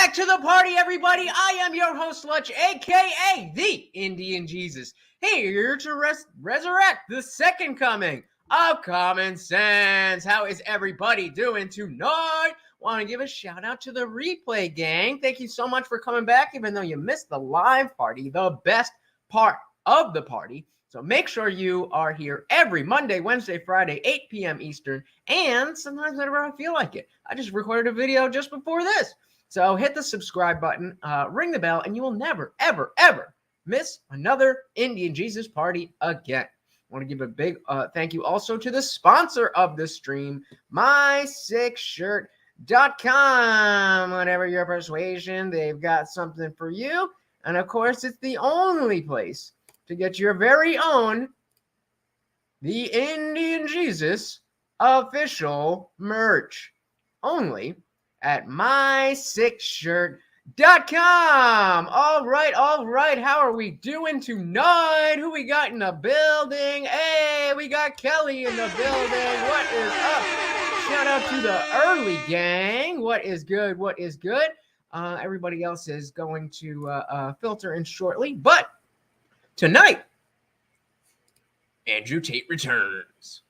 back to the party, everybody. I am your host, Lutch, aka the Indian Jesus, here to resurrect the second coming of common sense. How is everybody doing tonight? Want to give a shout out to the replay gang. Thank you so much for coming back, even though you missed the live party, the best part of the party. So make sure you are here every Monday, Wednesday, Friday, 8 p.m. Eastern, and sometimes whenever I feel like it. I just recorded a video just before this. So hit the subscribe button, ring the bell, and you will never, ever, ever miss another Indian Jesus party again. I want to give a big thank you also to the sponsor of the stream, MySickShirt.com. Whatever your persuasion, they've got something for you. And of course, it's the only place to get your very own The Indian Jesus official merch. Only at MySickShirt.com. All right. How are we doing tonight? Who we got in the building? Hey, we got Kelly in the building. What is up? Shout out to the early gang. What is good? Everybody else is going to filter in shortly, but tonight, Andrew Tate returns.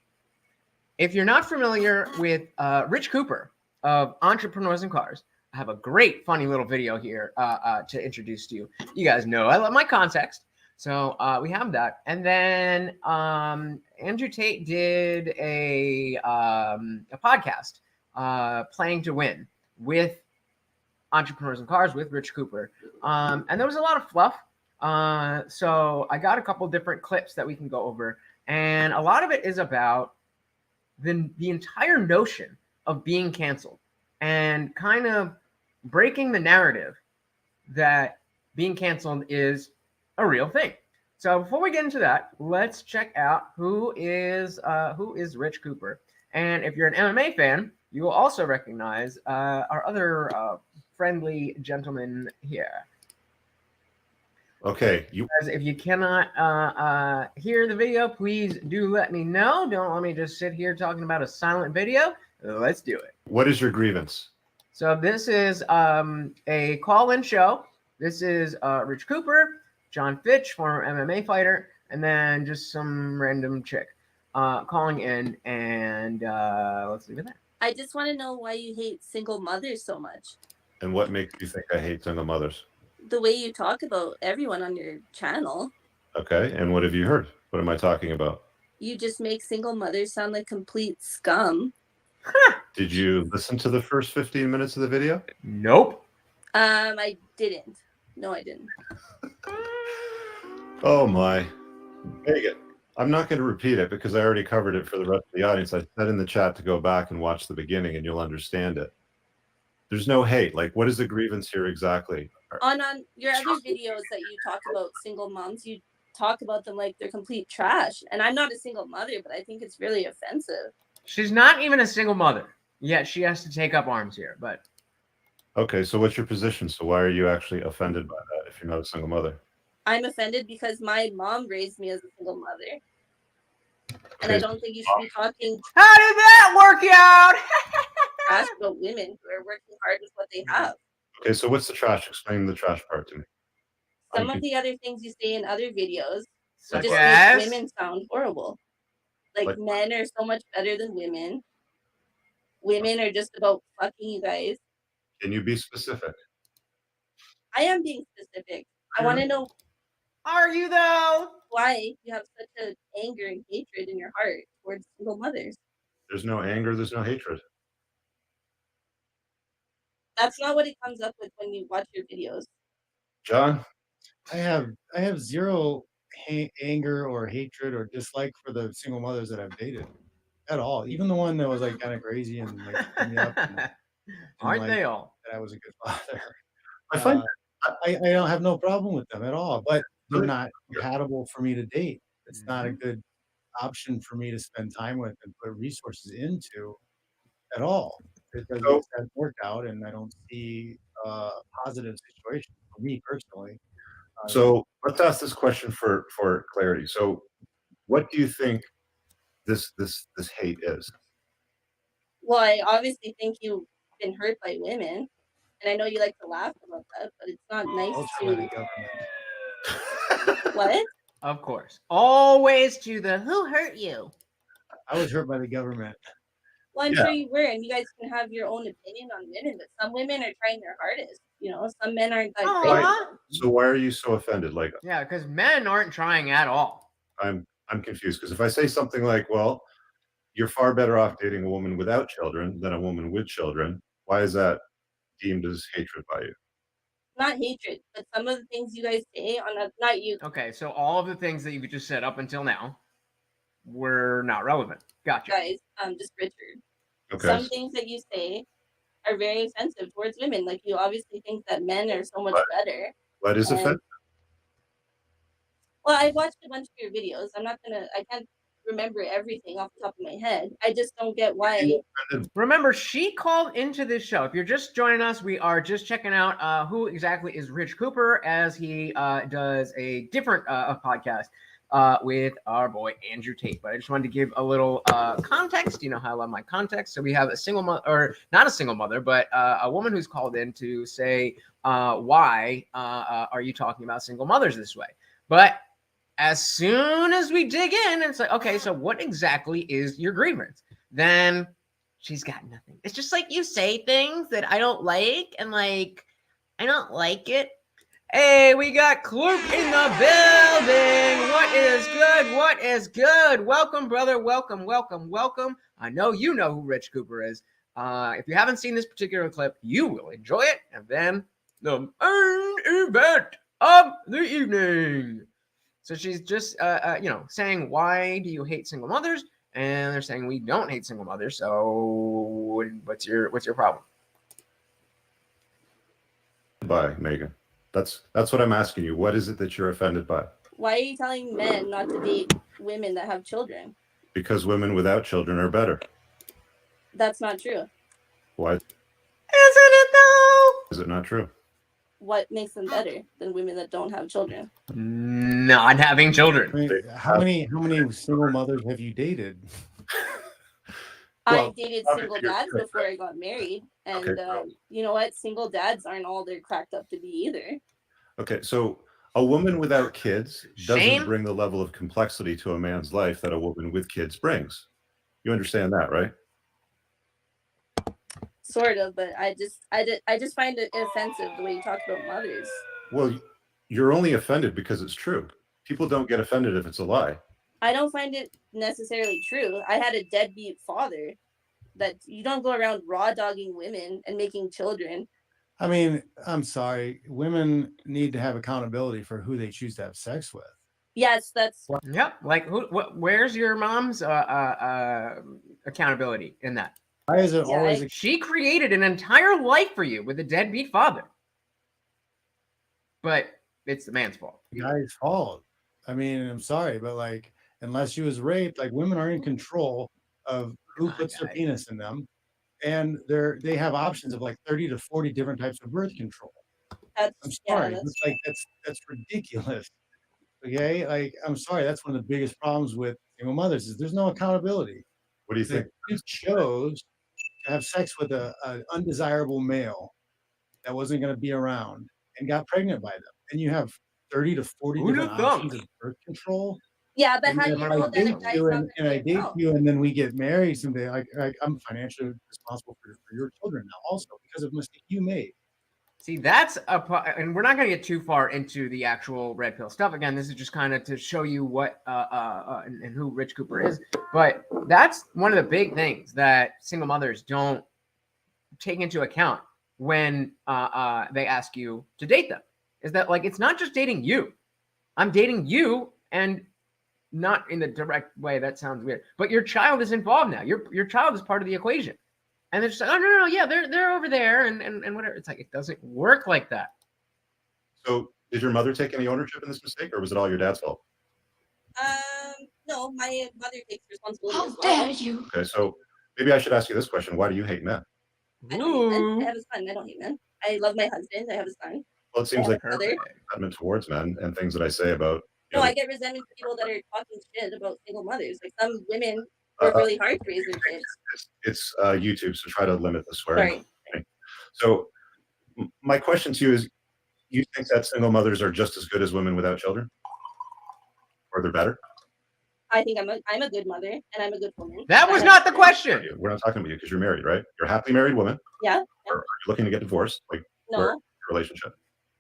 If you're not familiar with Rich Cooper of Entrepreneurs and Cars, I have a great, funny little video here to introduce to you. You guys know I love my context, so we have that. And then Andrew Tate did a podcast, Playing to Win, with Entrepreneurs and Cars with Rich Cooper. And there was a lot of fluff. So I got a couple different clips that we can go over, and a lot of it is about the entire notion of being canceled and kind of breaking the narrative that being canceled is a real thing. So before we get into that, let's check out who is Rich Cooper. And if you're an MMA fan, you will also recognize our other friendly gentleman here. Okay. If you cannot hear the video, please do let me know. Don't let me just sit here talking about a silent video. Let's do it. What is your grievance? So this is a call-in show. This is Rich Cooper, John Fitch, former MMA fighter, and then just some random chick calling in, and let's leave it there. I just want to know why you hate single mothers so much. And what makes you think I hate single mothers? The way you talk about everyone on your channel. Okay, and what have you heard? What am I talking about? You just make single mothers sound like complete scum. Did you listen to the first 15 minutes of the video? Nope. I didn't. No, I didn't. Oh my. Megan, I'm not going to repeat it because I already covered it for the rest of the audience. I said in the chat to go back and watch the beginning and you'll understand it. There's no hate. Like, what is the grievance here exactly? On your other videos that you talk about single moms, you talk about them like they're complete trash. And I'm not a single mother, but I think it's really offensive. She's not even a single mother, yet she has to take up arms here. But okay, so what's your position? So why are you actually offended by that if you're not a single mother? I'm offended because my mom raised me as a single mother. And Okay. I don't think you should be talking how did that work out? trash about women who are working hard with what they have. Okay, so what's the trash? Explain the trash part to me. Some of the other things you say in other videos Such just as? make women sound horrible. Like men are so much better than women. Women are just about fucking you guys. Can you be specific? I am being specific. I want to know. Are you though? Why you have such an anger and hatred in your heart towards single mothers. There's no anger, there's no hatred. That's not what it comes up with when you watch your videos. John? I have zero anger or hatred or dislike for the single mothers that I've dated at all. Even the one that was like kind of crazy and like put me up and Aren't like, they all? that I was a good father. I find I don't have no problem with them at all, but they're not compatible for me to date. It's not a good option for me to spend time with and put resources into at all. It doesn't work out, and I don't see a positive situation for me personally. So let's ask this question for clarity. So what do you think this hate is? Well, I obviously think you've been hurt by women. And I know you like to laugh about that, but it's not nice Culture by the to government. what? Of course. Always to the who hurt you. I was hurt by the government. Well, I'm Yeah. sure you were, and you guys can have your own opinion on women, but some women are trying their hardest. You know, some men aren't that great. Aw. So why are you so offended? Like, Yeah, because men aren't trying at all. I'm confused, because if I say something like, well, you're far better off dating a woman without children than a woman with children, why is that deemed as hatred by you? Not hatred, but some of the things you guys say on a, not you. Okay, so all of the things that you just said up until now were not relevant. Gotcha. Guys, just Richard. Okay. Some things that you say are very offensive towards women. Like, you obviously think that men are so much better. What is And- offensive? Well, I watched a bunch of your videos. I can't remember everything off the top of my head. I just don't get why. Remember, she called into this show. If you're just joining us, we are just checking out who exactly is Rich Cooper, as he does a different podcast with our boy Andrew Tate. But I just wanted to give a little context. You know how I love my context. So we have a single mother, or not a single mother, but a woman who's called in to say, why are you talking about single mothers this way? But as soon as we dig in, it's like, okay, so what exactly is your grievance? Then she's got nothing. It's just like you say things that I don't like, and like, I don't like it. Hey, we got Clark in the building. What is good? What is good? Welcome, brother. Welcome, welcome, welcome. I know you know who Rich Cooper is. If you haven't seen this particular clip, you will enjoy it. And then the main event of the evening. So she's just, saying, why do you hate single mothers? And they're saying we don't hate single mothers. So what's your problem? By Megan. That's what I'm asking you. What is it that you're offended by? Why are you telling men not to date women that have children? Because women without children are better. That's not true. Why Isn't it though? is it not true? What makes them better than women that don't have children? Not having I children. mean, how many single mothers have you dated? I Well, dated single obviously, dads before I got married, and Okay, you know what? Single dads aren't all they're cracked up to be either. Okay, so a woman without kids doesn't Shame? bring the level of complexity to a man's life that a woman with kids brings. You understand that, right? Sort of, but I just find it offensive the way you talk about mothers. Well, you're only offended because it's true. People don't get offended if it's a lie. I don't find it necessarily true. I had a deadbeat father. That you don't go around raw dogging women and making children. I mean, I'm sorry. Women need to have accountability for who they choose to have sex with. Yes, that's Yep. Like, where's your mom's accountability in that? Why is it Yeah, always She created an entire life for you with a deadbeat father. But it's the man's fault. the guy's fault? I mean, I'm sorry, but like, unless she was raped, like women are in control of who puts their penis in them, and they have options of like 30 to 40 different types of birth control. I'm sorry, that's it's like that's ridiculous. Okay, like I'm sorry, that's one of the biggest problems with single mothers is there's no accountability. What do you They think? chose to have sex with an undesirable male that wasn't going to be around and got pregnant by them, and you have 30 to 40 Who'da different thunk? options of birth control. yeah, but And how do then you if know I that a date guy's you not and gonna I get date out? you and then we get married someday, like I'm financially responsible for your children now also because of a mistake you made. See, that's and we're not going to get too far into the actual red pill stuff. Again, this is just kind of to show you what and who Rich Cooper is. But that's one of the big things that single mothers don't take into account when they ask you to date them. Is that like it's not just dating you. I'm dating you, and not in the direct way. That sounds weird. But your child is involved now. Your child is part of the equation. And they're just like, oh no, yeah, they're over there and whatever. It's like it doesn't work like that. So, did your mother take any ownership in this mistake, or was it all your dad's fault? No, my mother takes responsibility How as well. dare you? Okay, so maybe I should ask you this question: why do you hate men? I don't hate men. Ooh, I have a son. I don't hate men. I love my husband. I have a son. Well, it seems like perfect. resentment towards men and things that I say about. No, I get resentment to people that are talking shit about single mothers. Like some women work really hard to raise their kids. It's YouTube, so try to limit the swearing. Sorry. So, My question to you is, you think that single mothers are just as good as women without children? Or they're better? I think I'm a good mother and I'm a good woman. That was not the question. We're not talking about you because you're married, right? You're a happily married woman. Yeah. Or are you looking to get divorced? Like, No. where your relationship?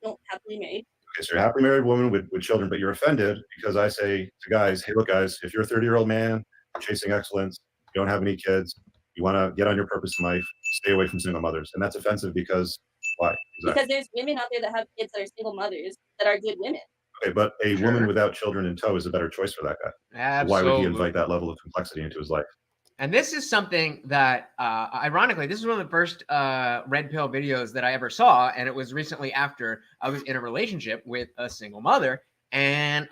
No, happily married. Okay, so you're a happily married woman with children, but you're offended because I say to guys, hey, look, guys, if you're a 30-year-old man, you're chasing excellence, you don't have any kids, you want to get on your purpose in life, stay away from single mothers. And that's offensive because why? Exactly. Because there's women out there that have kids that are single mothers that are good women. Okay, but a woman without children in tow is a better choice for that guy. Absolutely. Why would he invite that level of complexity into his life? And this is something that, ironically, this is one of the first red pill videos that I ever saw. And it was recently after I was in a relationship with a single mother. And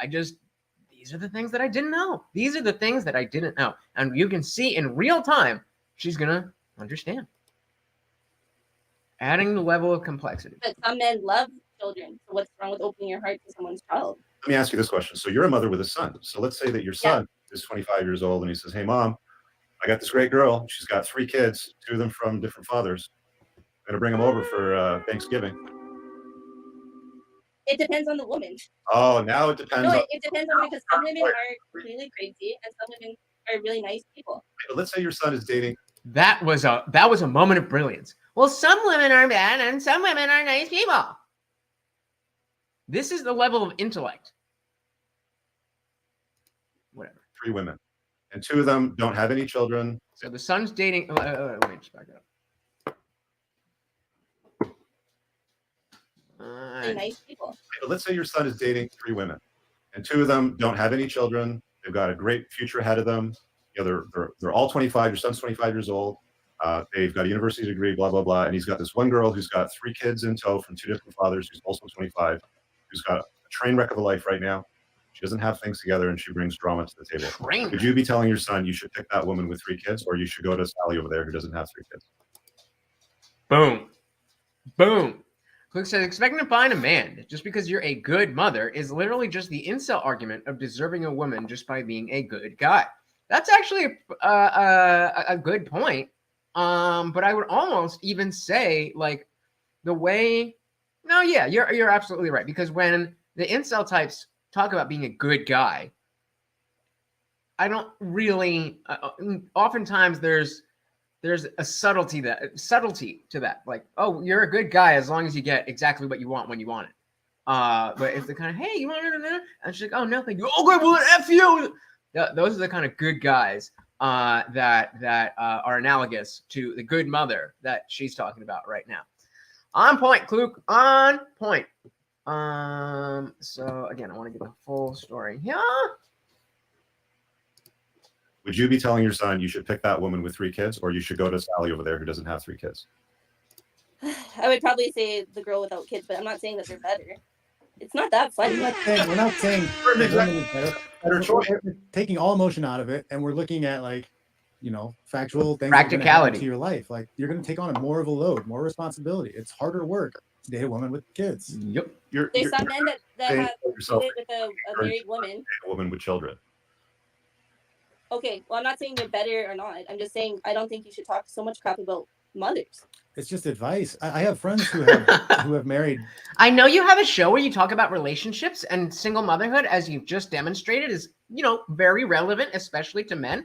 these are the things that I didn't know. These are the things that I didn't know. And you can see in real time, she's going to understand. Adding the level of complexity. But some men love children. So what's wrong with opening your heart to someone's child? Let me ask you this question. So you're a mother with a son. So let's say that your son is 25 years old and he says, hey, Mom, I got this great girl. She's got 3 kids, 2 of them from different fathers. I'm going to bring them over for Thanksgiving. It depends on the woman. Oh, now it depends. No, it depends on, because some women are really crazy and some women are really nice people. Let's say your son is dating. That was a moment of brilliance. Well, some women are bad and some women are nice people. This is the level of intellect. Whatever. 3 women. And 2 of them don't have any children. So the son's dating. Let me just back it up. They're nice people. Let's say your son is dating 3 women, and 2 of them don't have any children. They've got a great future ahead of them. You know, they're all 25. Your son's 25 years old. They've got a university degree, blah, blah, blah. And he's got this one girl who's got 3 kids in tow from 2 different fathers, who's also 25, who's got a train wreck of a life right now. She doesn't have things together, and she brings drama to the table. Would you be telling your son you should pick that woman with 3 kids, or you should go to Sally over there who doesn't have 3 kids? Boom. Boom. Click says, expecting to find a man just because you're a good mother is literally just the incel argument of deserving a woman just by being a good guy. That's actually a good point. But I would almost even say, like, the way... No, yeah, you're absolutely right. Because when the incel types talk about being a good guy, I don't really... oftentimes there's a subtlety to that. Like, oh, you're a good guy as long as you get exactly what you want when you want it. But if they're kind of, hey, you want it? And she's like, oh, no, thank you. Okay, well, F you. Those are the kind of good guys that are analogous to the good mother that she's talking about right now. On point, Kluk. On point. So again, I want to get the full story here. Would you be telling your son you should pick that woman with 3 kids, or you should go to Sally over there who doesn't have 3 kids? I would probably say the girl without kids, but I'm not saying that they're better. It's not that funny. We're not saying better choice. We're taking all emotion out of it, and we're looking at, like, you know, factual things. Practicality to your life. Like, you're going to take on more of a load, more responsibility. It's harder work to date a woman with kids. Yep. There's some men that have dated with a married woman. A woman with children. Okay, well, I'm not saying they're better or not. I'm just saying I don't think you should talk so much crap about mothers. It's just advice. I have friends who have married. I know you have a show where you talk about relationships, and single motherhood, as you've just demonstrated, is, you know, very relevant, especially to men.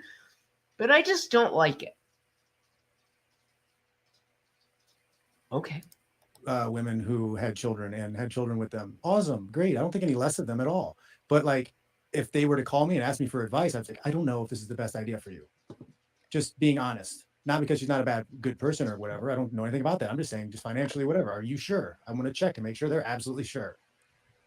But I just don't like it. Okay. Women who had children and had children with them. Awesome. Great. I don't think any less of them at all. But, like, if they were to call me and ask me for advice, I'd say, I don't know if this is the best idea for you. Just being honest. Not because she's not a good person or whatever. I don't know anything about that. I'm just saying, just financially, whatever. Are you sure? I want to check and make sure they're absolutely sure.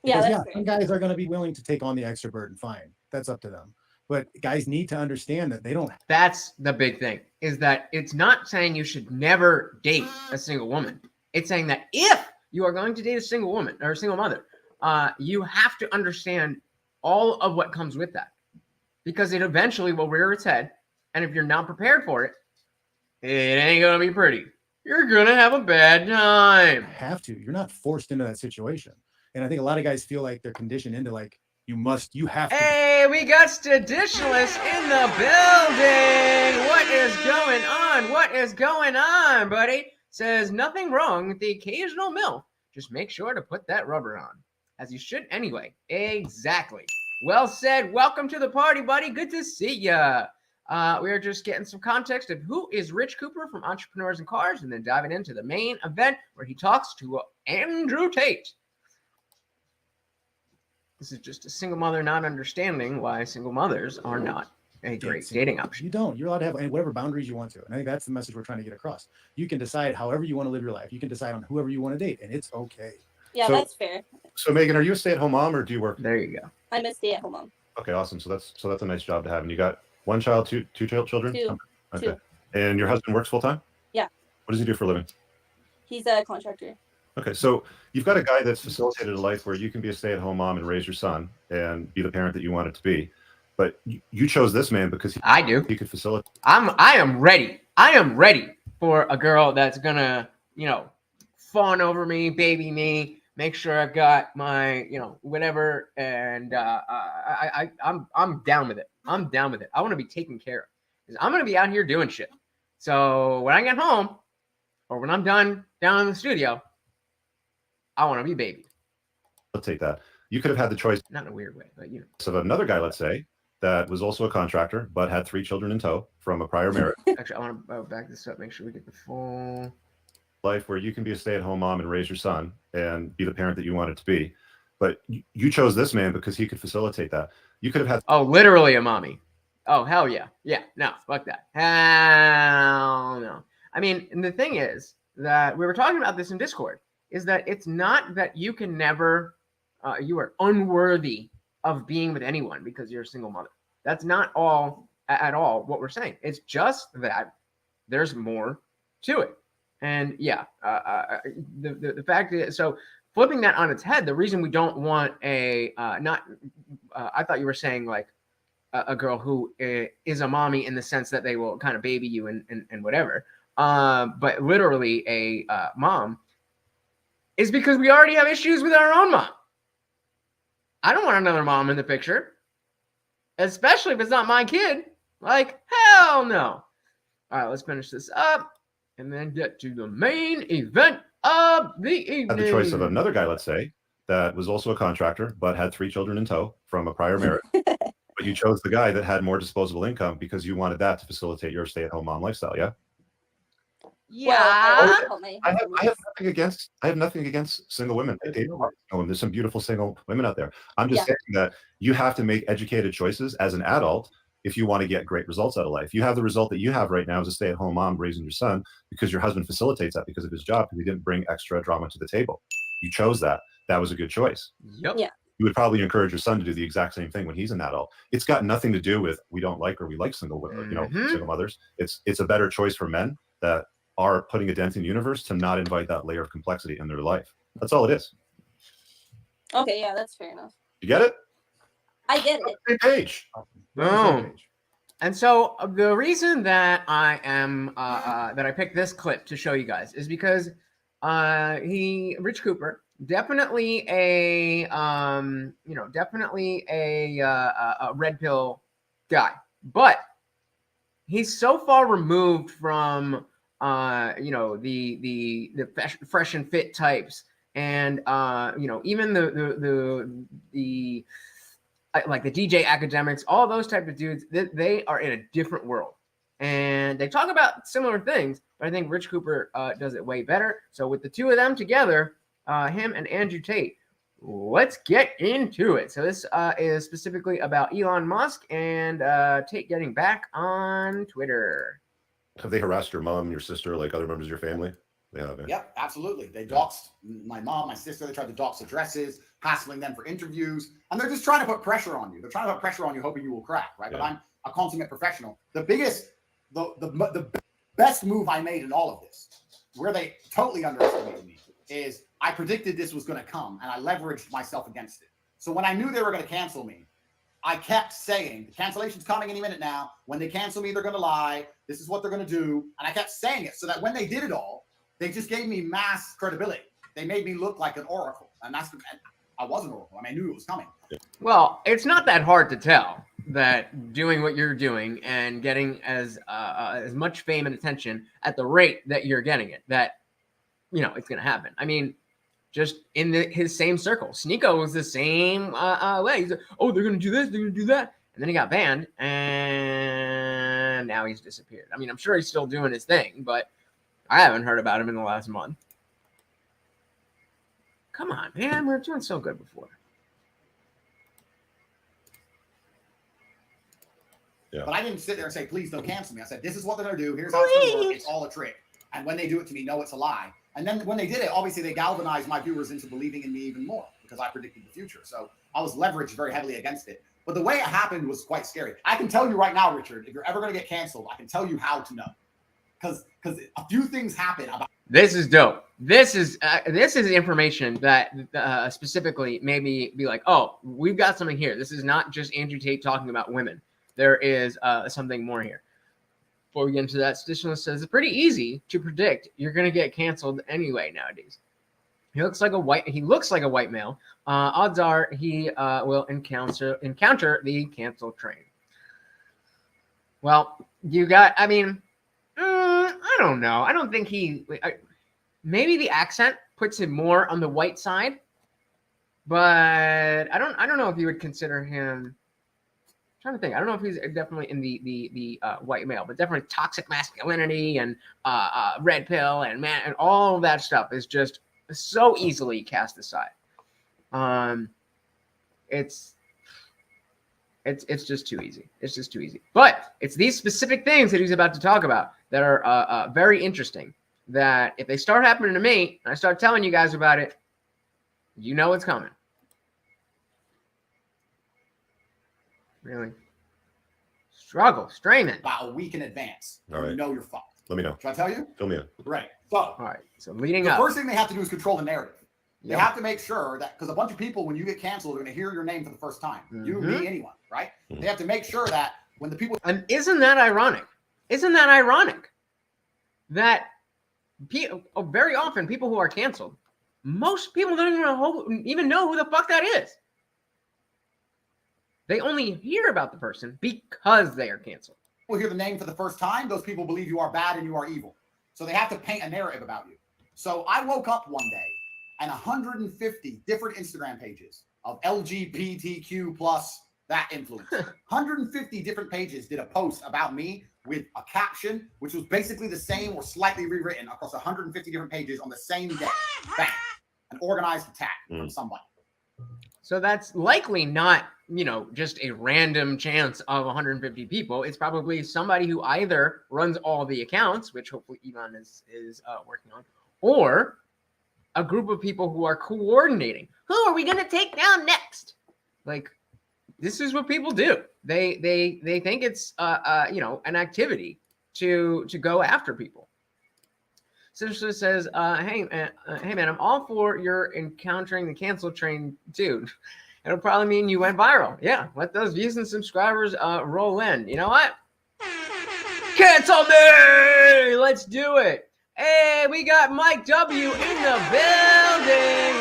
Because, some guys are going to be willing to take on the extra burden. Fine. That's up to them. But guys need to understand that they don't. That's the big thing, is that it's not saying you should never date a single woman. It's saying that if you are going to date a single woman or a single mother, you have to understand all of what comes with that, because it eventually will rear its head. And if you're not prepared for it, it ain't going to be pretty. You're going to have a bad time. Have to. You're not forced into that situation. And I think a lot of guys feel like they're conditioned into, like, you have to. Hey, we got Staditionalists in the building. What is going on? What is going on, buddy? says nothing wrong with the occasional MILF. Just make sure to put that rubber on, as you should anyway. Exactly. Well said. Welcome to the party, buddy. Good to see ya. We are just getting some context of who is Rich Cooper from Entrepreneurs and Cars, and then diving into the main event where he talks to Andrew Tate. This is just a single mother not understanding why single mothers are not a great dating option. You don't. You're allowed to have whatever boundaries you want to. And I think that's the message we're trying to get across. You can decide however you want to live your life. You can decide on whoever you want to date, and it's okay. Yeah, So- that's fair. So Megan, are you a stay-at-home mom or do you work? There you go. I'm a stay-at-home mom. Okay, awesome. So that's a nice job to have. And you got one child, two children? Two. Okay. Two. And your husband works full-time? Yeah. What does he do for a living? He's a contractor. Okay, so you've got a guy that's facilitated a life where you can be a stay-at-home mom and raise your son and be the parent that you want it to be. But you chose this man because I do. he could facilitate. I am ready. I am ready for a girl that's gonna, fawn over me, baby me, make sure I've got my, whatever, and I'm down with it. I'm down with it. I want to be taken care of because I'm gonna be out here doing shit. So when I get home, or when I'm done down in the studio, I want to be baby. Facilitate that. You could have had the choice Not in a weird way, but of another guy, let's say, that was also a contractor but had 3 children in tow from a prior marriage. Actually, I want to back this up, make sure we get the full Life where you can be a stay-at-home mom and raise your son and be the parent that you want it to be. But you chose this man because he could facilitate that. You could have had Oh, literally a mommy. Oh, hell yeah. Yeah, no, fuck that. Hell no. I mean, and the thing is that we were talking about this in Discord, is that it's not that you can never, you are unworthy of being with anyone because you're a single mother. That's not at all what we're saying. It's just that there's more to it. And yeah, the fact is, so flipping that on its head, the reason we don't want I thought you were saying like a girl who is a mommy in the sense that they will kind of baby you and whatever, but literally a mom, is because we already have issues with our own mom. I don't want another mom in the picture, especially if it's not my kid. Like, hell no. All right, let's finish this up and then get to the main event of the evening. the choice of another guy, let's say, that was also a contractor but had 3 children in tow from a prior marriage. But you chose the guy that had more disposable income because you wanted that to facilitate your stay-at-home mom lifestyle, yeah? Yeah. I have nothing against single women. There's some beautiful single women out there. I'm just saying that you have to make educated choices as an adult if you want to get great results out of life. You have the result that you have right now as a stay-at-home mom raising your son because your husband facilitates that because of his job, because he didn't bring extra drama to the table. You chose that. That was a good choice. Yep. Yeah. You would probably encourage your son to do the exact same thing when he's an adult. It's got nothing to do with we don't like or we like single women, single mothers. It's a better choice for men that are putting a dent in the universe to not invite that layer of complexity in their life. That's all it is. Okay, yeah, that's fair enough. You get it? I get it. Same page. Boom. And so the reason that I am that I picked this clip to show you guys is because Rich Cooper, definitely a red pill guy, but he's so far removed from the fresh and fit types, and even the like the DJ academics, all those type of dudes, they are in a different world, and they talk about similar things, but I think Rich Cooper does it way better. So with the two of them together, him and Andrew Tate, let's get into it. So this is specifically about Elon Musk and Tate getting back on Twitter. Have they harassed your mom, your sister, like other members of your family? They have. Yep, absolutely. They doxed my mom, my sister. They tried to dox addresses, hassling them for interviews, and they're just trying to put pressure on you. They're trying to put pressure on you, hoping you will crack, right? Yeah. But I'm a consummate professional. The best move I made in all of this, where they totally underestimated me, is I predicted this was going to come, and I leveraged myself against it. So when I knew they were going to cancel me, I kept saying, the cancellation's coming any minute now. When they cancel me, they're going to lie. This is what they're going to do. And I kept saying it so that when they did it all, they just gave me mass credibility. They made me look like an oracle. And I was an oracle. I knew it was coming. Well, it's not that hard to tell that doing what you're doing and getting as much fame and attention at the rate that you're getting it, that it's going to happen. I mean, just in his same circle. Sneeko was the same way. He's like, oh, they're going to do this, they're going to do that. And then he got banned, and now he's disappeared. I mean, I'm sure he's still doing his thing, but I haven't heard about him in the last month. Come on, man. We're doing so good before. Yeah. But I didn't sit there and say, please don't cancel me. I said, this is what they're going to do. Here's how it's going to work. It's all a trick. And when they do it to me, no, it's a lie. And then when they did it, obviously they galvanized my viewers into believing in me even more because I predicted the future. So I was leveraged very heavily against it. But the way it happened was quite scary. I can tell you right now, Richard, if you're ever going to get canceled, I can tell you how to know. Because a few things happen about. This is dope. This is information that specifically made me be like, oh, we've got something here. This is not just Andrew Tate talking about women. There is something more here. Before we get into that, Stitchless says it's pretty easy to predict you're going to get canceled anyway nowadays. He looks like a white male. Odds are he will encounter the cancel train. Well, I don't know. I don't think maybe the accent puts him more on the white side, but I don't know if you would consider him. I'm trying to think. I don't know if he's definitely in the white male, but definitely toxic masculinity and red pill and all of that stuff is just so easily cast aside. It's just too easy. It's just too easy. But it's these specific things that he's about to talk about that are very interesting. That if they start happening to me, and I start telling you guys about it, you know it's coming. Really? Straining. About a week in advance. All right. You know you're fucked. Let me know. Should I tell you? Fill me in. Right. So, All right. So leading the up. first thing they have to do is control the narrative. They Yep. have to make sure that, because a bunch of people, when you get canceled, are going to hear your name for the first time. You, me, anyone, right? Mhm. They have to make sure that when the people. And isn't that ironic? That very often people who are canceled, most people don't even know who the fuck that is. They only hear about the person because they are canceled. People hear the name for the first time, those people believe you are bad and you are evil. So they have to paint a narrative about you. So I woke up one day and 150 different Instagram pages of LGBTQ plus that influence. 150 different pages did a post about me with a caption, which was basically the same or slightly rewritten across 150 different pages on the same day. Bang. An organized attack from somebody. So that's likely not, just a random chance of 150 people. It's probably somebody who either runs all the accounts, which hopefully Elon is working on, or a group of people who are coordinating. Who are we going to take down next? Like, this is what people do. They think it's an activity to go after people. Sister says, hey man, I'm all for your encountering the cancel train, dude. It'll probably mean you went viral. Yeah, let those views and subscribers roll in. You know what? Cancel me! Let's do it. Hey, we got Mike W in the building.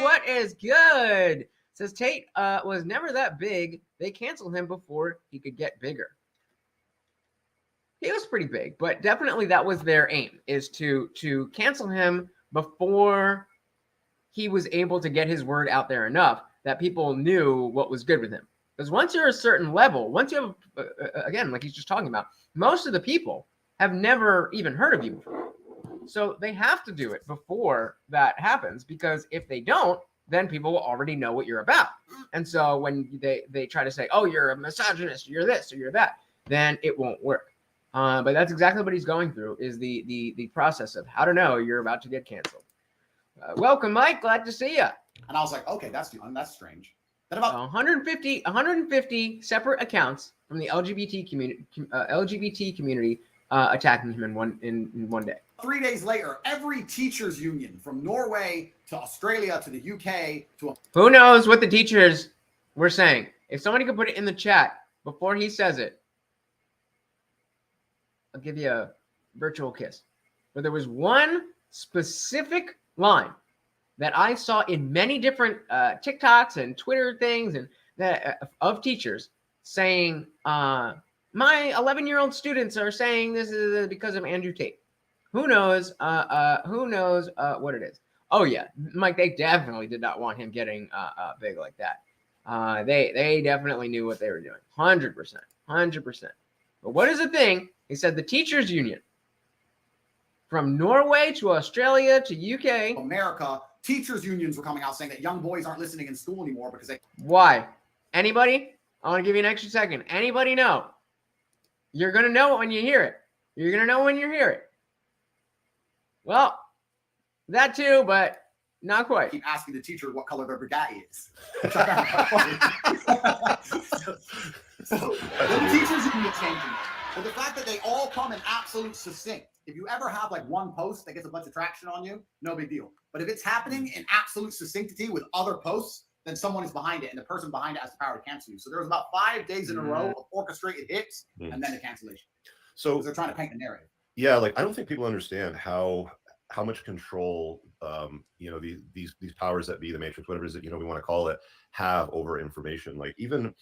What is good? Says Tate was never that big. They canceled him before he could get bigger. He was pretty big, but definitely that was their aim, is to cancel him before he was able to get his word out there enough that people knew what was good with him. Because once you're a certain level, once you have, again, like he's just talking about, most of the people have never even heard of you before. So they have to do it before that happens, because if they don't, then people will already know what you're about. And so when they try to say, oh, you're a misogynist, you're this, or you're that, then it won't work. But that's exactly what he's going through, is the process of how to know you're about to get canceled. Welcome, Mike. Glad to see you. And I was like, okay, that's strange. Then about 150 separate accounts from the LGBT community attacking him in one day. 3 days later, every teachers union from Norway to Australia to the UK to Who knows what the teachers were saying? If somebody could put it in the chat before he says it, I'll give you a virtual kiss. But there was one specific line that I saw in many different TikToks and Twitter things and of teachers saying, my 11-year-old students are saying this is because of Andrew Tate. Who knows? Who knows what it is? Oh yeah, Mike. They definitely did not want him getting big like that. They definitely knew what they were doing. 100%, 100%. But what is the thing? He said the teachers' union, from Norway to Australia to UK. America, teachers' unions were coming out saying that young boys aren't listening in school anymore because they. Why? Anybody? I want to give you an extra second. Anybody know? You're gonna know it when you hear it. You're gonna know when you hear it. Well, that too, but not quite. Keep asking the teacher what color their brigade is. So the teachers union changing. But the fact that they all come in absolute succinct. If you ever have like one post that gets a bunch of traction on you, no big deal. But if it's happening in absolute succinctity with other posts, then someone is behind it, and the person behind it has the power to cancel you. So there was about 5 days in a row of orchestrated hits and then the cancellation. So they're trying to paint the narrative. Yeah, like I don't think people understand how much control these powers that be, the matrix, whatever it is that we want to call it, have over information. Like even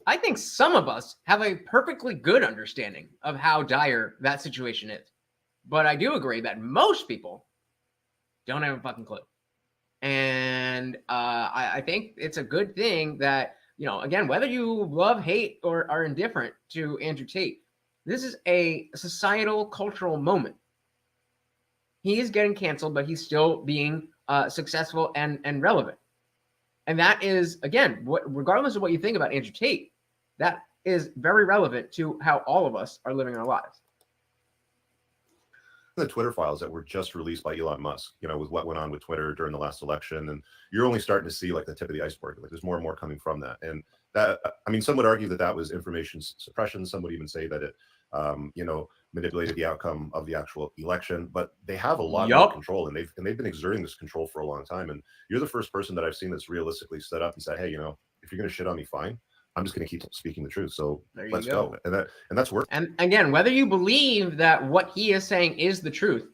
I think some of us have a perfectly good understanding of how dire that situation is, but I do agree that most people don't have a fucking clue. And I think it's a good thing that, again, whether you love, hate, or are indifferent to Andrew Tate, this is a societal, cultural moment. He is getting canceled, but he's still being successful and relevant. And that is, again, regardless of what you think about Andrew Tate, that is very relevant to how all of us are living our lives. The Twitter files that were just released by Elon Musk, with what went on with Twitter during the last election, and you're only starting to see like the tip of the iceberg. Like there's more and more coming from that, and that, I mean, some would argue that that was information suppression. Some would even say that it, manipulated the outcome of the actual election. But they have a lot more control, and they've been exerting this control for a long time. And you're the first person that I've seen that's realistically stood up and said, hey, if you're going to shit on me, fine. I'm just going to keep speaking the truth. So let's go. And that's work. And again, whether you believe that what he is saying is the truth,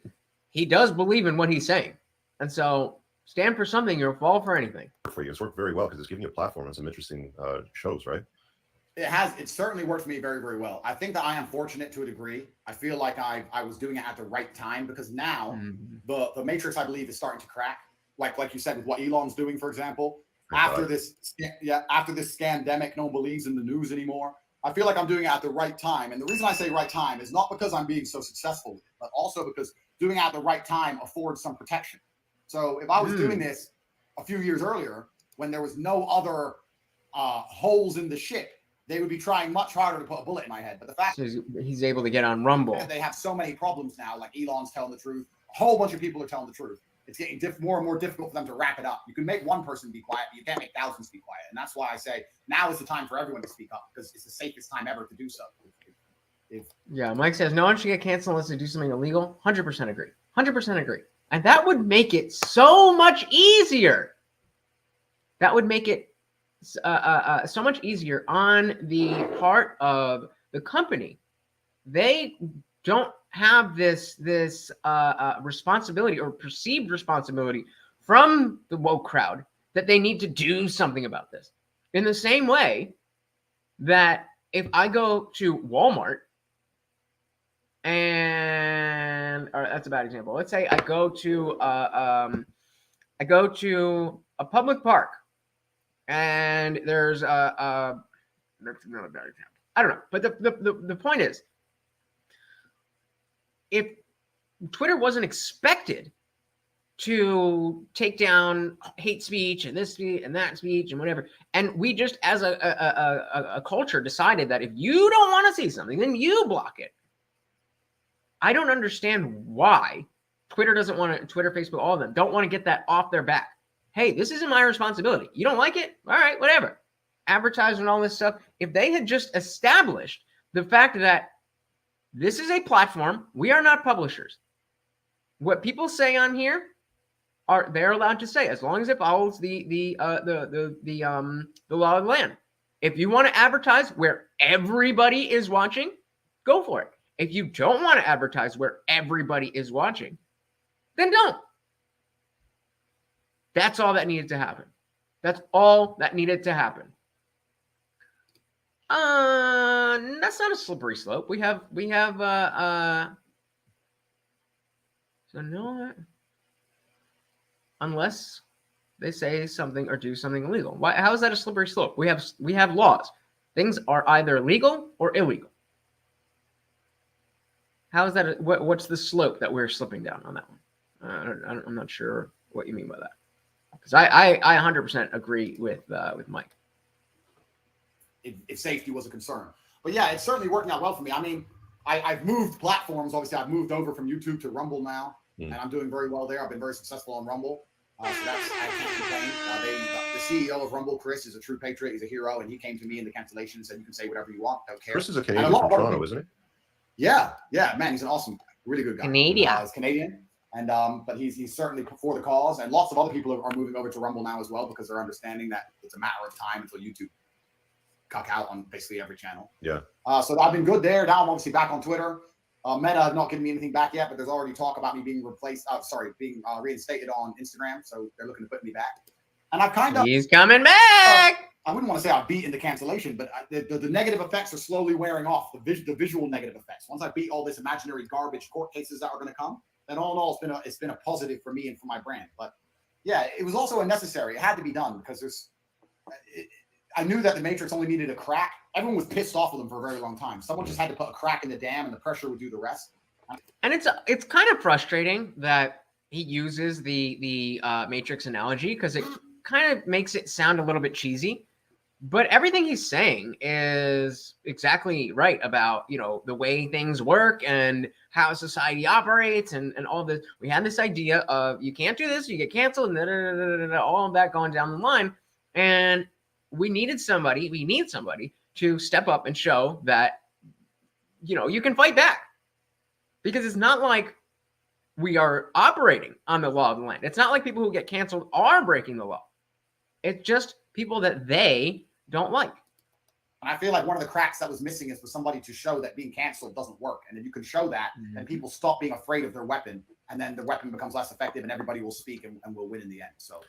he does believe in what he's saying. And so stand for something or fall for anything. For you, it's worked very well because it's giving you a platform and some interesting shows, right? It certainly worked for me very, very well. I think that I am fortunate to a degree. I feel like I was doing it at the right time, because now the matrix, I believe, is starting to crack. Like you said, with what Elon's doing, for example. After this scandemic, no one believes in the news anymore. I feel like I'm doing it at the right time. And the reason I say right time is not because I'm being so successful with it, but also because doing it at the right time affords some protection. So if I was doing this a few years earlier, when there was no other holes in the ship, they would be trying much harder to put a bullet in my head. But the fact is he's able to get on Rumble. They have so many problems now, like Elon's telling the truth. A whole bunch of people are telling the truth. It's getting more and more difficult for them to wrap it up. You can make one person be quiet, but you can't make thousands be quiet. And that's why I say now is the time for everyone to speak up, because it's the safest time ever to do so. Yeah, Mike says no one should get canceled unless they do something illegal. 100% agree. 100% agree. And that would make it so much easier. That would make it so much easier on the part of the company. They don't have this responsibility or perceived responsibility from the woke crowd that they need to do something about this. In the same way that if I go to Walmart and that's a bad example. Let's say I go to a public park and there's that's another bad example. I don't know, but the point is, if Twitter wasn't expected to take down hate speech and this speech and that speech and whatever, and we just as a culture decided that if you don't want to see something, then you block it. I don't understand why Twitter doesn't want to, Twitter, Facebook, all of them don't want to get that off their back. Hey, this isn't my responsibility. You don't like it? All right, whatever. Advertising and all this stuff. If they had just established the fact that this is a platform, we are not publishers. What people say on here they're allowed to say, as long as it follows the law of the land. If you want to advertise where everybody is watching, go for it. If you don't want to advertise where everybody is watching, then don't. That's all that needed to happen. That's all that needed to happen. That's not a slippery slope. We have So no, unless they say something or do something illegal. Why? How is that a slippery slope? We have laws. Things are either legal or illegal. How is that? What's the slope that we're slipping down on that one? I'm not sure what you mean by that. Because I 100% agree with Mike. If safety was a concern, but yeah, it's certainly working out well for me. I mean, I've moved platforms. Obviously, I've moved over from YouTube to Rumble now, and I'm doing very well there. I've been very successful on Rumble. So that's, I can't complain. The CEO of Rumble, Chris, is a true patriot. He's a hero, and he came to me in the cancellation and said, "You can say whatever you want. Don't care." Chris is a Canadian from Toronto, isn't he? Yeah, man, he's an awesome, really good guy. Canadian. He's Canadian, and but he's certainly for the cause. And lots of other people are moving over to Rumble now as well because they're understanding that it's a matter of time until YouTube cuck out on basically every channel. Yeah. So I've been good there. Now I'm obviously back on Twitter. Meta have not given me anything back yet, but there's already talk about me being being reinstated on Instagram. So they're looking to put me back. And I've kind of... He's coming back! I wouldn't want to say I've beaten the cancellation, but the negative effects are slowly wearing off, the visual negative effects. Once I beat all this imaginary garbage court cases that are going to come, then all in all, it's been a positive for me and for my brand. But yeah, it was also unnecessary. It had to be done because I knew that the Matrix only needed a crack. Everyone was pissed off with them for a very long time. Someone just had to put a crack in the dam and the pressure would do the rest. And it's kind of frustrating that he uses the Matrix analogy because it kind of makes it sound a little bit cheesy. But everything he's saying is exactly right about, you know, the way things work and how society operates and all this. We had this idea of you can't do this, you get canceled, and all of that going down the line. And we need somebody to step up and show that, you know, you can fight back. Because it's not like we are operating on the law of the land. It's not like people who get canceled are breaking the law. It's just people that they don't like. And I feel like one of the cracks that was missing is for somebody to show that being canceled doesn't work. And if you can show that, then people stop being afraid of their weapon, and then the weapon becomes less effective, and everybody will speak and will win in the end. So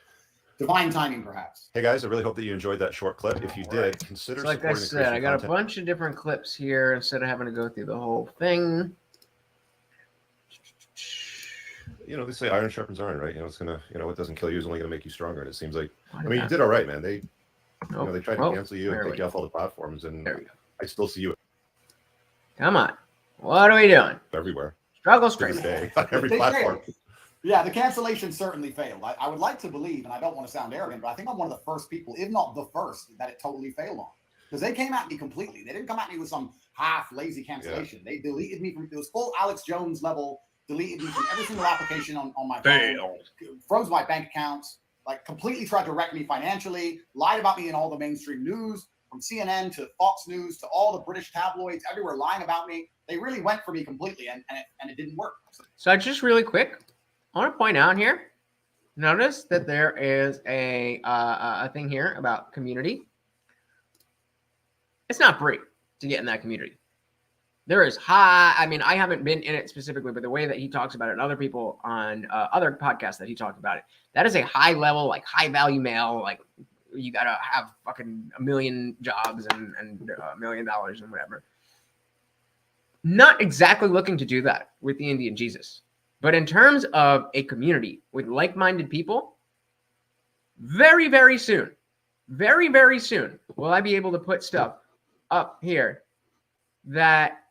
divine timing, perhaps. Hey guys, I really hope that you enjoyed that short clip. If you did, consider like I said, I got a bunch of different clips here instead of having to go through the whole thing. You know, they say iron sharpens iron, right? You know, it's gonna, you know, what doesn't kill you is only gonna make you stronger. And it seems like, I mean, you did all right, man. They, you know, they tried to cancel you and take you off all the platforms, and I still see you. Come on, what are we doing? Everywhere. Struggle stream. On every platform. Yeah, the cancellation certainly failed. I would like to believe, and I don't want to sound arrogant, but I think I'm one of the first people, if not the first, that it totally failed on. Because they came at me completely. They didn't come at me with some half lazy cancellation. Yeah. They deleted me from, it was full Alex Jones level, deleted me from every single application on my phone, froze my bank accounts, like completely tried to wreck me financially, lied about me in all the mainstream news, from CNN to Fox News to all the British tabloids, everywhere lying about me. They really went for me completely, and it didn't work. So just really quick, I want to point out here, notice that there is a thing here about community. It's not free to get in that community. There is high, I mean, I haven't been in it specifically, but the way that he talks about it and other people on other podcasts that he talked about it, that is a high level, like high value mail, like you got to have fucking 1 million jobs and $1 million and whatever. Not exactly looking to do that with the IndianJesus. But in terms of a community with like-minded people, very, very soon, very, very soon, will I be able to put stuff up here that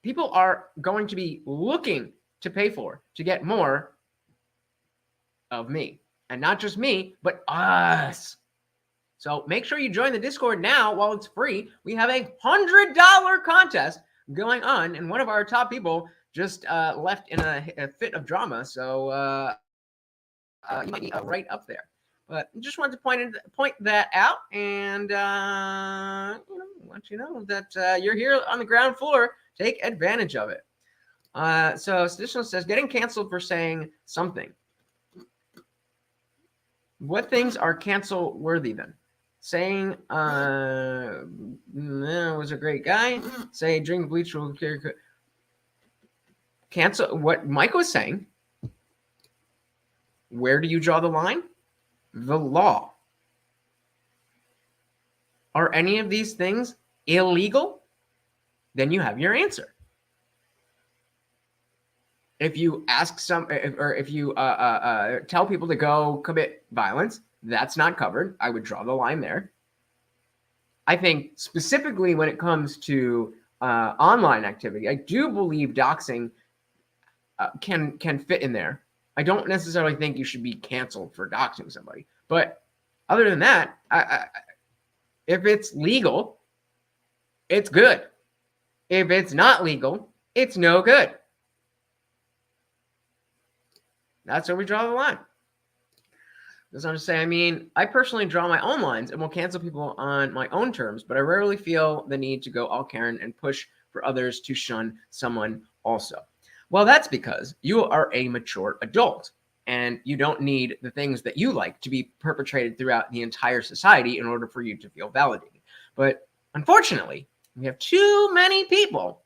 people are going to be looking to pay for to get more of me. And not just me, but us. So make sure you join the Discord now while it's free. We have a $100 contest going on, and one of our top people just left in a fit of drama, so you might be right up there. But just wanted to point that out, and let you know that you're here on the ground floor. Take advantage of it. So Seditional says, getting canceled for saying something. What things are cancel worthy then? Saying was a great guy. Say drink bleach will cancel. What Mike was saying. Where do you draw the line? The law. Are any of these things illegal? Then you have your answer. If you ask or if you tell people to go commit violence, that's not covered. I would draw the line there. I think specifically when it comes to online activity, I do believe doxing can fit in there. I don't necessarily think you should be canceled for doxing somebody, but other than that, if it's legal, it's good. If it's not legal, it's no good. That's where we draw the line. That's what I'm saying. I mean, I personally draw my own lines and will cancel people on my own terms, but I rarely feel the need to go all Karen and push for others to shun someone also. Well, that's because you are a mature adult and you don't need the things that you like to be perpetrated throughout the entire society in order for you to feel validated. But unfortunately, we have too many people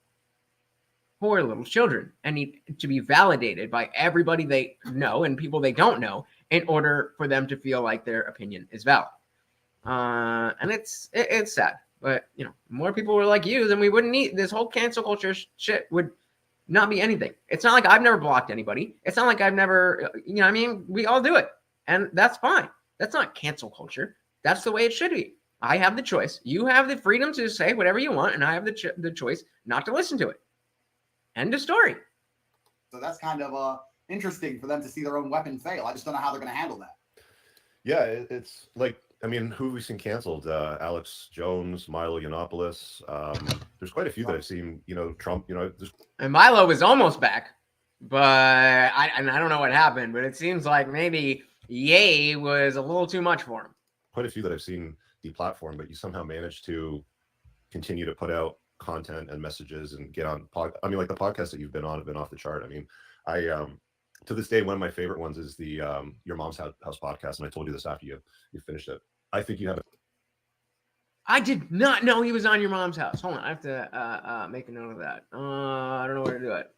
who are little children and need to be validated by everybody they know and people they don't know in order for them to feel like their opinion is valid. And it's sad, but you know, more people were like you, then we wouldn't need this whole cancel culture shit would not be anything. It's not like I've never blocked anybody. It's not like I've never, you know, I mean, we all do it, and that's fine. That's not cancel culture. That's the way it should be. I have the choice. You have the freedom to say whatever you want, and I have the choice not to listen to it. End of story. So that's kind of interesting for them to see their own weapon fail. I just don't know how they're going to handle that. Yeah, it's like, I mean, who have we seen canceled? Alex Jones, Milo Yiannopoulos. There's quite a few that I've seen. You know, Trump. You know, and Milo was almost back, but I don't know what happened. But it seems like maybe Ye was a little too much for him. Quite a few that I've seen deplatformed, but you somehow managed to continue to put out content and messages and get on I mean, like the podcast that you've been on have been off the chart. I mean, I to this day, one of my favorite ones is the Your Mom's House podcast, and I told you this after you finished it. I think you have I did not know he was on Your Mom's House. Hold on, I have to make a note of that. I don't know where to do it.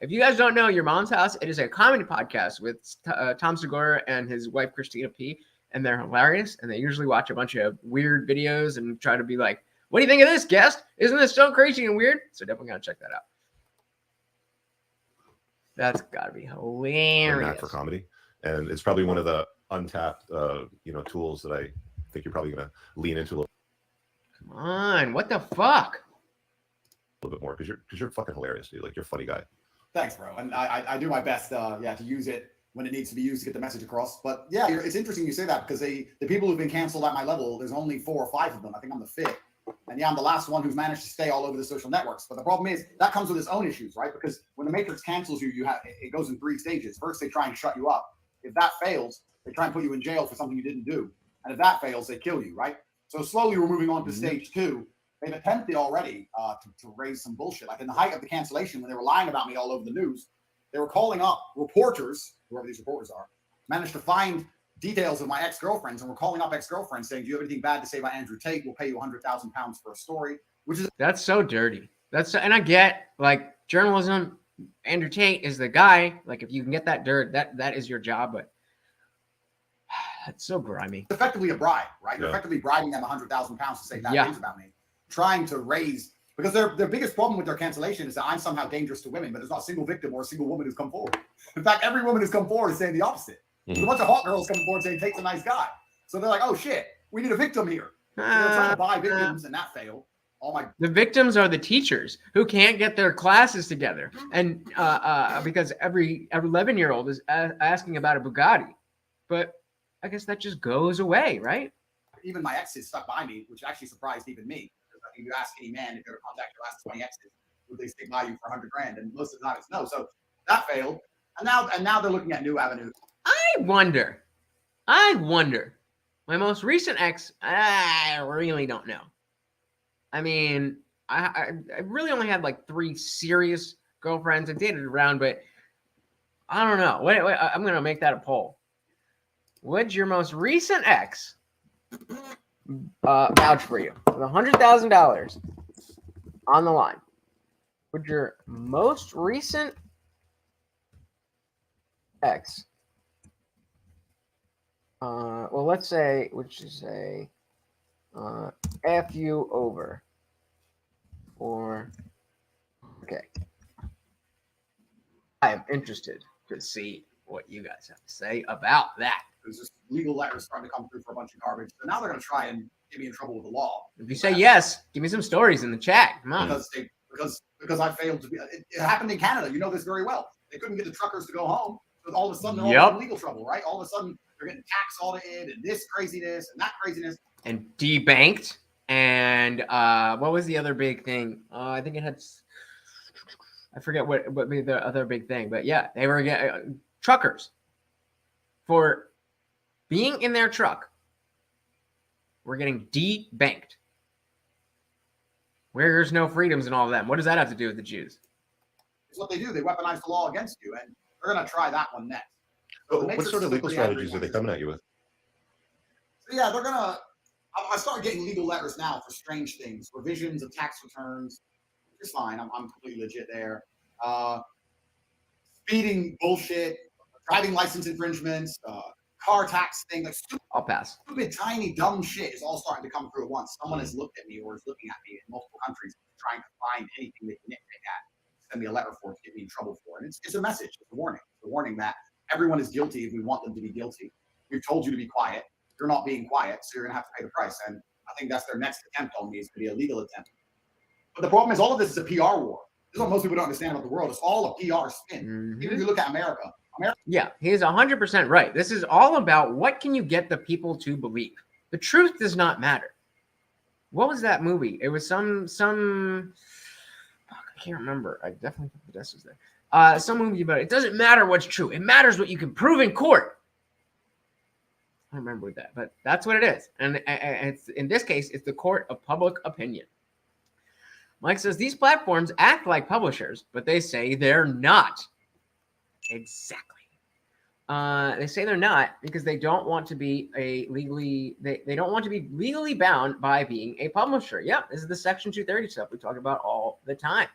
If you guys don't know Your Mom's House, it is a comedy podcast with Tom Segura and his wife Christina P, and they're hilarious, and they usually watch a bunch of weird videos and try to be like, what do you think of this, guest? Isn't this so crazy and weird? So definitely gotta check that out. That's gotta be hilarious. for comedy, and it's probably one of the untapped, tools that I think you're probably gonna lean into a little. Come on, what the fuck? A little bit more because you're fucking hilarious, dude. Like, you're a funny guy. Thanks, bro. And I do my best, to use it when it needs to be used to get the message across. But yeah, it's interesting you say that because the people who've been canceled at my level, there's only 4 or 5 of them. I think I'm the 5th. And yeah, I'm the last one who's managed to stay all over the social networks. But the problem is that comes with its own issues, right? Because when the Matrix cancels you, it goes in 3 stages. First, they try and shut you up. If that fails, they try and put you in jail for something you didn't do. And if that fails, they kill you, right? So slowly we're moving on to stage 2. They've attempted already to raise some bullshit. Like in the height of the cancellation, when they were lying about me all over the news, they were calling up reporters, whoever these reporters are, managed to find details of my ex-girlfriends, and we're calling up ex-girlfriends saying, do you have anything bad to say about Andrew Tate? We'll pay you £100,000 for a story, which is... That's so dirty. And I get, like, journalism, Andrew Tate is the guy. Like, if you can get that dirt, that is your job, but that's so grimy. Effectively a bribe, right? You're Yeah. effectively bribing them £100,000 to say bad things about me, trying to raise... Because their biggest problem with their cancellation is that I'm somehow dangerous to women, but there's not a single victim or a single woman who's come forward. In fact, every woman who's come forward is saying the opposite. There's a bunch of hot girls coming forward saying Tate's a nice guy. So they're like, oh shit, we need a victim here. So they're trying to buy victims, and that failed. The victims are the teachers who can't get their classes together, and because every 11-year-old is asking about a Bugatti, but I guess that just goes away, right? Even my exes stuck by me, which actually surprised even me. If you ask any man if you ever contact your last 20 exes, would they stick by you for $100,000? And most of the time it's no. So that failed, and now they're looking at new avenues. I wonder. My most recent ex, I really don't know. I mean, I really only had like 3 serious girlfriends. I dated around, but I don't know. Wait, I'm gonna make that a poll. Would your most recent ex vouch for you with $100,000 on the line? Would your most recent ex, well, let's say, which is a F you over, or okay, I am interested to see what you guys have to say about that. There's just legal letters starting to come through for a bunch of garbage. So now they're going to try and get me in trouble with the law. If you say yes, give me some stories in the chat. Come on. Because I failed to be. It happened in Canada. You know this very well. They couldn't get the truckers to go home. So all of a sudden they're all in legal trouble, right? All of a sudden they're getting tax audited and this craziness and that craziness. And debanked. And what was the other big thing? I think it had. I forget what the other big thing, but yeah, they were getting truckers for being in their truck. We're getting debanked. Where there's no freedoms and all of that. What does that have to do with the Jews? It's what they do. They weaponize the law against you, and they're going to try that one next. So what sort of legal strategies are they coming at you with? So yeah, they're going to. I started getting legal letters now for strange things, revisions of tax returns. It's fine. I'm completely legit there. Speeding bullshit, driving license infringements, car tax thing, like I'll pass. Stupid, tiny, dumb shit is all starting to come through at once. Someone has looked at me or is looking at me in multiple countries trying to find anything they can nitpick at, send me a letter for it to get me in trouble for. And it's a message, it's a warning. It's a warning that everyone is guilty if we want them to be guilty. We've told you to be quiet. You're not being quiet, so you're going to have to pay the price. And I think that's their next attempt on me, is going to be a legal attempt. But the problem is all of this is a PR war. This is what most people don't understand about the world. It's all a PR spin. Mm-hmm. Even if you look at America. Yeah, he's 100% right. This is all about what can you get the people to believe. The truth does not matter. What was that movie? It was some I can't remember. I definitely put the desk was there. Some movie about it. It doesn't matter what's true. It matters what you can prove in court. I don't remember that, but that's what it is. And it's, in this case, it's the court of public opinion. Mike says, these platforms act like publishers, but they say they're not. Exactly. They say they're not because they don't want to be they don't want to be legally bound by being a publisher. Yeah, this is the Section 230 stuff we talk about all the time.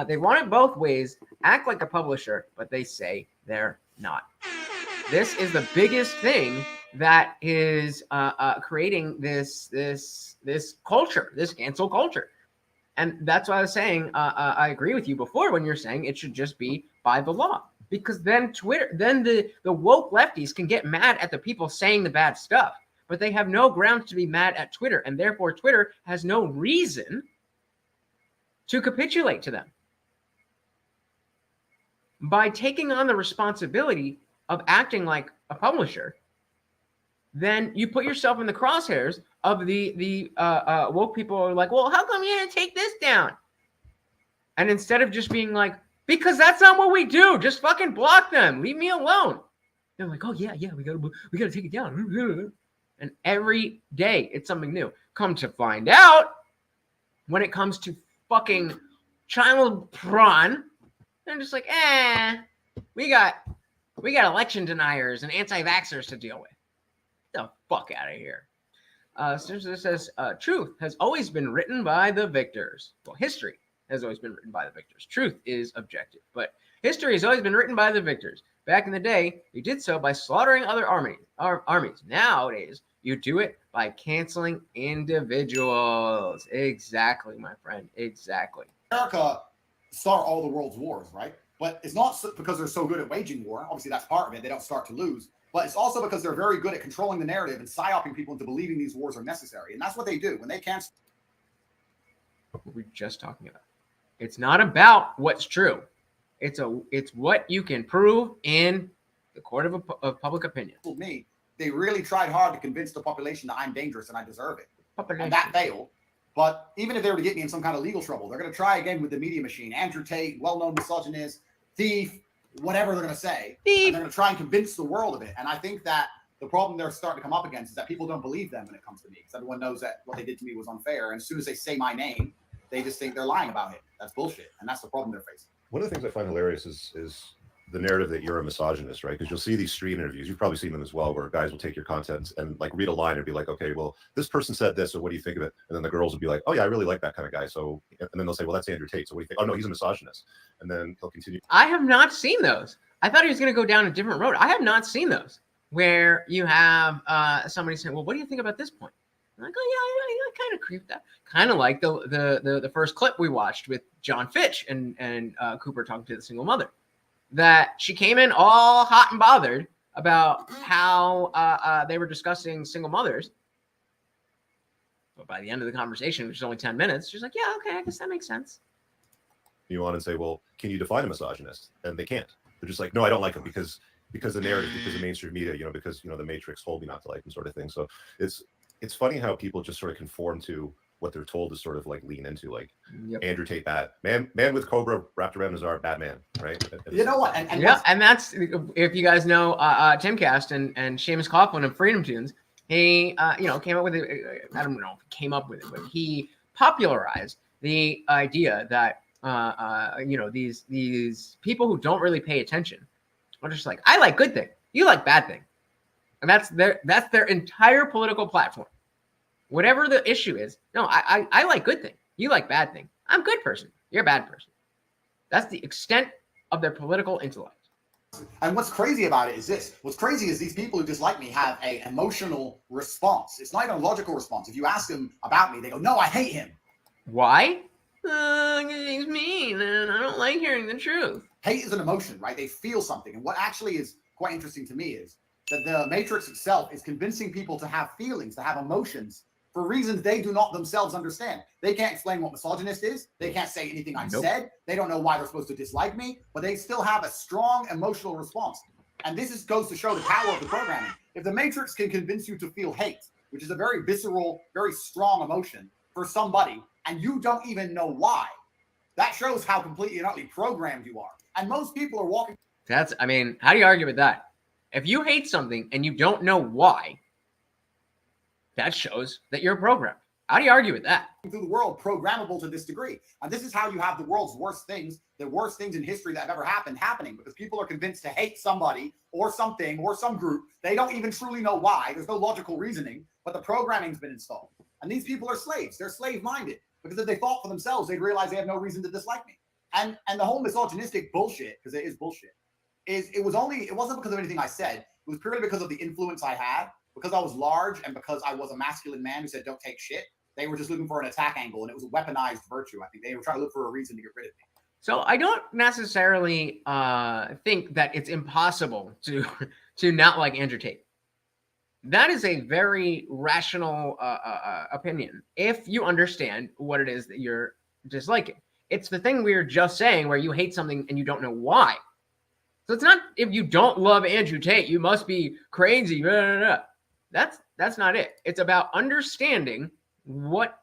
They want it both ways, act like a publisher, but they say they're not. This is the biggest thing that is creating this culture, this cancel culture. And that's why I was saying, I agree with you before when you're saying it should just be by the law. Because then the woke lefties can get mad at the people saying the bad stuff. But they have no grounds to be mad at Twitter. And therefore, Twitter has no reason to capitulate to them. By taking on the responsibility of acting like a publisher, then you put yourself in the crosshairs of the woke people who are like, well, how come you didn't take this down? And instead of just being like, because that's not what we do, just fucking block them, leave me alone. They're like, oh yeah, we gotta take it down. And every day it's something new. Come to find out, when it comes to fucking child prawn, they're just like, we got election deniers and anti-vaxxers to deal with. Get the fuck out of here. It says, truth has always been written by the victors. Well, history has always been written by the victors. Truth is objective, but history has always been written by the victors. Back in the day, you did so by slaughtering other armies. Nowadays, you do it by canceling individuals. Exactly, my friend. Exactly. America start all the world's wars, right? But it's not because they're so good at waging war. Obviously, that's part of it. They don't start to lose. But it's also because they're very good at controlling the narrative and psyoping people into believing these wars are necessary. And that's what they do. When they cancel. What were we just talking about? It's not about what's true. It's what you can prove in the court of public opinion. Me, they really tried hard to convince the population that I'm dangerous and I deserve it. And that failed. But even if they were to get me in some kind of legal trouble, they're going to try again with the media machine. Andrew Tate, well-known misogynist, thief, whatever they're going to say. Thief. And they're going to try and convince the world of it. And I think that the problem they're starting to come up against is that people don't believe them when it comes to me. Because everyone knows that what they did to me was unfair. And as soon as they say my name, they just think they're lying about it. That's bullshit. And that's the problem they're facing. One of the things I find hilarious is the narrative that you're a misogynist, right? Because you'll see these stream interviews. You've probably seen them as well, where guys will take your content and like read a line and be like, okay, well, this person said this, so what do you think of it? And then the girls will be like, oh yeah, I really like that kind of guy. So, and then they'll say, well, that's Andrew Tate. So what do you think? Oh no, he's a misogynist. And then he'll continue. I have not seen those. I thought he was going to go down a different road. I have not seen those where you have somebody saying, well, what do you think about this point? I'm like, oh yeah, I kind of creeped out. Kind of like the first clip we watched with John Fitch and Cooper talking to the single mother. that she came in all hot and bothered about how they were discussing single mothers. But by the end of the conversation, which is only 10 minutes, she's like, yeah, okay, I guess that makes sense. You want to say, well, can you define a misogynist? And they can't. They're just like, no, I don't like him because the narrative, because the mainstream media, because the Matrix told me not to like him, sort of thing. So it's funny how people just sort of conform to what they're told to sort of like lean into, like Andrew Tate, bad man with cobra wrapped around his arm, Batman, right? You know what? And that's, if you guys know Timcast and Seamus Coughlin of Freedom Tunes, he came up with it. I don't know if he came up with it, but he popularized the idea that these people who don't really pay attention are just like, I like good thing, you like bad thing, and that's their entire political platform. Whatever the issue is, no, I like good thing, you like bad thing. I'm a good person, you're a bad person. That's the extent of their political intellect. And what's crazy about it is this. What's crazy is these people who dislike me have an emotional response. It's not even a logical response. If you ask them about me, they go, no, I hate him. Why? He's mean and I don't like hearing the truth. Hate is an emotion, right? They feel something. And what actually is quite interesting to me is that the Matrix itself is convincing people to have feelings, to have emotions for reasons they do not themselves understand. They can't explain what misogynist is. They can't say anything I said. They don't know why they're supposed to dislike me, but they still have a strong emotional response. And this goes to show the power of the programming. If the Matrix can convince you to feel hate, which is a very visceral, very strong emotion for somebody, and you don't even know why, that shows how completely and utterly programmed you are. And most people are walking. How do you argue with that? If you hate something and you don't know why, that shows that you're programmed. How do you argue with that? Through the world, programmable to this degree. And this is how you have the world's worst things, the worst things in history that have ever happening, because people are convinced to hate somebody or something or some group. They don't even truly know why. There's no logical reasoning, but the programming's been installed. And these people are slaves. They're slave-minded, because if they thought for themselves, they'd realize they have no reason to dislike me. And the whole misogynistic bullshit, because it is bullshit, it wasn't because of anything I said. It was purely because of the influence I had, because I was large and because I was a masculine man who said, don't take shit. They were just looking for an attack angle, and it was a weaponized virtue. I think they were trying to look for a reason to get rid of me. So I don't necessarily think that it's impossible to not like Andrew Tate. That is a very rational opinion if you understand what it is that you're disliking. It's the thing we were just saying where you hate something and you don't know why. So it's not if you don't love Andrew Tate, you must be crazy. Blah, blah, blah. That's not it. It's about understanding what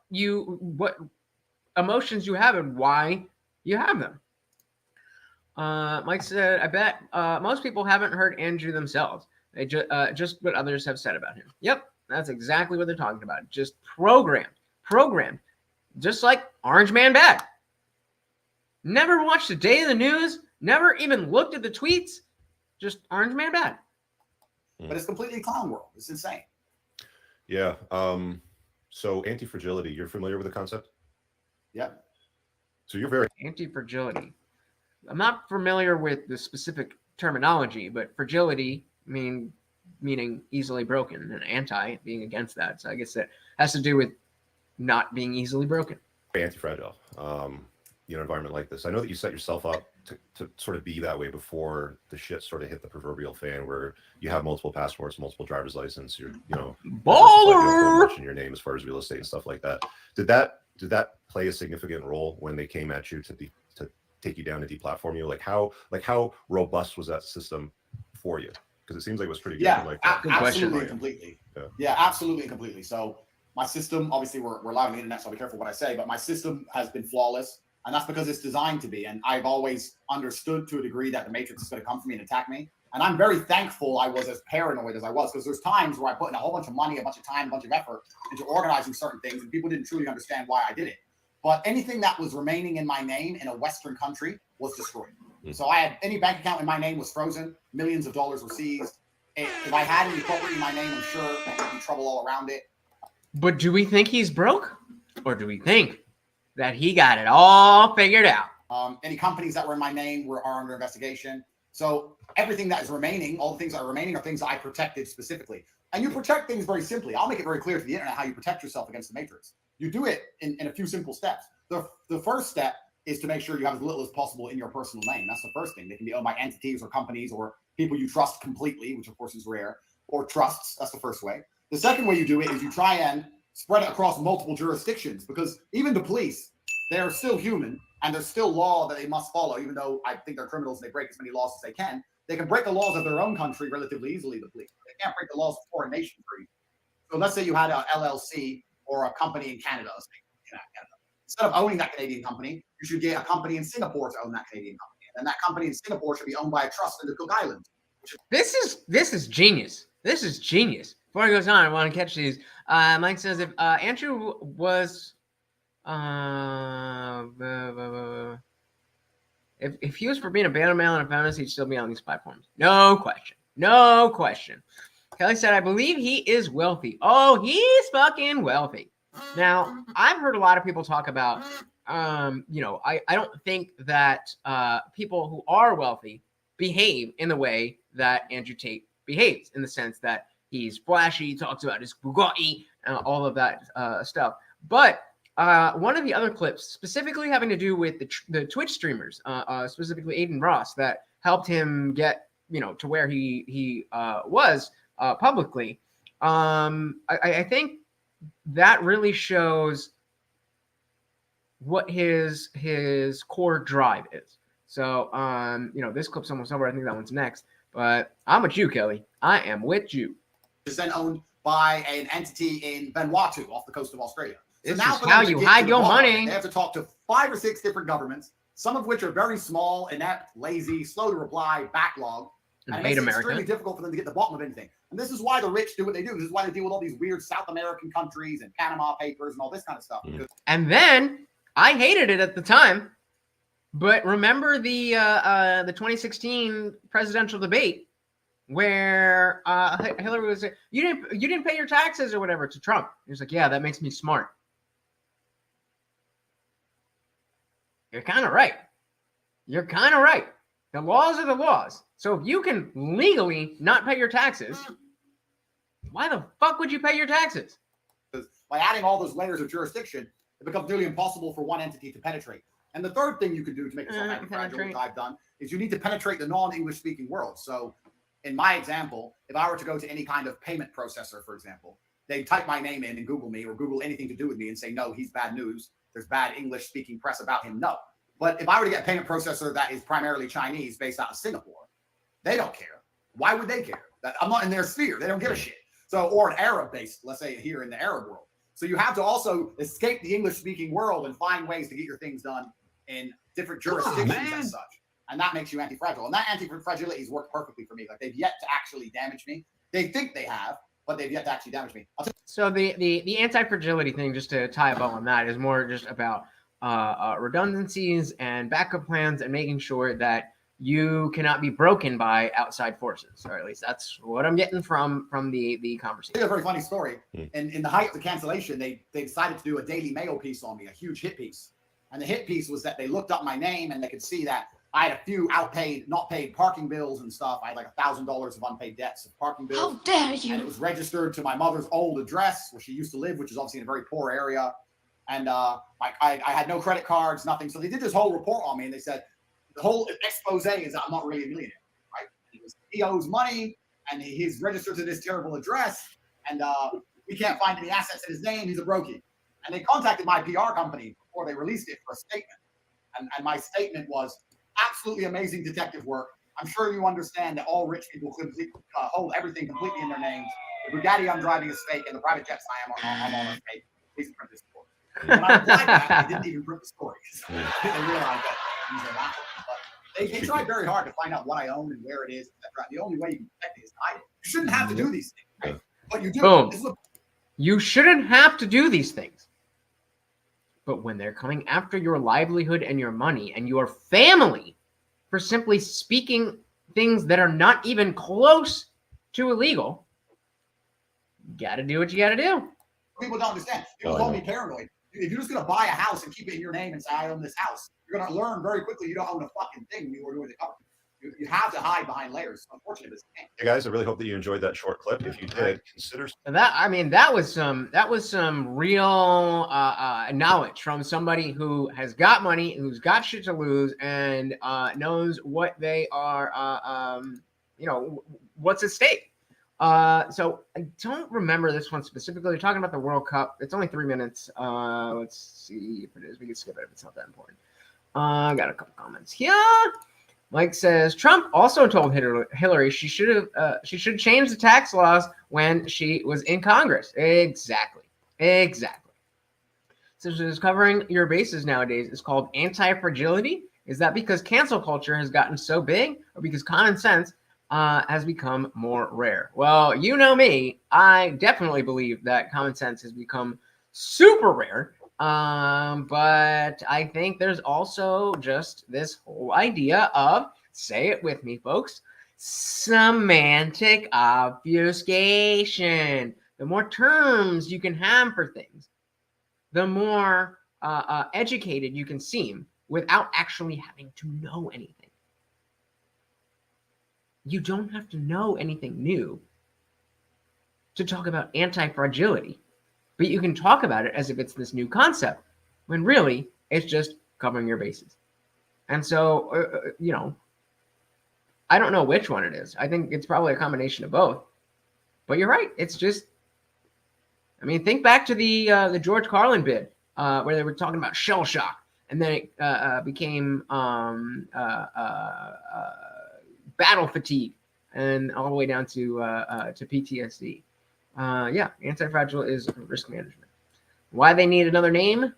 emotions you have and why you have them. Mike said, I bet most people haven't heard Andrew themselves. They just what others have said about him. Yep, that's exactly what they're talking about. Just programmed, just like Orange Man Bad. Never watched a day of the news, never even looked at the tweets, just Orange Man Bad. But it's completely clown world. It's insane. Yeah. So anti-fragility, you're familiar with the concept? Yeah. So you're very Anti-fragility. I'm not familiar with the specific terminology, but fragility meaning easily broken, and anti being against that. So I guess that has to do with not being easily broken. anti-fragile. Environment like this. I know that you set yourself up to sort of be that way before the shit sort of hit the proverbial fan, where you have multiple passports, multiple driver's license, you're baller in your name as far as real estate and stuff like that. Did that play a significant role when they came at you to take you down and deplatform you? Like how robust was that system for you? Because it seems like it was pretty good. Yeah, Good question. absolutely and completely. Yeah, absolutely and completely. So my system, obviously we're live on the internet, so I'll be careful what I say, but my system has been flawless. And that's because it's designed to be. And I've always understood to a degree that the Matrix is going to come for me and attack me. And I'm very thankful I was as paranoid as I was, because there's times where I put in a whole bunch of money, a bunch of time, a bunch of effort into organizing certain things, and people didn't truly understand why I did it. But anything that was remaining in my name in a Western country was destroyed. So I had any bank account in my name was frozen. Millions of dollars were seized. If I had any property in my name, I'm sure there'd be trouble all around it. But do we think he's broke? Or do we think that he got it all figured out? Any companies that were in my name are under investigation. So everything that is remaining, all the things that are remaining, are things that I protected specifically. And you protect things very simply. I'll make it very clear to the internet how you protect yourself against the Matrix. You do it in a few simple steps. The first step is to make sure you have as little as possible in your personal name. That's the first thing. They can be owned by entities or companies or people you trust completely, which of course is rare, or trusts. That's the first way. The second way you do it is you try and spread it across multiple jurisdictions, because even the police, they're still human and there's still law that they must follow, even though I think they're criminals and they break as many laws as they can. They can break the laws of their own country relatively easily, the police. They can't break the laws of foreign nations for you. So let's say you had an LLC or a company in Canada. Instead of owning that Canadian company, you should get a company in Singapore to own that Canadian company. And then that company in Singapore should be owned by a trust in the Cook Islands. This is genius. This is genius. Before it goes on, I want to catch these. Mike says if Andrew was if he was for being a beta male and a feminist, he'd still be on these platforms. No question. No question. Kelly said, I believe he is wealthy. Oh, he's fucking wealthy. Now, I've heard a lot of people talk about, you know, I don't think that people who are wealthy behave in the way that Andrew Tate behaves, in the sense that he's flashy, talks about his Bugatti, all of that stuff. But one of the other clips, specifically having to do with the Twitch streamers, specifically Aiden Ross, that helped him get, you know, to where he was publicly. I think that really shows what his core drive is. So, you know, this clip's almost over. I think that one's next. But I'm with you, Kelly. I am with you. Is then owned by an entity in Vanuatu off the coast of Australia. So This now is for how them to you get hide to the your bottom of it, money. They have to talk to 5 or 6 different governments, some of which are very small, inept, lazy, slow to reply, backlog. And it makes it extremely difficult for them to get to the bottom of anything. And this is why the rich do what they do. This is why they deal with all these weird South American countries and Panama Papers and all this kind of stuff. And then I hated it at the time, but remember the 2016 presidential debate where Hillary was, you didn't pay your taxes or whatever to Trump. He was like, yeah, that makes me smart. You're kind of right. You're kind of right. The laws are the laws. So if you can legally not pay your taxes, why the fuck would you pay your taxes? Because by adding all those layers of jurisdiction, it becomes nearly impossible for one entity to penetrate. And the third thing you can do to make yourself anti-fragile, which I've done, is you need to penetrate the non-English speaking world. So in my example, if I were to go to any kind of payment processor, for example, they type my name in and Google me or Google anything to do with me and say, no, he's bad news. There's bad English speaking press about him. No. But if I were to get a payment processor that is primarily Chinese based out of Singapore, they don't care. Why would they care? I'm not in their sphere. They don't give a shit. So, or an Arab based, let's say here in the Arab world. So you have to also escape the English speaking world and find ways to get your things done in different jurisdictions as such. And that makes you anti-fragile. And that anti-fragility has worked perfectly for me. Like they've yet to actually damage me. They think they have, but they've yet to actually damage me. So the anti-fragility thing, just to tie a bow on that, is more just about redundancies and backup plans and making sure that you cannot be broken by outside forces, or at least that's what I'm getting from the conversation. A very funny story. In the height of the cancellation, they decided to do a Daily Mail piece on me, a huge hit piece. And the hit piece was that they looked up my name and they could see that I had a few not paid parking bills and stuff. I had like $1,000 of unpaid debts of parking bills. How dare you! And it was registered to my mother's old address where she used to live, which is obviously in a very poor area. And I had no credit cards, nothing. So they did this whole report on me and they said, the whole expose is that I'm not really a millionaire, right? He owes money and he's registered to this terrible address and we can't find any assets in his name. He's a brokey. And they contacted my PR company before they released it for a statement. And my statement was absolutely amazing detective work. I'm sure you understand that all rich people hold everything completely in their names. The Bugatti I'm driving is fake and the private jets I'm on are fake. Please print this story. When I replied back, they didn't even print the story. So they realized that these are laughable. But they tried very hard to find out what I own and where it is, etc. The only way you can protect it is to hide it. You shouldn't have to do these things, right? But you do. Boom. You shouldn't have to do these things. But when they're coming after your livelihood and your money and your family for simply speaking things that are not even close to illegal, you got to do what you got to do. People don't understand. People call me paranoid. If you're just going to buy a house and keep it in your name and say, I own this house, you're going to learn very quickly you don't own a fucking thing when you are doing the government. You have to hide behind layers. It's unfortunate, but it's the game. Hey guys, I really hope that you enjoyed that short clip. If you did, consider That was some real knowledge from somebody who has got money, who's got shit to lose, and knows what they are. What's at stake. So I don't remember this one specifically. We're talking about the World Cup. It's only 3 minutes. Let's see if it is. We can skip it if it's not that important. I got a couple comments here. Mike says Trump also told Hillary she should change the tax laws when she was in Congress. Exactly. So just covering your bases nowadays is called anti-fragility. Is that because cancel culture has gotten so big, or because common sense has become more rare? Well, you know me. I definitely believe that common sense has become super rare. But I think there's also just this whole idea of, say it with me, folks, semantic obfuscation. The more terms you can have for things, the more educated you can seem without actually having to know anything. You don't have to know anything new to talk about anti-fragility. But you can talk about it as if it's this new concept, when really it's just covering your bases. And so, I don't know which one it is. I think it's probably a combination of both. But you're right. It's just, think back to the George Carlin bid, where they were talking about shell shock, and then it became battle fatigue, and all the way down to PTSD. Anti-fragile is risk management. Why they need another name?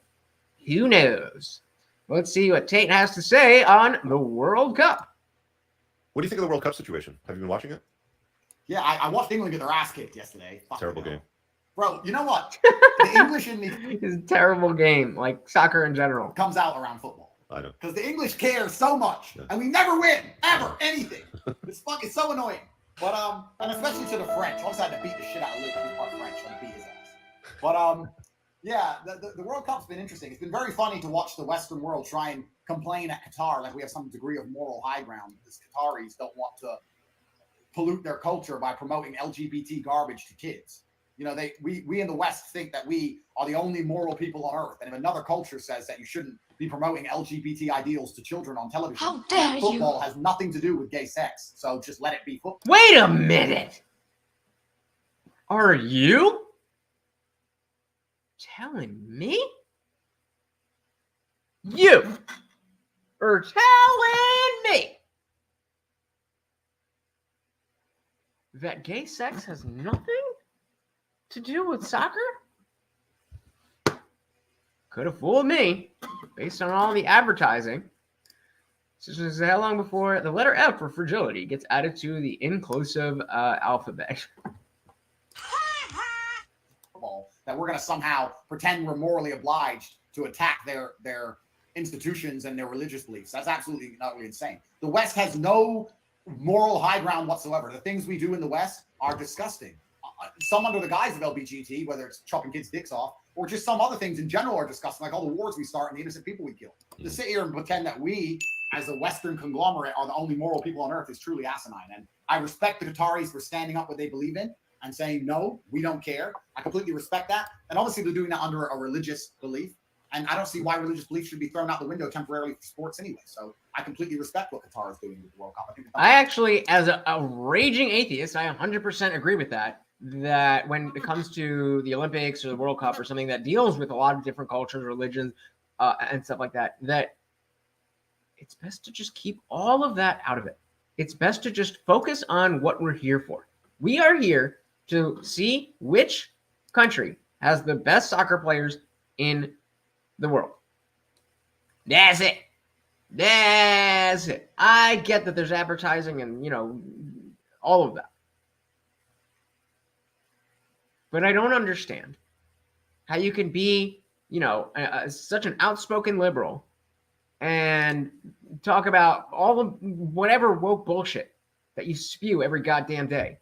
Who knows? Let's see what Tate has to say on the World Cup. What do you think of the World Cup situation? Have you been watching it? Yeah, I watched England get their ass kicked yesterday. Terrible game. Bro, you know what? The English in the It's a terrible game, like soccer in general. Comes out around football. I know. Because the English care so much. Yeah. And we never win, ever, anything. It's fucking so annoying. But and especially to the French. Obviously I had to beat the shit out of Luke. He's part French, so I beat his ass. But the World Cup's been interesting. It's been very funny to watch the Western world try and complain at Qatar like we have some degree of moral high ground because Qataris don't want to pollute their culture by promoting LGBT garbage to kids. We in the West think that we are the only moral people on earth. And if another culture says that you shouldn't be promoting LGBT ideals to children on television, how dare you? Football has nothing to do with gay sex. So just let it be football. Wait a minute. Are you telling me? You are telling me that gay sex has nothing to do with soccer? Could have fooled me based on all the advertising. This is how long before the letter F for fragility gets added to the inclusive alphabet. That we're going to somehow pretend we're morally obliged to attack their institutions and their religious beliefs. That's absolutely utterly insane. The West has no moral high ground whatsoever. The things we do in the West are disgusting. Some under the guise of LGBT, whether it's chopping kids' dicks off, or just some other things in general are disgusting, like all the wars we start and the innocent people we kill. To sit here and pretend that we, as a Western conglomerate, are the only moral people on earth is truly asinine. And I respect the Qataris for standing up what they believe in and saying, no, we don't care. I completely respect that. And obviously they're doing that under a religious belief. And I don't see why religious beliefs should be thrown out the window temporarily for sports anyway. So I completely respect what Qatar is doing with the World Cup. I actually, as a raging atheist, I 100% agree with that when it comes to the Olympics or the World Cup or something that deals with a lot of different cultures, religions, and stuff like that, that it's best to just keep all of that out of it. It's best to just focus on what we're here for. We are here to see which country has the best soccer players in the world. That's it. That's it. I get that there's advertising and, all of that. But I don't understand how you can be, such an outspoken liberal and talk about all the whatever woke bullshit that you spew every goddamn day.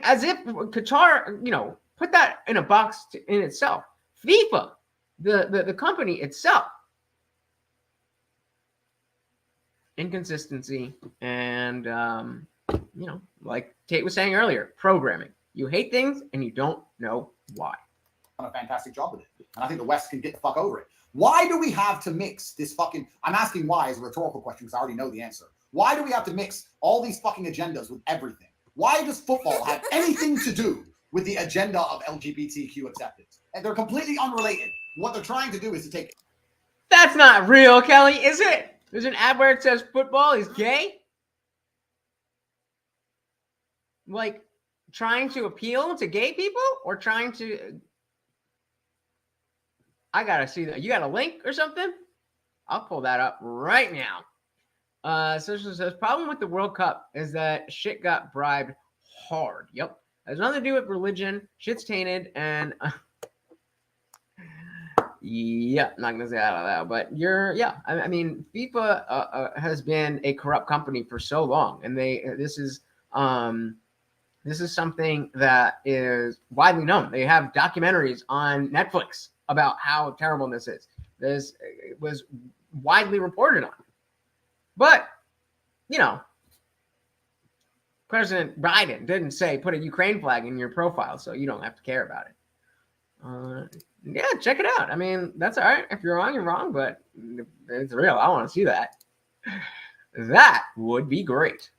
As if Qatar, put that in a box in itself. FIFA, the company itself, inconsistency, and you know, like Tate was saying earlier, programming. You hate things and you don't know why. Done a fantastic job with it, and I think the West can get the fuck over it. Why do we have to mix this fucking? I'm asking why as a rhetorical question because I already know the answer. Why do we have to mix all these fucking agendas with everything? Why does football have anything to do with the agenda of LGBTQ acceptance? And they're completely unrelated. What they're trying to do is to take. That's not real, Kelly, is it? There's an ad where it says football is gay. Like trying to appeal to gay people, or trying to? I gotta see that. You got a link or something? I'll pull that up right now. So the problem with the World Cup is that shit got bribed hard. Yep. It has nothing to do with religion. Shit's tainted. And yeah, I'm not going to say that out loud. But I mean, FIFA has been a corrupt company for so long. And this is something that is widely known. They have documentaries on Netflix about how terrible this is. This was widely reported on. But, you know, President Biden didn't say put a Ukraine flag in your profile, so you don't have to care about it. Yeah, check it out. I mean, that's all right. If you're wrong, you're wrong, but it's real. I want to see that. That would be great.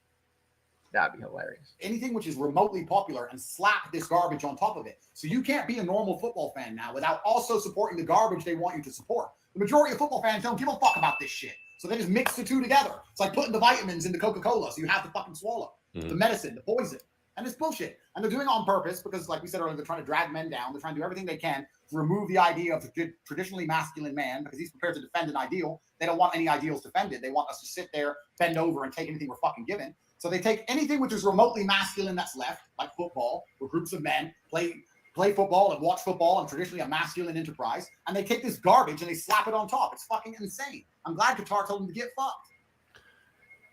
That'd be hilarious. Anything which is remotely popular and slap this garbage on top of it. So you can't be a normal football fan now without also supporting the garbage they want you to support. The majority of football fans don't give a fuck about this shit. So they just mix the two together. It's like putting the vitamins into Coca-Cola so you have to fucking swallow the medicine, the poison. And it's bullshit. And they're doing it on purpose because, like we said earlier, they're trying to drag men down. They're trying to do everything they can to remove the idea of the traditionally masculine man because he's prepared to defend an ideal. They don't want any ideals defended. They want us to sit there, bend over, and take anything we're fucking given. So they take anything which is remotely masculine that's left, like football, where groups of men play football and watch football and traditionally a masculine enterprise, and they take this garbage and they slap it on top. It's fucking insane. I'm glad Qatar told them to get fucked.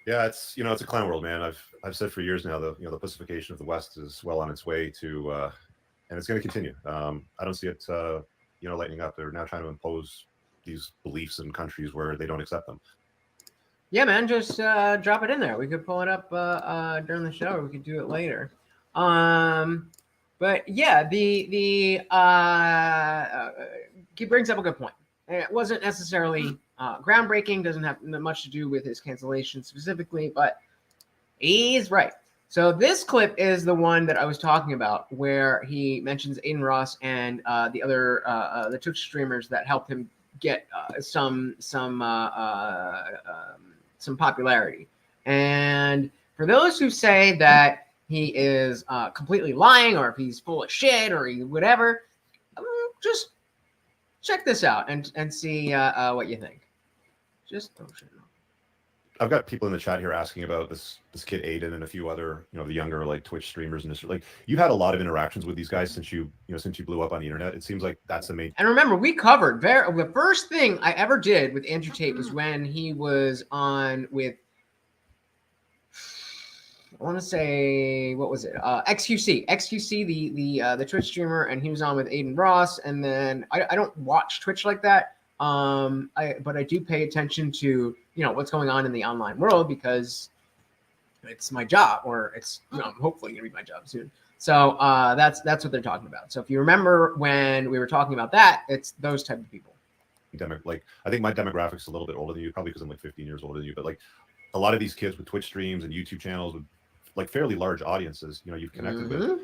Yeah, it's it's a clown world, man. I've said for years now the the pacification of the West is well on its way to, and it's going to continue. I don't see it lightening up. They're now trying to impose these beliefs in countries where they don't accept them. Yeah, man, just drop it in there. We could pull it up during the show, or we could do it later. But yeah, he brings up a good point. It wasn't necessarily groundbreaking, doesn't have much to do with his cancellation specifically, but he's right. So this clip is the one that I was talking about, where he mentions Aiden Ross and the other the Twitch streamers that helped him get some popularity. And for those who say that he is completely lying, or if he's full of shit, or whatever, just check this out and see what you think. Just don't shit. I've got people in the chat here asking about this kid Aiden and a few other the younger like Twitch streamers, and just like you've had a lot of interactions with these guys since you blew up on the internet. It seems like that's the main. And remember, we covered the first thing I ever did with Andrew Tate was when he was on with, I want to say, what was it? XQC, the Twitch streamer, and he was on with Aiden Ross. And then I don't watch Twitch like that, but I do pay attention to what's going on in the online world because it's my job, or it's hopefully gonna be my job soon. So that's what they're talking about. So if you remember when we were talking about that, it's those type of people. Like I think my demographic's a little bit older than you, probably because I'm like 15 years older than you. But like a lot of these kids with Twitch streams and YouTube channels with like fairly large audiences, you've connected with.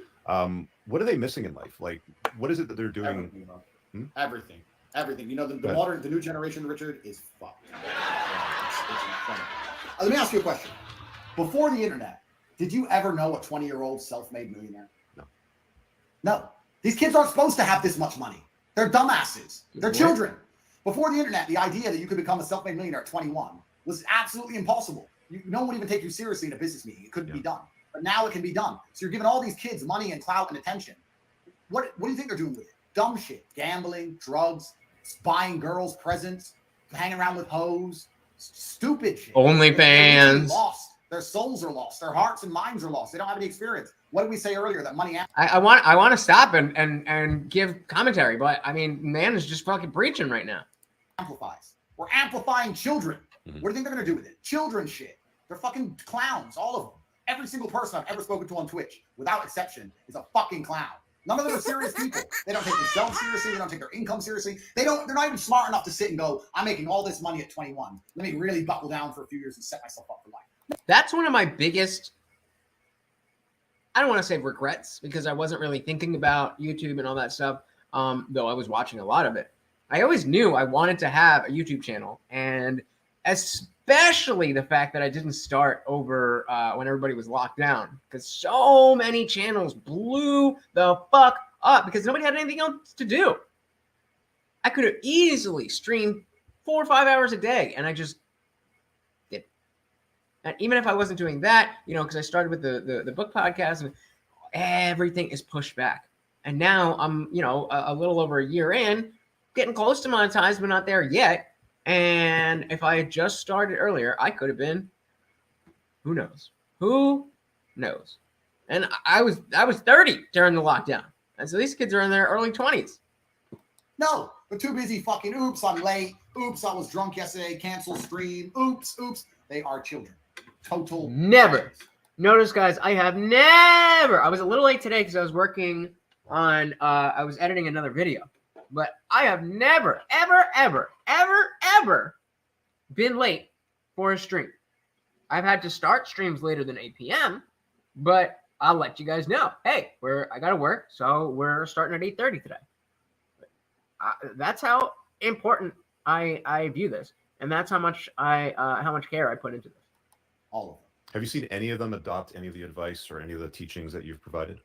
What are they missing in life? Like, what is it that they're doing? Everything. The new generation, Richard, is fucked. It's incredible. Let me ask you a question. Before the internet, did you ever know a 20-year-old self-made millionaire? No. These kids aren't supposed to have this much money. They're dumbasses. They're children. Before the internet, the idea that you could become a self-made millionaire at 21 was absolutely impossible. No one would even take you seriously in a business meeting. It couldn't be done. But now it can be done. So you're giving all these kids money and clout and attention. What do you think they're doing with it? Dumb shit. Gambling, drugs, buying girls presents, hanging around with hoes, stupid shit. OnlyFans. Lost. Their souls are lost. Their hearts and minds are lost. They don't have any experience. What did we say earlier? That money. I want to stop and give commentary, but I mean, man is just fucking preaching right now. Amplifies. We're amplifying children. What do you think they're going to do with it? Children shit. They're fucking clowns, all of them. Every single person I've ever spoken to on Twitch, without exception, is a fucking clown. None of them are serious people. They don't take themselves seriously. They don't take their income seriously. They're not even smart enough to sit and go, I'm making all this money at 21. Let me really buckle down for a few years and set myself up for life. That's one of my biggest, I don't want to say regrets, because I wasn't really thinking about YouTube and all that stuff, though I was watching a lot of it. I always knew I wanted to have a YouTube channel, and especially the fact that I didn't start over when everybody was locked down, because so many channels blew the fuck up because nobody had anything else to do. I could have easily streamed 4 or 5 hours a day, and I just did. And even if I wasn't doing that, you know, because I started with the book podcast, and everything is pushed back. And now I'm, you know, a little over a year in, getting close to monetized, but not there yet. And if I had just started earlier, I could have been, who knows? Who knows? And I was 30 during the lockdown. And so these kids are in their early 20s. No, they're too busy fucking, oops, I'm late. Oops, I was drunk yesterday. Cancel stream. Oops. They are children. Total. Never. Notice, guys, I have never. I was a little late today because I was working on, I was editing another video. But I have never, ever been late for a stream. I've had to start streams later than 8 p.m., but I'll let you guys know. Hey, I got to work, so we're starting at 8:30 today. That's how important I view this, and that's how much care I put into this. All of them. Have you seen any of them adopt any of the advice or any of the teachings that you've provided?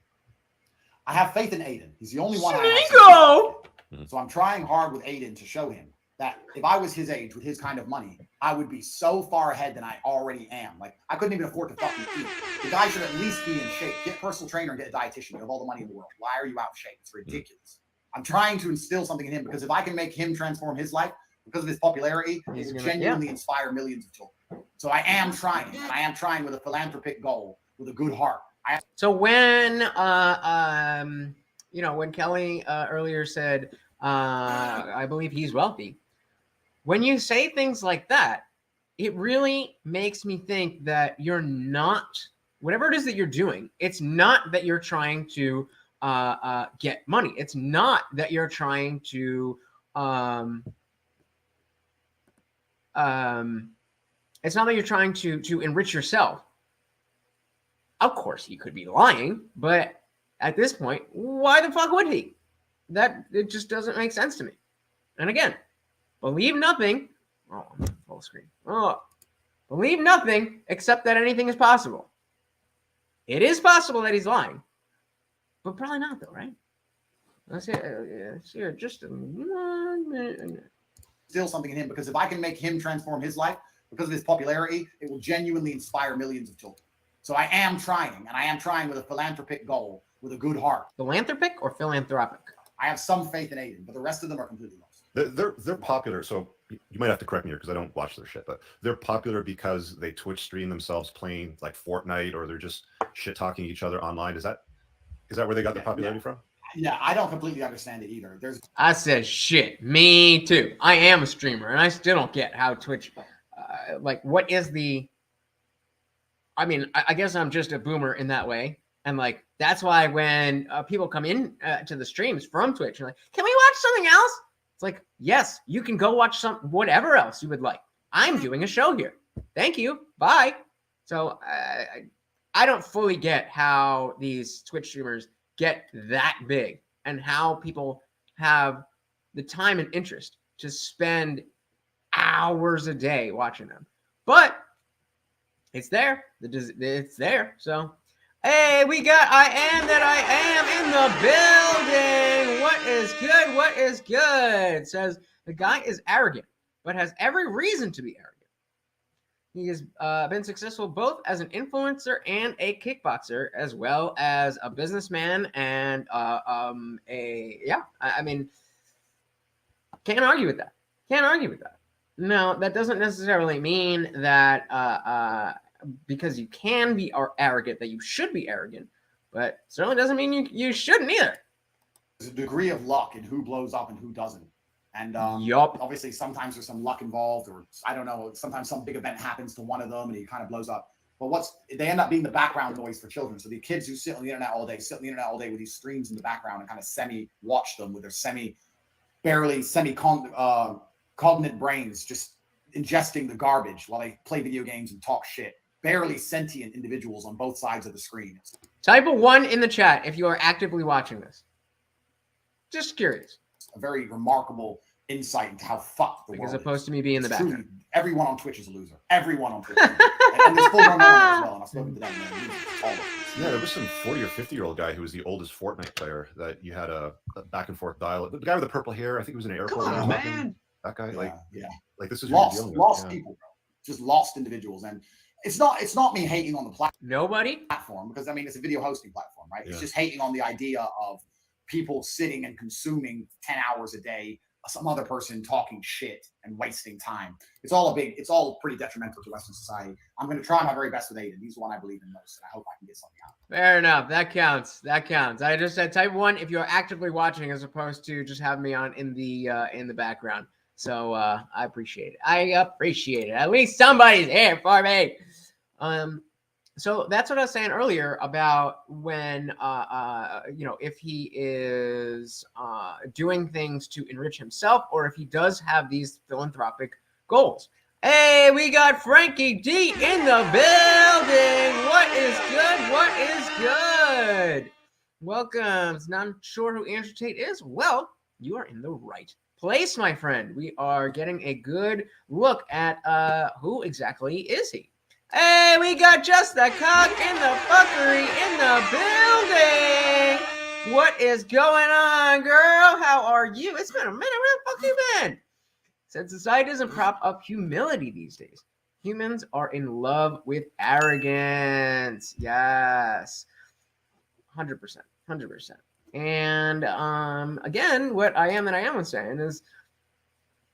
I have faith in Aiden. He's the only one Sneeko! So I'm trying hard with Aiden to show him that if I was his age with his kind of money, I would be so far ahead than I already am. Like, I couldn't even afford to fucking eat. The guy should at least be in shape. Get a personal trainer and get a dietitian. You have all the money in the world. Why are you out of shape? It's ridiculous. I'm trying to instill something in him, because if I can make him transform his life because of his popularity, it will genuinely inspire millions of children. So I am trying, and I am trying with a philanthropic goal, with a good heart. So when you know, when Kelly earlier said, I believe he's wealthy, when you say things like that, it really makes me think that you're not, whatever it is that you're doing, it's not that you're trying to get money. It's not that you're trying to it's not that you're trying to enrich yourself. Of course, he could be lying, but at this point, why the fuck would he? That it just doesn't make sense to me. And again, believe nothing. Oh, I'm full screen. Oh, believe nothing except that anything is possible. It is possible that he's lying, but probably not, though, right? Let's see just 1 minute. Still something in him, because if I can make him transform his life because of his popularity, it will genuinely inspire millions of children. So I am trying, and I am trying with a philanthropic goal, with a good heart. Philanthropic or philanthropic? I have some faith in Aiden, but the rest of them are completely lost. They're popular, so you might have to correct me here because I don't watch their shit, but they're popular because they Twitch stream themselves playing like Fortnite, or they're just shit talking each other online. Is that where they got their popularity from? Yeah, I don't completely understand it either. I said shit. Me too. I am a streamer, and I still don't get how Twitch, like, what is the? I mean, I guess I'm just a boomer in that way, and like that's why when people come in to the streams from Twitch, and like, can we watch something else? It's like, yes, you can go watch whatever else you would like. I'm doing a show here. Thank you. Bye. So I don't fully get how these Twitch streamers get that big, and how people have the time and interest to spend hours a day watching them. But it's there. It's there. So, hey, we got I am that I am in the building. What is good? What is good? It says the guy is arrogant, but has every reason to be arrogant. He has been successful both as an influencer and a kickboxer, as well as a businessman and I mean, can't argue with that. Can't argue with that. No, that doesn't necessarily mean that because you can be arrogant that you should be arrogant, but certainly doesn't mean you shouldn't either. There's a degree of luck in who blows up and who doesn't. And Yup. obviously sometimes there's some luck involved, or I don't know, sometimes some big event happens to one of them and he kind of blows up. But they end up being the background noise for children. So the kids who sit on the internet all day with these streams in the background and kind of semi-watch them with their barely cognate brains, just ingesting the garbage while they play video games and talk shit. Barely sentient individuals on both sides of the screen. Type a 1 in the chat if you are actively watching this. Just curious. A very remarkable insight into how fucked the world is. As opposed to me being in the background. Everyone on Twitch is a loser. Everyone on Twitch is a loser. And there's full-grown men as well, and I've spoken to them. All of them. Yeah, there was some 40 or 50-year-old guy who was the oldest Fortnite player that you had a back and forth dialogue. The guy with the purple hair, I think he was in an airport. Come on, man. That guy, yeah. Like this is lost people, bro. Just lost individuals. And it's not me hating on the platform, because I mean it's a video hosting platform, right? Yeah. It's just hating on the idea of people sitting and consuming 10 hours a day, some other person talking shit and wasting time. It's all pretty detrimental to Western society. I'm going to try my very best with Aiden. He's the one I believe in most, and I hope I can get something out. Fair enough. That counts. I just said type 1 if you're actively watching, as opposed to just having me on in the background. So I appreciate it. At least somebody's here for me. So that's what I was saying earlier about when, if he is doing things to enrich himself, or if he does have these philanthropic goals. Hey, we got Frankie D in the building. What is good? Welcome. Not sure who Andrew Tate is? Well, you are in the right place, my friend. We are getting a good look at who exactly is he. Hey, we got just the cock in the fuckery in the building. What is going on, girl? How are you? It's been a minute. Where the fuck you been? Said society doesn't prop up humility these days. Humans are in love with arrogance. Yes. 100%. And again, what I am saying is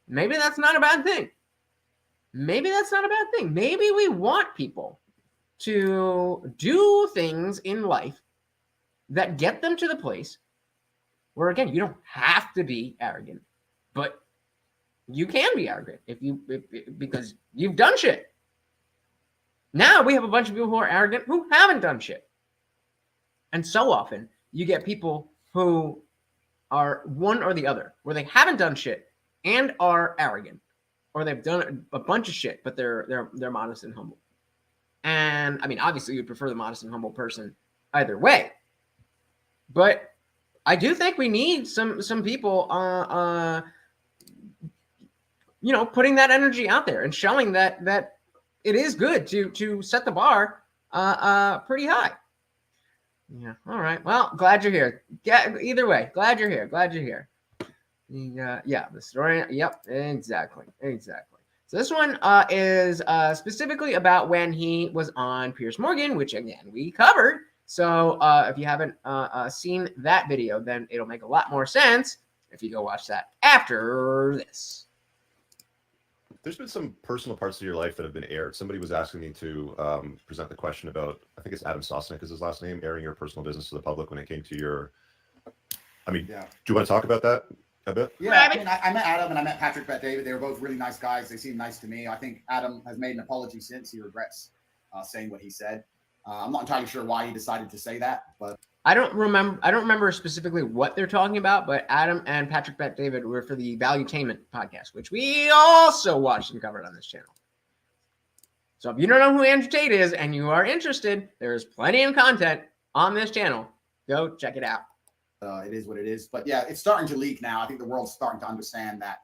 maybe that's not a bad thing. Maybe we want people to do things in life that get them to the place where, again, you don't have to be arrogant, but you can be arrogant because you've done shit. Now we have a bunch of people who are arrogant who haven't done shit. And so often you get people who are one or the other, where they haven't done shit and are arrogant. Or they've done a bunch of shit, but they're modest and humble. And I mean, obviously, you'd prefer the modest and humble person either way. But I do think we need some people, putting that energy out there and showing that it is good to set the bar pretty high. Yeah. All right. Well, glad you're here. Either way, glad you're here. The story. Yep, exactly. So this one is specifically about when he was on Piers Morgan, which again we covered. So if you haven't seen that video, then it'll make a lot more sense if you go watch that after this. There's been some personal parts of your life that have been aired. Somebody was asking me to present the question about, I think it's Adam Sosnick is his last name, airing your personal business to the public when it came to your. I mean, Do you want to talk about that a bit? Yeah, I mean, I met Adam and I met Patrick Bet-David. They were both really nice guys. They seemed nice to me. I think Adam has made an apology since. He regrets saying what he said. I'm not entirely sure why he decided to say that, but I don't remember specifically what they're talking about, but Adam and Patrick Bet-David were for the Valuetainment podcast, which we also watched and covered on this channel. So if you don't know who Andrew Tate is and you are interested, there's plenty of content on this channel. Go check it out. It is what it is. But yeah, it's starting to leak now. I think the world's starting to understand that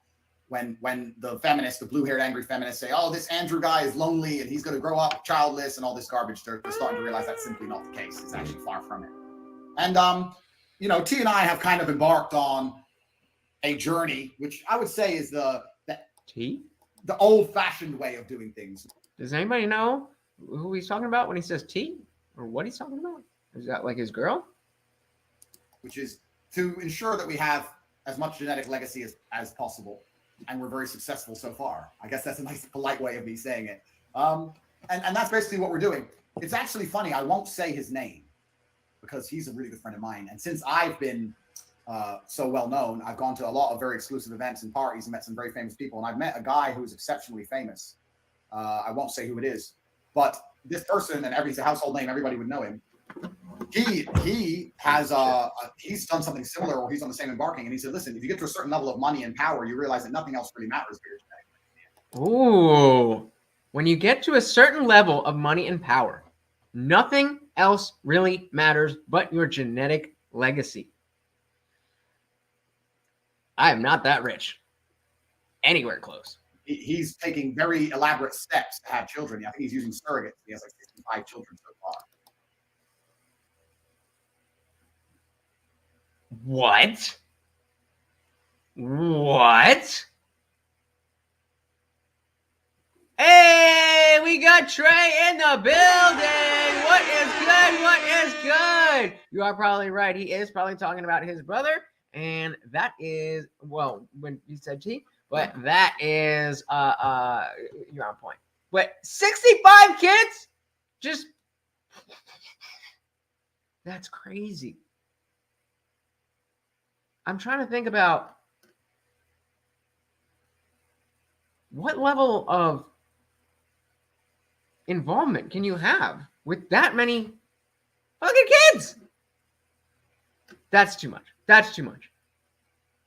when the feminists, the blue-haired angry feminists say, oh, this Andrew guy is lonely and he's going to grow up childless and all this garbage, they're starting to realize that's simply not the case. It's actually far from it. And, T and I have kind of embarked on a journey, which I would say is the old-fashioned way of doing things. Does anybody know who he's talking about when he says T, or what he's talking about? Is that like his girl? Which is to ensure that we have as much genetic legacy as possible. And we're very successful so far. I guess that's a nice, polite way of me saying it. And that's basically what we're doing. It's actually funny. I won't say his name because he's a really good friend of mine. And since I've been so well known. I've gone to a lot of very exclusive events and parties and met some very famous people. And I've met a guy who's exceptionally famous. I won't say who it is, but this person, and he's a household name, everybody would know him. He has he's done something similar, or he's on the same embarking. And he said, listen, if you get to a certain level of money and power, you realize that nothing else really matters. Ooh, when you get to a certain level of money and power, nothing else really matters but your genetic legacy. I am not that rich. Anywhere close. He's taking very elaborate steps to have children. I think he's using surrogates. He has like 65 children so far. What? What? Hey, we got Trey in the building. What is good? What is good? You are probably right. He is probably talking about his brother. And that is, well, when you said T, but that is, you're on point. But 65 kids? Just, that's crazy. I'm trying to think about what level of involvement can you have with that many fucking kids? That's too much. That's too much.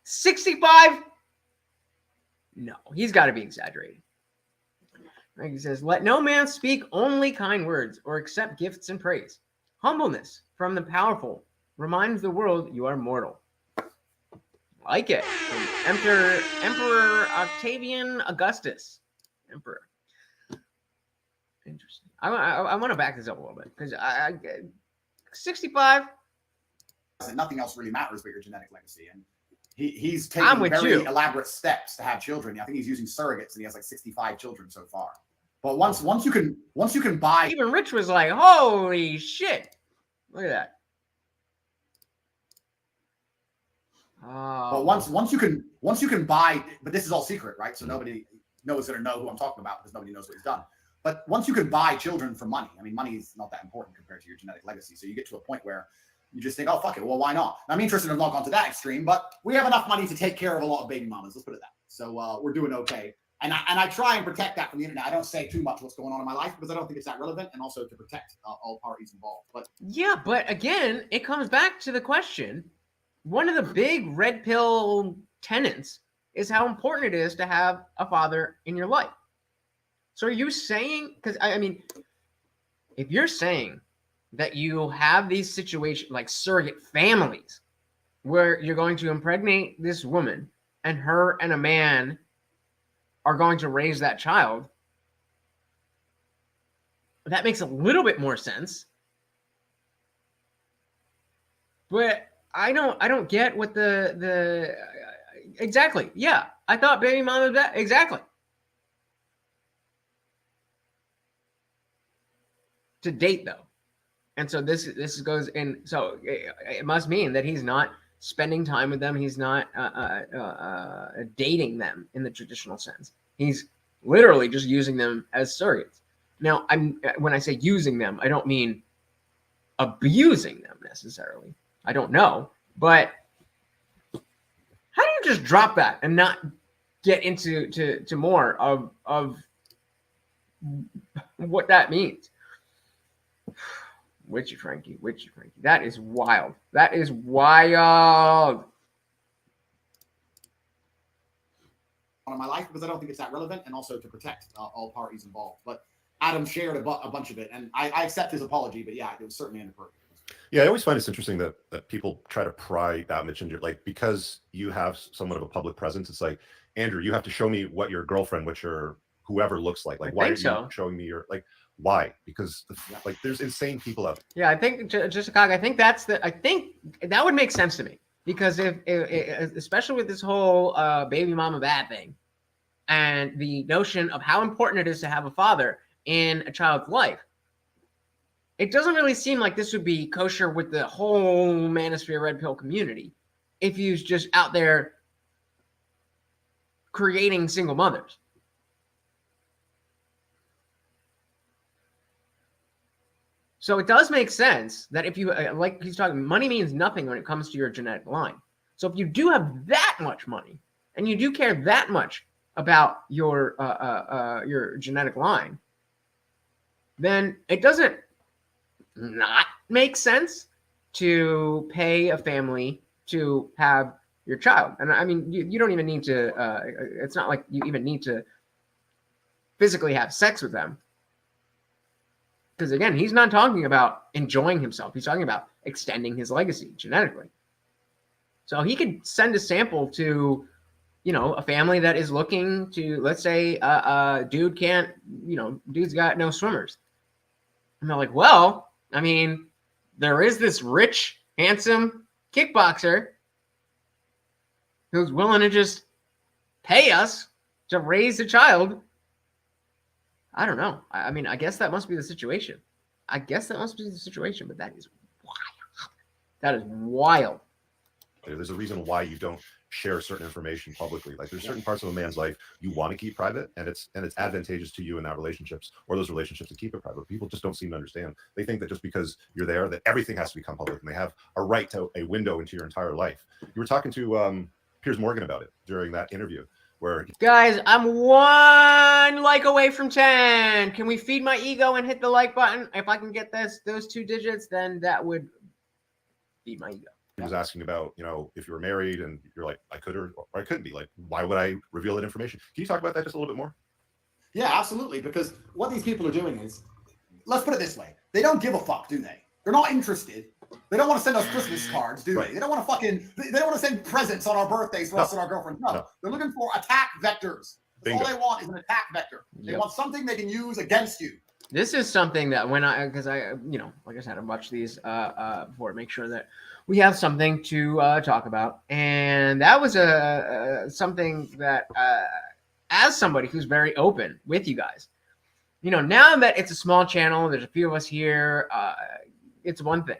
65? No, he's got to be exaggerating. He says, let no man speak only kind words or accept gifts and praise. Humbleness from the powerful reminds the world you are mortal. Like it. From Emperor Octavian Augustus. Emperor. Interesting. I want to back this up a little bit because 65. Nothing else really matters but your genetic legacy. And he's taking very elaborate steps to have children. I think he's using surrogates, and he has like 65 children so far. But once you can buy, even Rich was like, holy shit. Look at that. But once you can buy, but this is all secret, right? So nobody knows going to know who I'm talking about because nobody knows what he's done. But once you can buy children for money, I mean, money is not that important compared to your genetic legacy. So you get to a point where you just think, oh, fuck it. Well, why not? I'm interested in not gone to that extreme, but we have enough money to take care of a lot of baby mamas. Let's put it that way. So we're doing okay. And I try and protect that from the internet. I don't say too much what's going on in my life because I don't think it's that relevant, and also to protect all parties involved. But yeah, but again, it comes back to the question. One of the big red pill tenets is how important it is to have a father in your life. So are you saying, because I mean, if you're saying that you have these situations like surrogate families where you're going to impregnate this woman and her and a man are going to raise that child, that makes a little bit more sense. But I don't get what the exactly. Yeah, I thought baby mama was that exactly. To date though. And so this goes in. So it must mean that he's not spending time with them. He's not dating them in the traditional sense. He's literally just using them as surrogates. Now, when I say using them, I don't mean abusing them necessarily. I don't know, but how do you just drop that and not get into to more of what that means? Witchy Frankie. That is wild. That is wild. On my life because I don't think it's that relevant, and also to protect all parties involved. But Adam shared a bunch of it, and I accept his apology. But yeah, it was certainly inappropriate. Yeah, I always find it's interesting that people try to pry that much into, like, because you have somewhat of a public presence. It's like, Andrew, you have to show me what your girlfriend, what your whoever looks like. Like, why are you showing me your, like, why? Because like there's insane people out there. Yeah, I think Chicago. I think that would make sense to me, because if especially with this whole baby mama bad thing, and the notion of how important it is to have a father in a child's life, it doesn't really seem like this would be kosher with the whole manosphere red pill community if he's just out there creating single mothers. So it does make sense that if you, like he's talking, money means nothing when it comes to your genetic line. So if you do have that much money and you do care that much about your genetic line, then it doesn't not make sense to pay a family to have your child. And I mean, you don't even need to, it's not like you even need to physically have sex with them. Because again, he's not talking about enjoying himself. He's talking about extending his legacy genetically. So he could send a sample to, you know, a family that is looking to, let's say, dude can't, you know, dude's got no swimmers. And they're like, well, I mean, there is this rich, handsome kickboxer who's willing to just pay us to raise a child. I don't know. I mean, I guess that must be the situation. But that is wild. That is wild. There's a reason why you don't share certain information publicly. Like there's certain parts of a man's life you want to keep private, and it's advantageous to you in that relationships or those relationships to keep it private. People just don't seem to understand. They think that just because you're there, that everything has to become public, and they have a right to a window into your entire life. You were talking to Piers Morgan about it during that interview. Where guys, I'm 1 like away from 10. Can we feed my ego and hit the like button? If I can get those 2 digits, then that would feed my ego. He was asking about, you know, if you were married and you're like, I could or I couldn't be. Like, why would I reveal that information? Can you talk about that just a little bit more? Yeah, absolutely. Because what these people are doing is, let's put it this way. They don't give a fuck, do they? They're not interested. They don't want to send us Christmas cards, do they? They don't want to they don't want to send presents on our birthdays for us and our girlfriends. No. They're looking for attack vectors. That's all they want is an attack vector. They want something they can use against you. This is something that because I, you know, like I said, I watched these before to make sure that we have something to talk about. And that was something that, as somebody who's very open with you guys, you know, now that it's a small channel, there's a few of us here, it's one thing.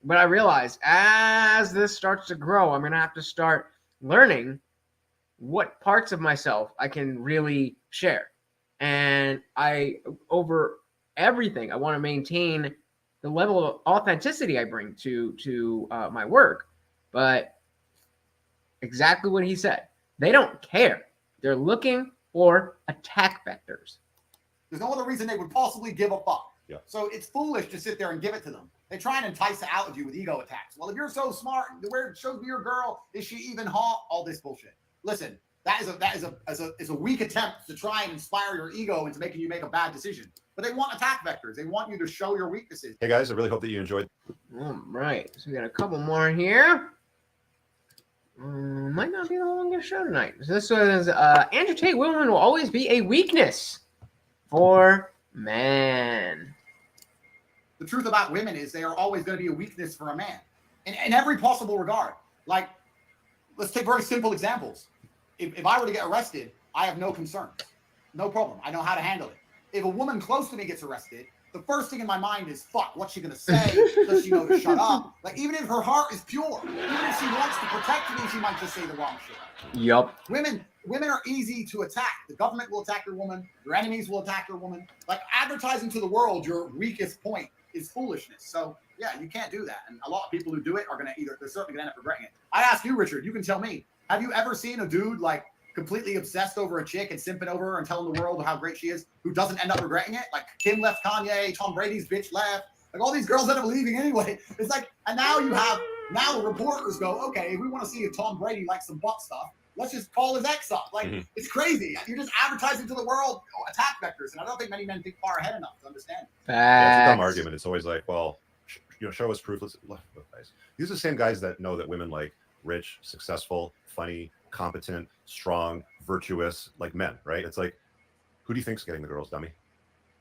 But I realize as this starts to grow, I'm going to have to start learning what parts of myself I can really share. And over everything, I want to maintain the level of authenticity I bring to my work. But exactly what he said, they don't care. They're looking for attack vectors. There's no other reason they would possibly give a fuck. Yeah. So it's foolish to sit there and give it to them. They try and entice it out of you with ego attacks. Well, if you're so smart, where show me your girl, is she even hot? All this bullshit. Listen, that is a weak attempt to try and inspire your ego into making you make a bad decision. But they want attack vectors. They want you to show your weaknesses. Hey guys, I really hope that you enjoyed. All right, so we got a couple more here. Might not be the longest show tonight. So this was Andrew Tate. Women will always be a weakness for men. The truth about women is they are always going to be a weakness for a man in every possible regard. Like, let's take very simple examples. If I were to get arrested, I have no concerns. No problem. I know how to handle it. If a woman close to me gets arrested, the first thing in my mind is, fuck, what's she going to say? Does she know to shut up? Like, even if her heart is pure, even if she wants to protect me, she might just say the wrong shit. Yup. Women are easy to attack. The government will attack your woman. Your enemies will attack your woman. Like, advertising to the world your weakest point is foolishness. So, yeah, you can't do that. And a lot of people who do it are going to they're certainly going to end up regretting it. I ask you, Richard, you can tell me, have you ever seen a dude, like, completely obsessed over a chick and simping over her and telling the world how great she is, who doesn't end up regretting it? Like, Kim left Kanye, Tom Brady's bitch left. Like, all these girls end up leaving anyway. It's like, and now the reporters go, okay, if we want to see if Tom Brady likes some butt stuff, let's just call his ex up. Like, It's crazy. You're just advertising to the world attack vectors, and I don't think many men think far ahead enough to understand. Yeah, it's a dumb argument. It's always like, well, show us proof. Let's look, guys. These are the same guys that know that women like rich, successful, funny, competent, strong, virtuous, like men, right? It's like, who do you think's getting the girls, dummy?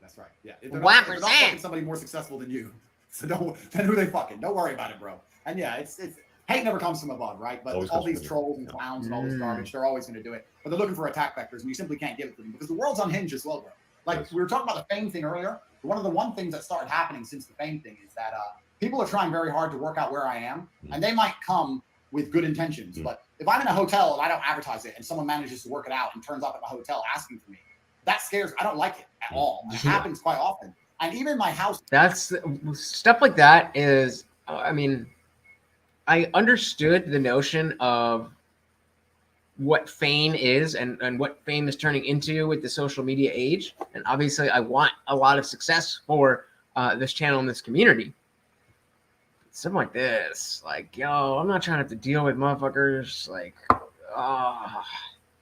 That's right. Yeah. If they're not fucking somebody more successful than you, so then who they fucking? Don't worry about it, bro. And yeah, it's hate never comes from above, right? But all these trolls and clowns and all this garbage, they're always going to do it. But they're looking for attack vectors, and you simply can't give it to them because the world's unhinged as well, bro. Like, we were talking about the fame thing earlier. One things that started happening since the fame thing is that people are trying very hard to work out where I am, and they might come with good intentions. But if I'm in a hotel and I don't advertise it, and someone manages to work it out and turns up at my hotel asking for me, that scares. I don't like it at all. It happens quite often. And even my house. That's stuff like that is, I mean, I understood the notion of what fame is and what fame is turning into with the social media age. And obviously I want a lot of success for this channel and this community. Something like this, like, yo, I'm not trying to have to deal with motherfuckers. Like,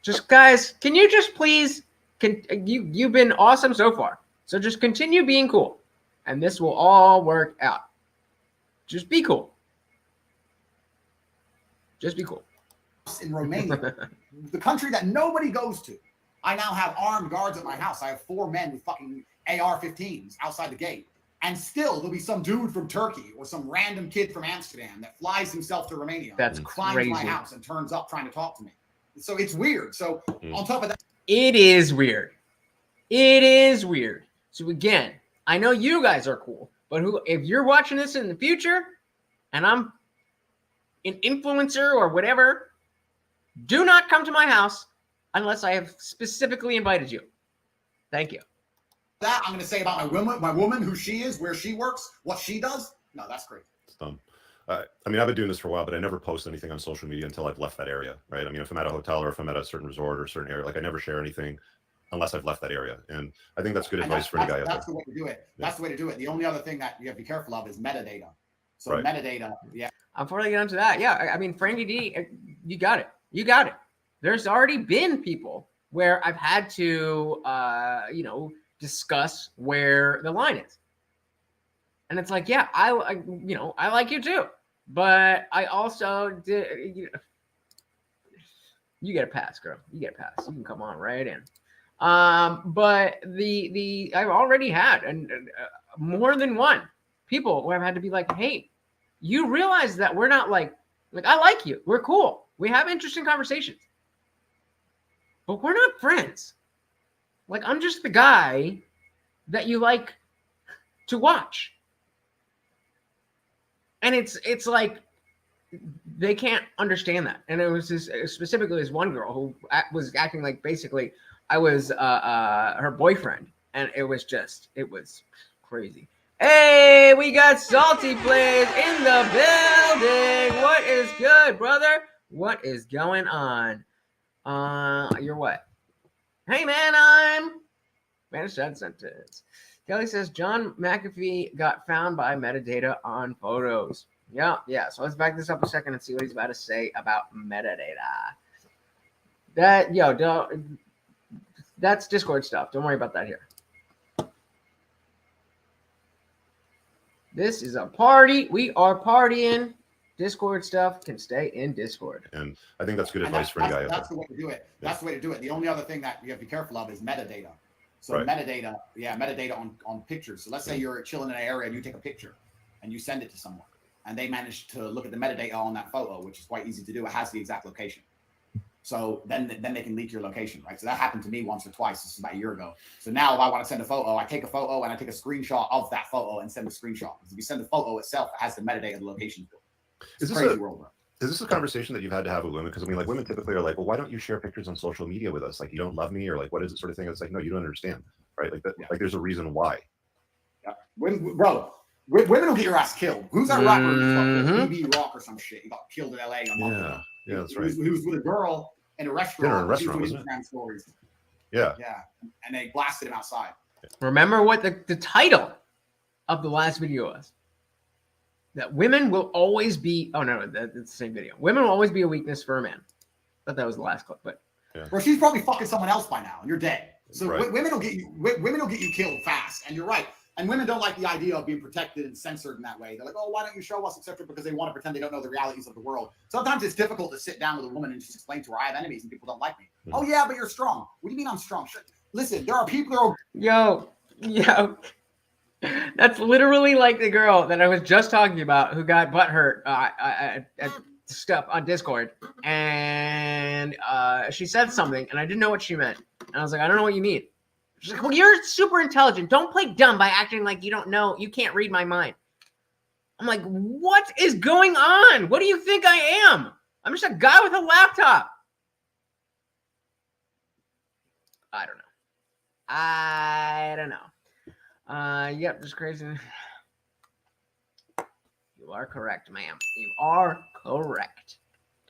just guys, can you just please, you've been awesome so far. So just continue being cool and this will all work out. Just be cool. Just be cool. In Romania, the country that nobody goes to. I now have armed guards at my house. I have 4 men with fucking AR-15s outside the gate. And still, there'll be some dude from Turkey or some random kid from Amsterdam that flies himself to Romania. That's climbs crazy. my house and turns up trying to talk to me. So it's weird. So on top of that, it is weird. It is weird. So again, I know you guys are cool, but if you're watching this in the future, and I'm an influencer or whatever, do not come to my house unless I have specifically invited you. Thank you. that I'm going to say about my woman, who she is, where she works, what she does. No, that's crazy. It's dumb. I mean, I've been doing this for a while, but I never post anything on social media until I've left that area, right? I mean, if I'm at a hotel or if I'm at a certain resort or a certain area, like I never share anything unless I've left that area. And I think that's good advice for any guy out there. That's the way to do it. Yeah. That's the way to do it. The only other thing that you have to be careful of is metadata. So Right. metadata, yeah. Before I get onto that, yeah, I mean, Frankie D, you got it. You got it. There's already been people where I've had to, discuss where the line is. And it's like, yeah, I like you too. But I also did, you get a pass, girl. You get a pass. You can come on right in. But I've already had more than one people where I've had to be like, hey, you realize that we're not like I like you. We're cool. We have interesting conversations. But we're not friends. Like, I'm just the guy that you like to watch. And it's like they can't understand that. And it was specifically this one girl who was acting like basically I was her boyfriend. And it was crazy. Hey, we got Salty Plays in the building. What is good, brother? What is going on? You're what? Hey, man, I'm managed that sentence. Kelly says John McAfee got found by metadata on photos. Yeah. So let's back this up a second and see what he's about to say about metadata. That's Discord stuff. Don't worry about that here. This is a party. We are partying. Discord stuff can stay in Discord. And I think that's good advice for any guy out there. That's the way to do it. That's the way to do it. The only other thing that you have to be careful of is metadata. So Right. metadata on pictures. So let's say you're chilling in an area and you take a picture and you send it to someone and they manage to look at the metadata on that photo, which is quite easy to do. It has the exact location. So then they can leak your location, right? So that happened to me once or twice. This is about a year ago. So now if I want to send a photo, I take a photo and I take a screenshot of that photo and send a screenshot. Because if you send the photo itself, it has the metadata of the location. It's crazy world. Is this a conversation that you've had to have with women? Because I mean, like, women typically are like, well, why don't you share pictures on social media with us? Like, you don't love me, or like, what is it, sort of thing? It's like, no, you don't understand, right? Like that. Yeah. Like, there's a reason why. Yeah, women will get your ass killed. Who's that rapper? BB Rock or some shit. He got killed in LA. Yeah, that's right. He was with a girl in a restaurant. Wasn't it? Stories. Yeah, and they blasted him outside. Remember what the title of the last video was? That women will always be. Oh no, that's the same video. Women will always be a weakness for a man. I thought that was the last clip, but. Yeah. Well, she's probably fucking someone else by now, and you're dead. So right. Women will get you. Women will get you killed fast, and you're right. And women don't like the idea of being protected and censored in that way. They're like, oh, why don't you show us, etc. Because they want to pretend they don't know the realities of the world. Sometimes it's difficult to sit down with a woman and just explain to her, I have enemies and people don't like me. Mm-hmm. Oh yeah, but you're strong. What do you mean I'm strong? Sure. Listen, there are people that are. Yo. That's literally like the girl that I was just talking about who got butthurt at stuff on Discord. And she said something, and I didn't know what she meant. And I was like, I don't know what you mean. She's like, well, you're super intelligent. Don't play dumb by acting like you don't know. You can't read my mind. I'm like, what is going on? What do you think I am? I'm just a guy with a laptop. I don't know. Yep, just crazy. You You are correct, ma'am. You are correct.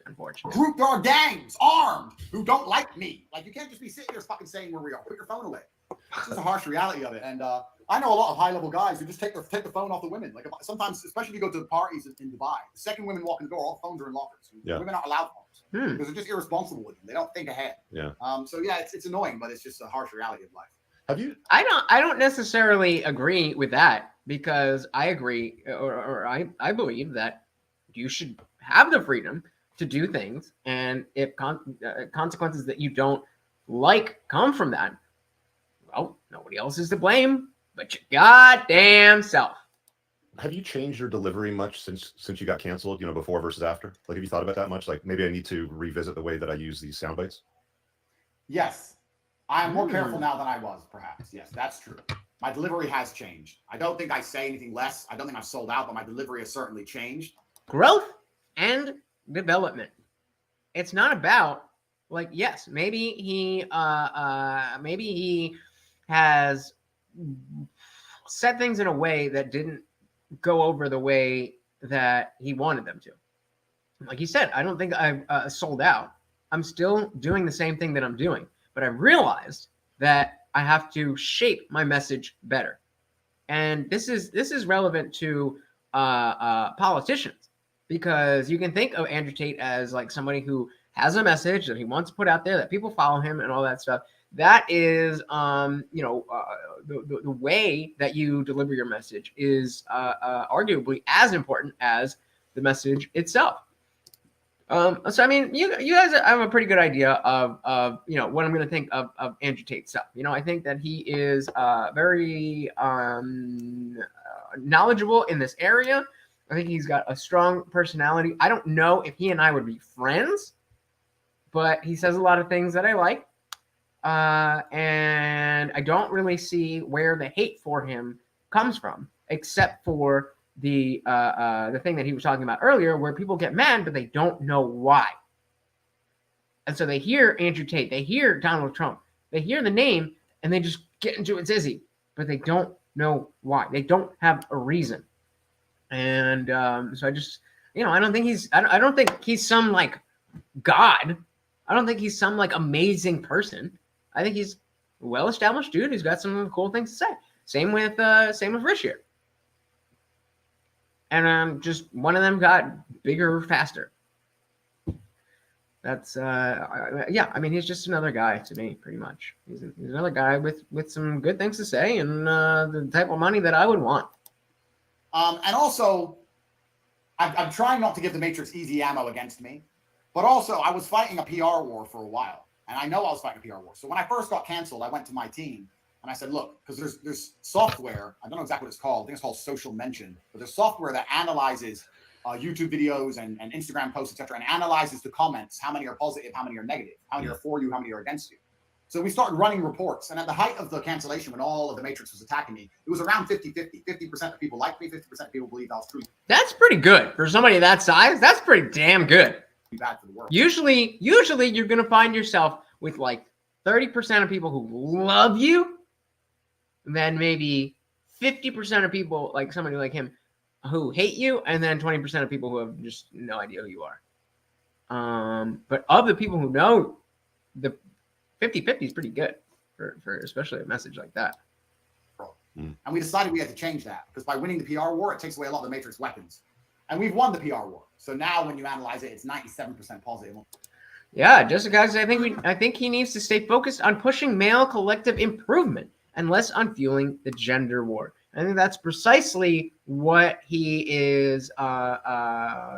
Unfortunately. Grouped our gangs, armed, who don't like me. Like, you can't just be sitting here fucking saying where we are. Put your phone away. It's just a harsh reality of it. And I know a lot of high-level guys who just take the phone off the women. Like, sometimes, especially if you go to the parties in Dubai, the second women walk in the door, all the phones are in lockers. Yeah. Women aren't allowed phones because they're just irresponsible with them. They don't think ahead. Yeah. So yeah, it's annoying, but it's just a harsh reality of life. Have you? I don't necessarily agree with that, because I agree, or I believe that you should have the freedom to do things, and if consequences that you don't like come from that, well, nobody else is to blame but your goddamn self. Have you changed your delivery much since you got canceled? You know, before versus after. Like, have you thought about that much? Like, maybe I need to revisit the way that I use these sound bites. Yes, I am more careful now than I was, perhaps. Yes, that's true. My delivery has changed. I don't think I say anything less. I don't think I've sold out, but my delivery has certainly changed. Growth and development. It's not about, like, yes, maybe he has said things in a way that didn't go over the way that he wanted them to. Like he said, I don't think I've sold out. I'm still doing the same thing that I'm doing, but I realized that I have to shape my message better. And this is relevant to politicians, because you can think of Andrew Tate as like somebody who has a message that he wants to put out there, that people follow him and all that stuff. That is, the way that you deliver your message is arguably as important as the message itself. So I mean, you guys have a pretty good idea of what I'm going to think of Andrew Tate stuff. You know, I think that he is very knowledgeable in this area. I think he's got a strong personality. I don't know if he and I would be friends, but he says a lot of things that I like. And I don't really see where the hate for him comes from, except for the thing that he was talking about earlier, where people get mad, but they don't know why. And so they hear Andrew Tate, they hear Donald Trump, they hear the name, and they just get into a tizzy, but they don't know why. They don't have a reason. And so I just, I don't think he's some like God. I don't think he's some like amazing person. I think he's a well-established dude who's got some cool things to say. Same with Rich here. And just one of them got bigger faster. That's yeah. I mean, he's just another guy to me, pretty much. He's another guy with some good things to say and the type of money that I would want. And also, I'm trying not to give the Matrix easy ammo against me, but also I was fighting a PR war for a while, and I know I was fighting a PR war. So when I first got canceled, I went to my team and I said, look, because there's software, I don't know exactly what it's called. I think it's called Social Mention, but there's software that analyzes YouTube videos and Instagram posts, etc., and analyzes the comments, how many are positive, how many are negative, how many are for you, how many are against you. So we started running reports. And at the height of the cancellation, when all of the Matrix was attacking me, it was around 50-50. 50% of people liked me, 50% of people believed I was true. That's pretty good. For somebody that size, that's pretty damn good. Be bad for the world. Usually you're going to find yourself with like 30% of people who love you, then maybe 50% of people, like somebody like him, who hate you, and then 20% of people who have just no idea who you are. But of the people who know, the 50-50 is pretty good for especially a message like that. And we decided we had to change that, because by winning the PR war, it takes away a lot of the Matrix weapons. And we've won the PR war. So now when you analyze it, it's 97% positive. Yeah, just guys, I think he needs to stay focused on pushing male collective improvement and less on fueling the gender war. I think that's precisely what he is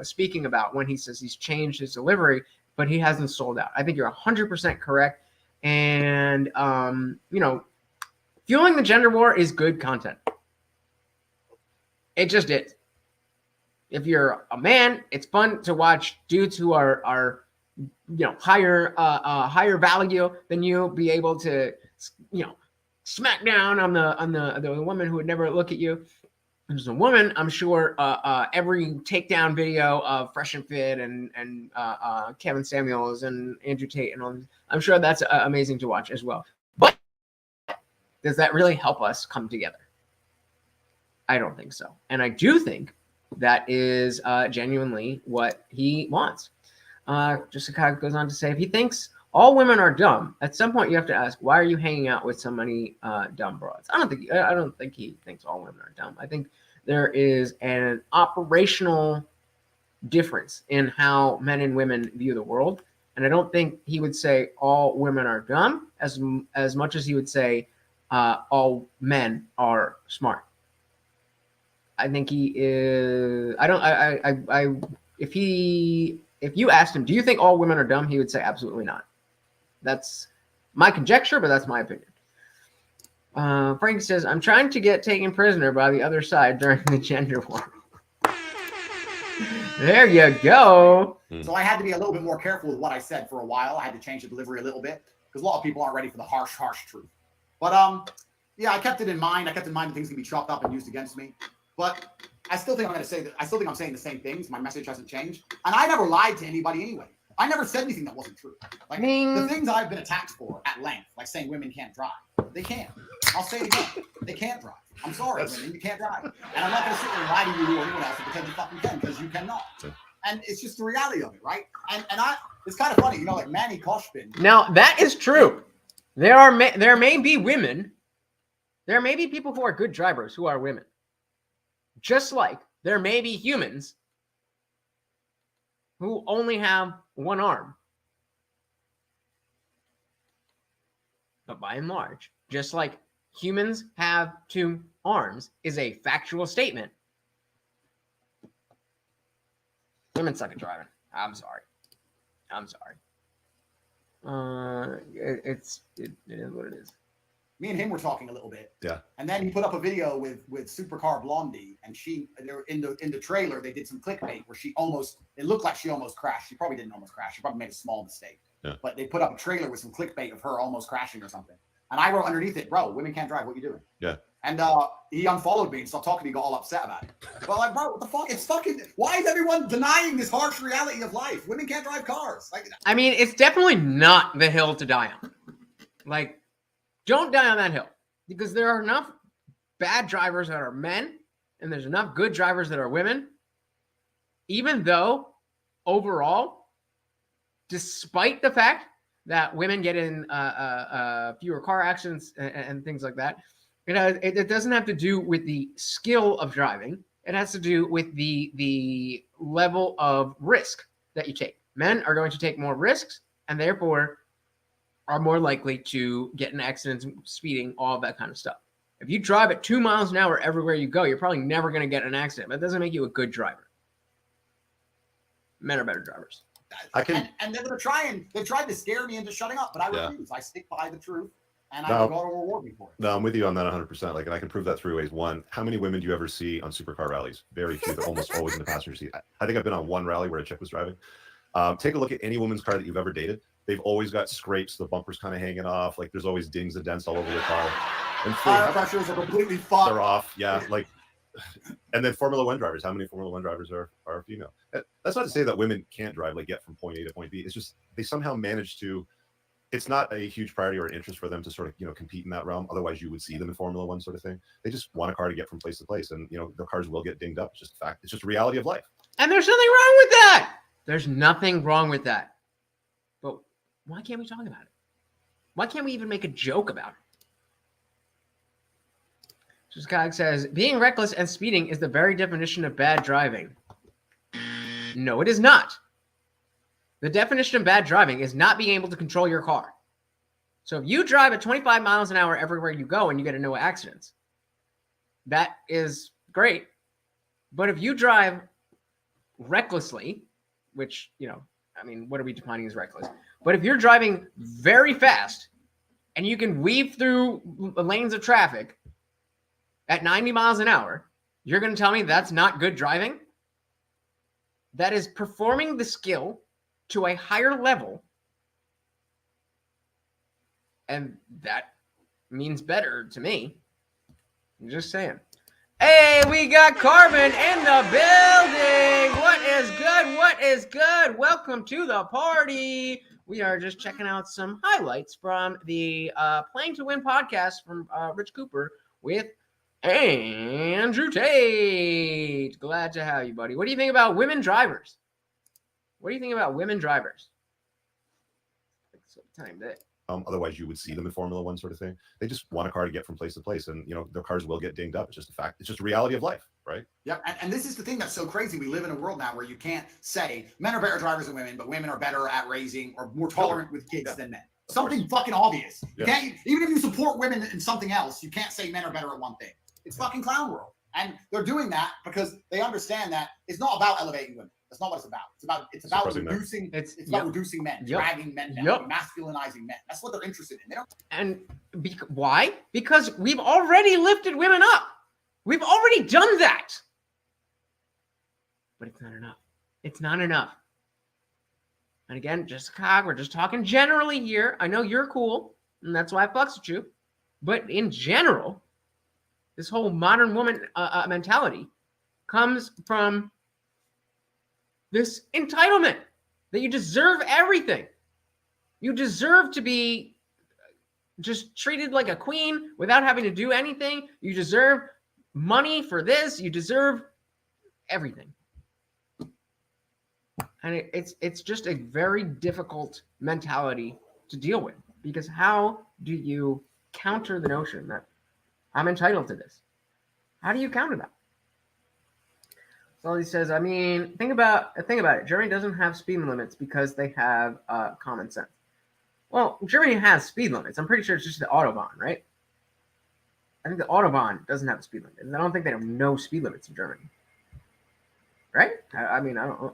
speaking about when he says he's changed his delivery, but he hasn't sold out. I think you're 100% correct. And, fueling the gender war is good content. It just is. If you're a man, it's fun to watch dudes who are higher value than you be able to, smack down on the woman who would never look at you. As a woman, I'm sure every takedown video of Fresh and Fit and Kevin Samuels and Andrew Tate and all this, I'm sure that's amazing to watch as well. But does that really help us come together? I don't think so. And I do think that is genuinely what he wants. Jessica goes on to say, if he thinks all women are dumb, at some point you have to ask, why are you hanging out with so many dumb broads? I don't think he thinks all women are dumb. I think there is an operational difference in how men and women view the world, and I don't think he would say all women are dumb as much as he would say all men are smart. I think he is. If you asked him, do you think all women are dumb? He would say absolutely not. That's my conjecture, but that's my opinion. Frank says, I'm trying to get taken prisoner by the other side during the gender war. There you go. So I had to be a little bit more careful with what I said for a while. I had to change the delivery a little bit because a lot of people aren't ready for the harsh truth. But yeah, I kept it in mind. I kept in mind that things can be chalked up and used against me. But I still think I'm going to say that. I still think I'm saying the same things. My message hasn't changed, and I never lied to anybody anyway. I never said anything that wasn't true. Like the things I've been attacked for at length, like saying women can't drive. They can't. I'll say it again. They can't drive. I'm sorry, women, you can't drive. And I'm not going to sit there and lie to you or anyone else and pretend you fucking can, because you cannot. And it's just the reality of it, right? And it's kind of funny, you know, like Manny Koshbin. Now that is true. There may be women. There may be people who are good drivers who are women. Just like there may be humans who only have one arm. But by and large, just like humans have two arms is a factual statement. Women suck at driving. I'm sorry. It is what it is. Me and him were talking a little bit. Yeah. And then he put up a video with Supercar Blondie, and they were in the trailer. They did some clickbait where it looked like she almost crashed. She probably didn't almost crash. She probably made a small mistake. Yeah. But they put up a trailer with some clickbait of her almost crashing or something. And I wrote underneath it, bro, women can't drive. What you doing? Yeah. And he unfollowed me and stopped talking to me, got all upset about it. But like, bro, what the fuck? It's fucking, why is everyone denying this harsh reality of life? Women can't drive cars. Like, I mean, it's definitely not the hill to die on. Like, don't die on that hill, because there are enough bad drivers that are men and there's enough good drivers that are women. Even though overall, despite the fact that women get in fewer car accidents and things like that, it doesn't have to do with the skill of driving. It has to do with the level of risk that you take. Men are going to take more risks and therefore are more likely to get in accidents, speeding, all of that kind of stuff. If you drive at 2 miles an hour everywhere you go, you're probably never going to get in an accident. That doesn't make you a good driver. Men are better drivers. And they're going to they've tried to scare me into shutting up, but I refuse. I stick by the truth, and No. I'm going to reward me for it. No, I'm with you on that 100%. Like, and I can prove that 3 ways. One, how many women do you ever see on supercar rallies? Very few. They're almost always in the passenger seat. I think I've been on one rally where a chick was driving. Take a look at any woman's car that you've ever dated. They've always got scrapes, the bumper's kind of hanging off. Like, there's always dings and dents all over the car. And Tire pressures are completely fucked. they're off. Yeah, like, and then Formula One drivers. How many Formula One drivers are female? That's not to say that women can't drive, like get from point A to point B. It's just they somehow manage to. It's not a huge priority or interest for them to sort of compete in that realm. Otherwise, you would see them in Formula One sort of thing. They just want a car to get from place to place, and their cars will get dinged up. It's just a fact. It's just a reality of life. And there's nothing wrong with that. There's nothing wrong with that. But why can't we talk about it? Why can't we even make a joke about it? So Scott says, being reckless and speeding is the very definition of bad driving. No, it is not. The definition of bad driving is not being able to control your car. So if you drive at 25 miles an hour everywhere you go and you get into no accidents, that is great. But if you drive recklessly, which, I mean, what are we defining as reckless? But if you're driving very fast and you can weave through lanes of traffic at 90 miles an hour, you're going to tell me that's not good driving? That is performing the skill to a higher level. And that means better to me. I'm just saying. Hey, we got Carbon in the building. What is good? What is good? Welcome to the party. We are just checking out some highlights from the Playing to Win podcast from Rich Cooper with Andrew Tate. Glad to have you, buddy. What do you think about women drivers? What do you think about women drivers? Timed it. Otherwise, you would see them in Formula One sort of thing. They just want a car to get from place to place, and you know their cars will get dinged up. It's just a fact. It's just a reality of life, right? Yeah, and this is the thing that's so crazy. We live in a world now where you can't say men are better drivers than women, but women are better at raising or more tolerant with kids than men. Something fucking obvious. You can't, even if you support women in something else, you can't say men are better at one thing. It's fucking clown world, and they're doing that because they understand that it's not about elevating women. That's not what it's about. It's about reducing. It's about reducing men, dragging men down, masculinizing men. That's what they're interested in. They don't. And why? Because we've already lifted women up. We've already done that. But it's not enough. It's not enough. And again, just cog. We're just talking generally here. I know you're cool, and that's why I fucks with you. But in general, this whole modern woman mentality comes from this entitlement that you deserve everything. You deserve to be just treated like a queen without having to do anything. You deserve money for this. You deserve everything. And it's just a very difficult mentality to deal with, because how do you counter the notion that I'm entitled to this? How do you counter that? So he says, I mean, think about it. Germany doesn't have speed limits because they have common sense. Well, Germany has speed limits. I'm pretty sure it's just the Autobahn, right? I think the Autobahn doesn't have a speed limit. And I don't think they have no speed limits in Germany. Right? I mean, I don't know.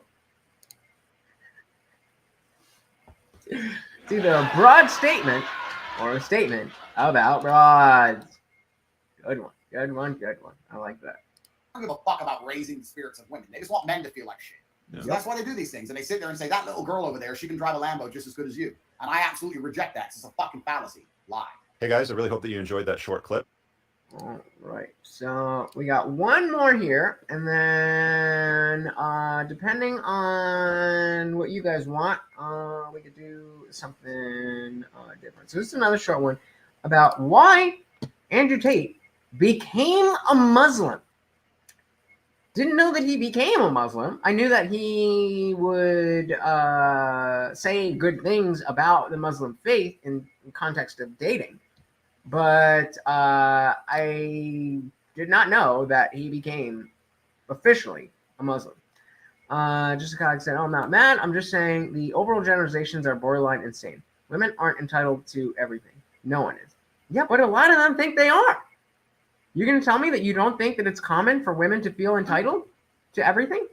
It's either a broad statement or a statement about broads. Good one. Good one. Good one. I like that. Don't give a fuck about raising the spirits of women. They just want men to feel like shit. Yeah. So that's why they do these things. And they sit there and say, that little girl over there, she can drive a Lambo just as good as you. And I absolutely reject that. It's a fucking fallacy. Lie. Hey guys, I really hope that you enjoyed that short clip. All right. So we got one more here. And then depending on what you guys want, we could do something different. So this is another short one about why Andrew Tate became a Muslim. Didn't know that he became a Muslim. I knew that he would say good things about the Muslim faith in context of dating. But I did not know that he became officially a Muslim. Just like I said, oh, I'm not mad. I'm just saying the overall generalizations are borderline insane. Women aren't entitled to everything. No one is. Yeah, but a lot of them think they are. You're going to tell me that you don't think that it's common for women to feel entitled to everything?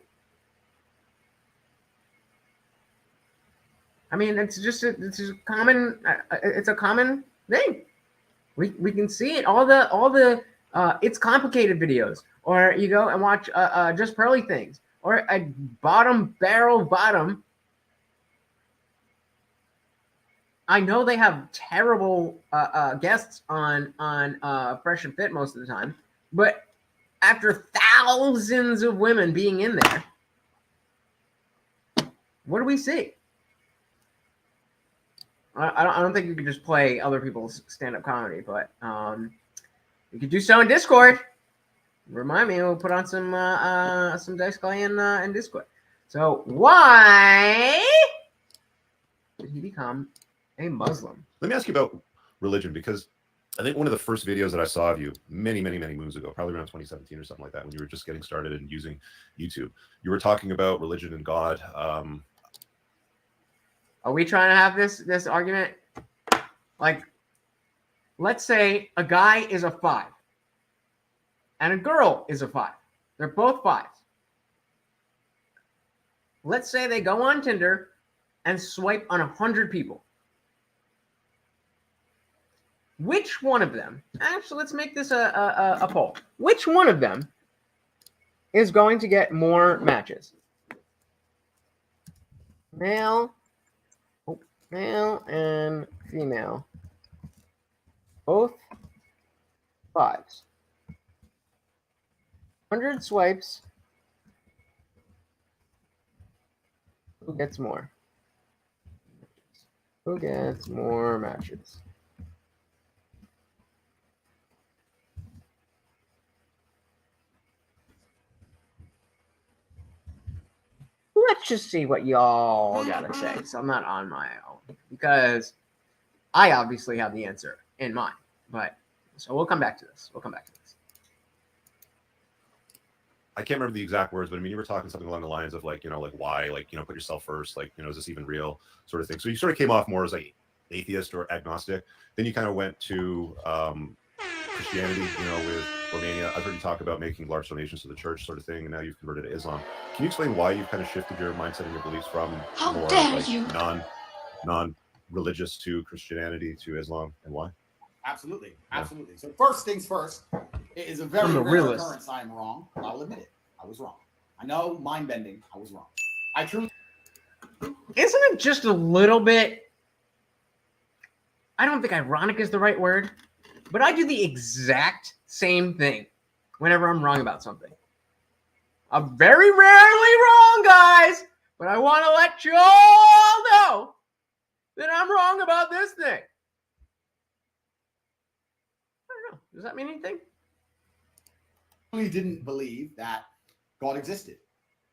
I mean, it's a common thing. We can see it. All the it's complicated videos, or you go and watch just pearly things, or a bottom. I know they have terrible guests on Fresh and Fit most of the time, but after thousands of women being in there, what do we see? I don't think you could just play other people's stand-up comedy, but you could do so in Discord. Remind me, we'll put on some dice clay in Discord. So why did he become a Muslim? Let me ask you about religion, because I think one of the first videos that I saw of you many moons ago, probably around 2017 or something like that, when you were just getting started and using YouTube, you were talking about religion and God. Are we trying to have this argument? Like, let's say a guy is a 5 and a girl is a 5. They're both 5s. Let's say they go on Tinder and swipe on 100 people. Which one of them, actually, let's make this a poll. Which one of them is going to get more matches? Male and female. Both 5s. 100 swipes. Who gets more? Who gets more matches? let's just see what y'all gotta say. So I'm not on my own because I obviously have the answer in mind. But so we'll come back to this. I can't remember the exact words, but I mean, you were talking something along the lines of like, like why, like, put yourself first, like, is this even real, sort of thing. So you sort of came off more as like atheist or agnostic. Then you kind of went to Christianity, with Romania. I've heard you talk about making large donations to the church, sort of thing, and now you've converted to Islam. Can you explain why you've kind of shifted your mindset and your beliefs from more like non-religious to Christianity to Islam, and why? Absolutely. So first things first, it is a very rare occurrence I am wrong. I'll admit it. I was wrong. I know, mind bending. I was wrong. I truly. Isn't it just a little bit? I don't think ironic is the right word, but I do the exact same thing whenever I'm wrong about something. I'm very rarely wrong, guys, but I want to let you all know that I'm wrong about this thing. I don't know. Does that mean anything? I didn't believe that God existed,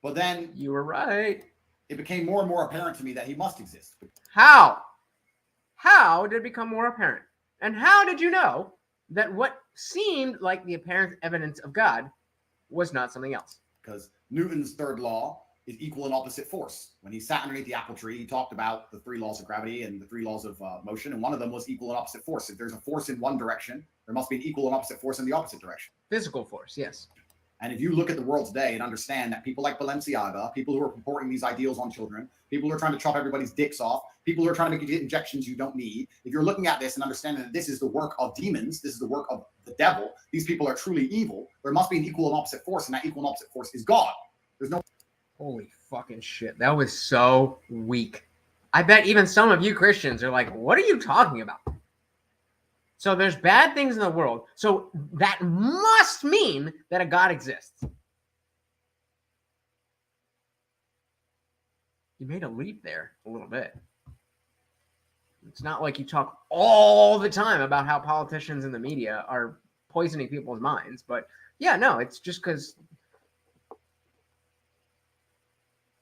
but then You were right. it became more and more apparent to me that he must exist. How? How did it become more apparent? And how did you know that what seemed like the apparent evidence of God was not something else? Because Newton's third law is equal and opposite force. When he sat underneath the apple tree, he talked about the 3 laws of gravity and the 3 laws of motion, and one of them was equal and opposite force. If there's a force in one direction, there must be an equal and opposite force in the opposite direction. Physical force, yes. And if you look at the world today and understand that people like Balenciaga, people who are purporting these ideals on children, people who are trying to chop everybody's dicks off, people who are trying to get injections you don't need, if you're looking at this and understanding that this is the work of demons, this is the work of the devil, these people are truly evil, there must be an equal and opposite force, and that equal and opposite force is God. There's no... Holy fucking shit. That was so weak. I bet even some of you Christians are like, what are you talking about? So there's bad things in the world. So that must mean that a God exists. You made a leap there a little bit. It's not like you talk all the time about how politicians and the media are poisoning people's minds. But yeah, no, it's just because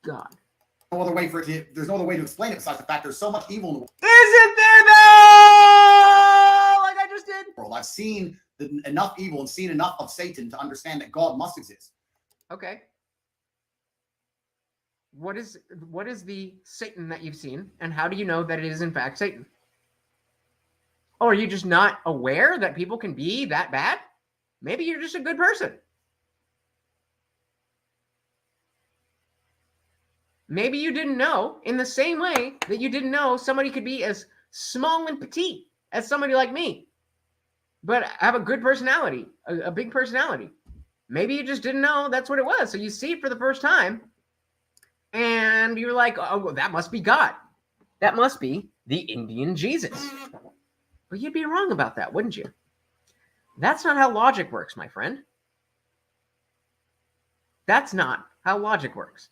God. No other way for it to, there's no other way to explain it besides the fact there's so much evil in the world. Isn't there though? Like I just did. I've seen enough evil and seen enough of Satan to understand that God must exist. Okay. What is the Satan that you've seen, and how do you know that it is in fact Satan? Or are you just not aware that people can be that bad? Maybe you're just a good person. Maybe you didn't know, in the same way that you didn't know somebody could be as small and petite as somebody like me, but have a good personality, a big personality. Maybe you just didn't know that's what it was. So you see it for the first time, and you're like, oh, well, that must be God. That must be the IndianJesus. But you'd be wrong about that, wouldn't you? That's not how logic works, my friend. That's not how logic works.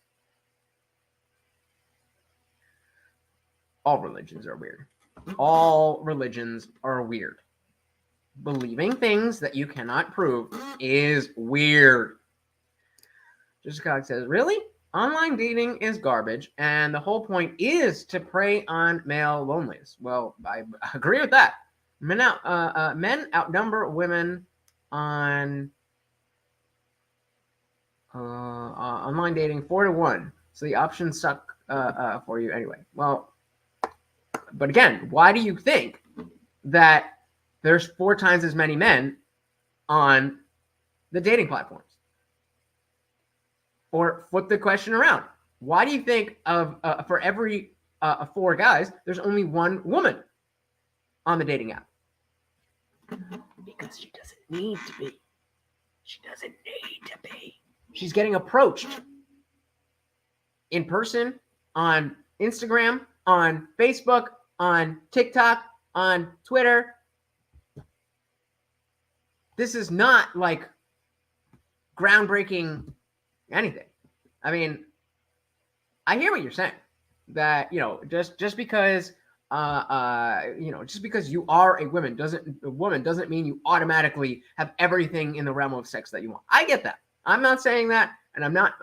All religions are weird. All religions are weird. Believing things that you cannot prove is weird. Jessica says, really? Online dating is garbage, and the whole point is to prey on male loneliness. Well, I agree with that. Men outnumber women on online dating 4-1. So the options suck for you anyway. Well, but again, why do you think that there's 4 times as many men on the dating platforms? Or flip the question around. Why do you think of for every 4 guys, there's only 1 woman on the dating app? Because she doesn't need to be. She doesn't need to be. She's getting approached in person, on Instagram, on Facebook, on TikTok, on Twitter. This is not like groundbreaking anything. I mean, I hear what you're saying. That, just because just because you are a woman doesn't mean you automatically have everything in the realm of sex that you want. I get that. I'm not saying that, And I'm not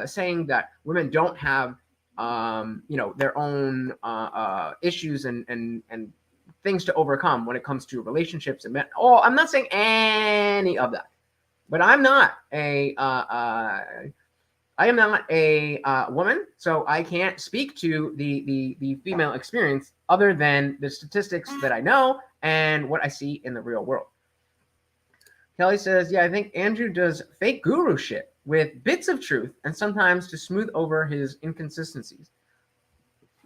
saying that women don't have, their own issues and things to overcome when it comes to relationships and men. Oh, I'm not saying any of that, but I'm not a woman, so I can't speak to the female experience other than the statistics that I know and what I see in the real world. Kelly says, yeah, I think Andrew does fake guru shit with bits of truth and sometimes to smooth over his inconsistencies.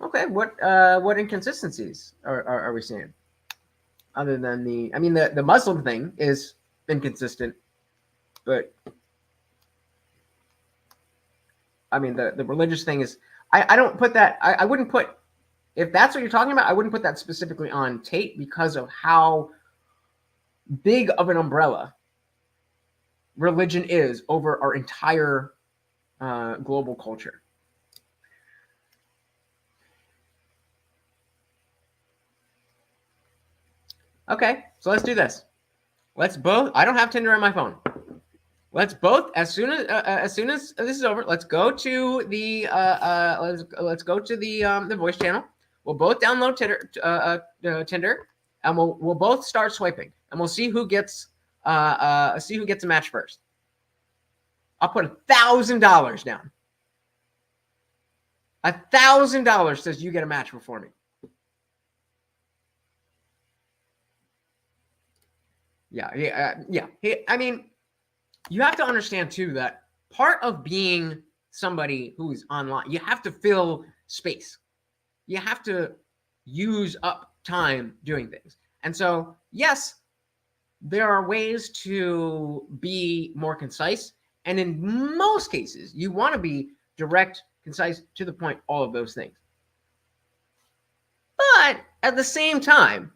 Okay, what inconsistencies are we seeing? Other than the Muslim thing is inconsistent, but I mean, the religious thing is, I don't put that, I wouldn't put, if that's what you're talking about, I wouldn't put that specifically on Tate because of how big of an umbrella religion is over our entire global culture. Okay, so let's do this. Let's both, I don't have Tinder on my phone. Let's both, as soon as this is over, let's go to the let's go to the voice channel. We'll both download Tinder, and we'll both start swiping, and we'll see who gets a match first. I'll put $1,000 down. $1,000 says you get a match before me. Yeah. I mean, you have to understand too that part of being somebody who's online, you have to fill space. You have to use up time doing things. And so, yes, there are ways to be more concise. And in most cases, you want to be direct, concise, to the point, all of those things. But at the same time,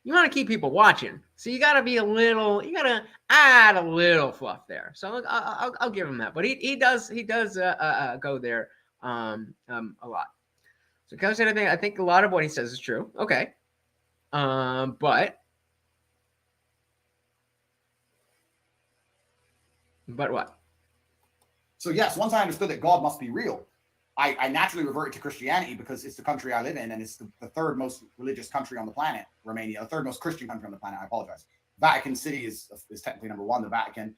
you want to keep people watching. So you got to be you got to add a little fluff there. So I'll give him that. But he does go there a lot. So Kevin said, I think a lot of what he says is true. Okay. But what? So yes, once I understood that God must be real, I naturally reverted to Christianity because it's the country I live in, and it's the third most religious country on the planet, Romania, the third most Christian country on the planet. I apologize. Vatican City is technically number one. The Vatican,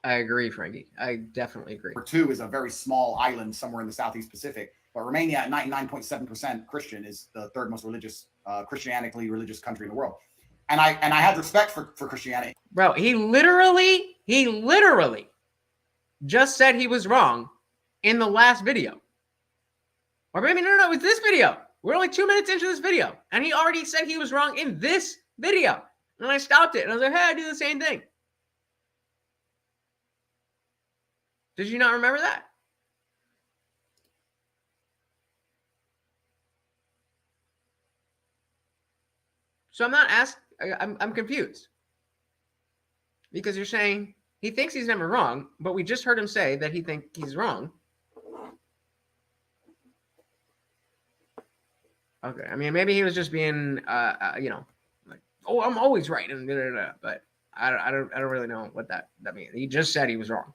I agree, Frankie. I definitely agree. Number two is a very small island somewhere in the Southeast Pacific. But Romania, at 99.7% Christian, is the third most religious, Christianically religious country in the world. And I had respect for Christianity. Bro, he literally just said he was wrong in the last video. Or maybe, no, it's this video. We're only 2 minutes into this video. And he already said he was wrong in this video. And I stopped it. And I was like, hey, I do the same thing. Did you not remember that? So I'm not asked. I'm confused. Because you're saying he thinks he's never wrong, but we just heard him say that he thinks he's wrong. Okay, I mean, maybe he was just being, like, oh, I'm always right, and but I don't really know what that means. He just said he was wrong.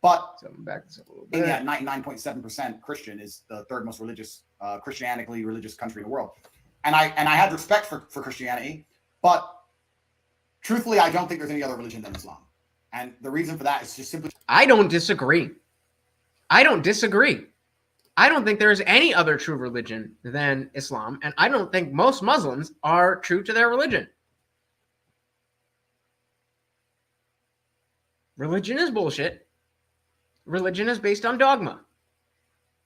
But so I'm back this up a little bit. India, 99.7% Christian, is the third most religious, Christianically religious country in the world. And I had respect for Christianity, but truthfully, I don't think there's any other religion than Islam. And the reason for that is just simply. I don't disagree. I don't think there's any other true religion than Islam, and I don't think most Muslims are true to their religion. Religion is bullshit. Religion is based on dogma.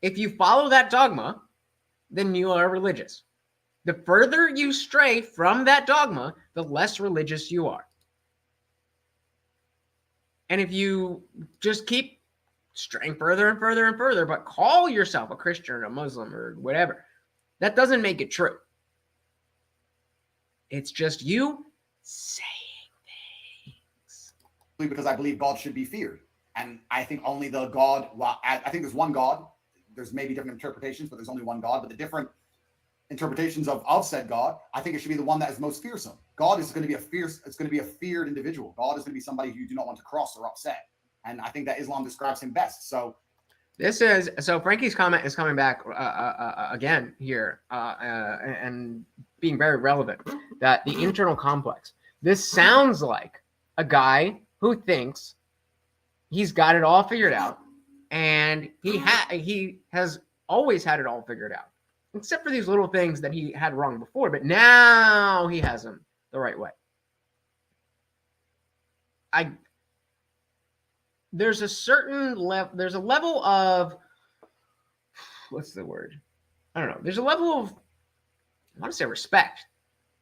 If you follow that dogma, then you are religious. The further you stray from that dogma, the less religious you are. And if you just keep straying further and further and further, but call yourself a Christian or a Muslim or whatever, that doesn't make it true. It's just you saying things. Because I believe God should be feared. And I think only the God, well, I think there's one God. There's maybe different interpretations, but there's only one God. But the different interpretations of said God, I think it should be the one that is most fearsome. God is going to be it's going to be a feared individual. God is going to be somebody who you do not want to cross or upset. And I think that Islam describes him best. So Frankie's comment is coming back again here and being very relevant, that the internal complex. This sounds like a guy who thinks he's got it all figured out, and he has always had it all figured out, except for these little things that he had wrong before, but now he has them the right way. There's a certain level, there's a level of, what's the word? I don't know. There's a level of, I want to say respect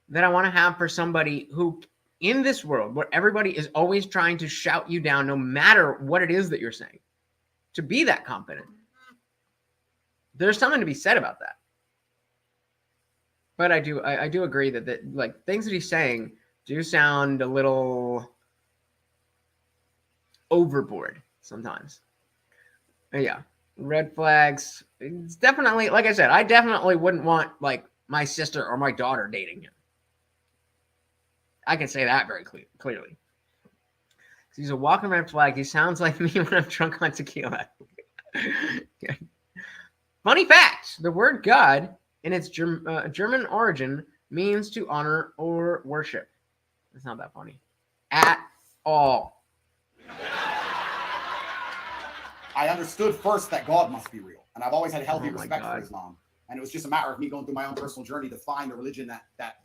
that I want to have for somebody who, in this world where everybody is always trying to shout you down, no matter what it is that you're saying, to be that confident. There's something to be said about that. But I do agree that like things that he's saying do sound a little overboard sometimes. Yeah, red flags. It's definitely, like I said, I definitely wouldn't want like my sister or my daughter dating him. I can say that very clearly. He's a walking red flag. He sounds like me when I'm drunk on tequila. Okay. Funny fact: the word God, in its German origin, means to honor or worship. It's not that funny at all. I understood first that God must be real, and I've always had healthy respect God. for Islam. And it was just a matter of me going through my own personal journey to find a religion that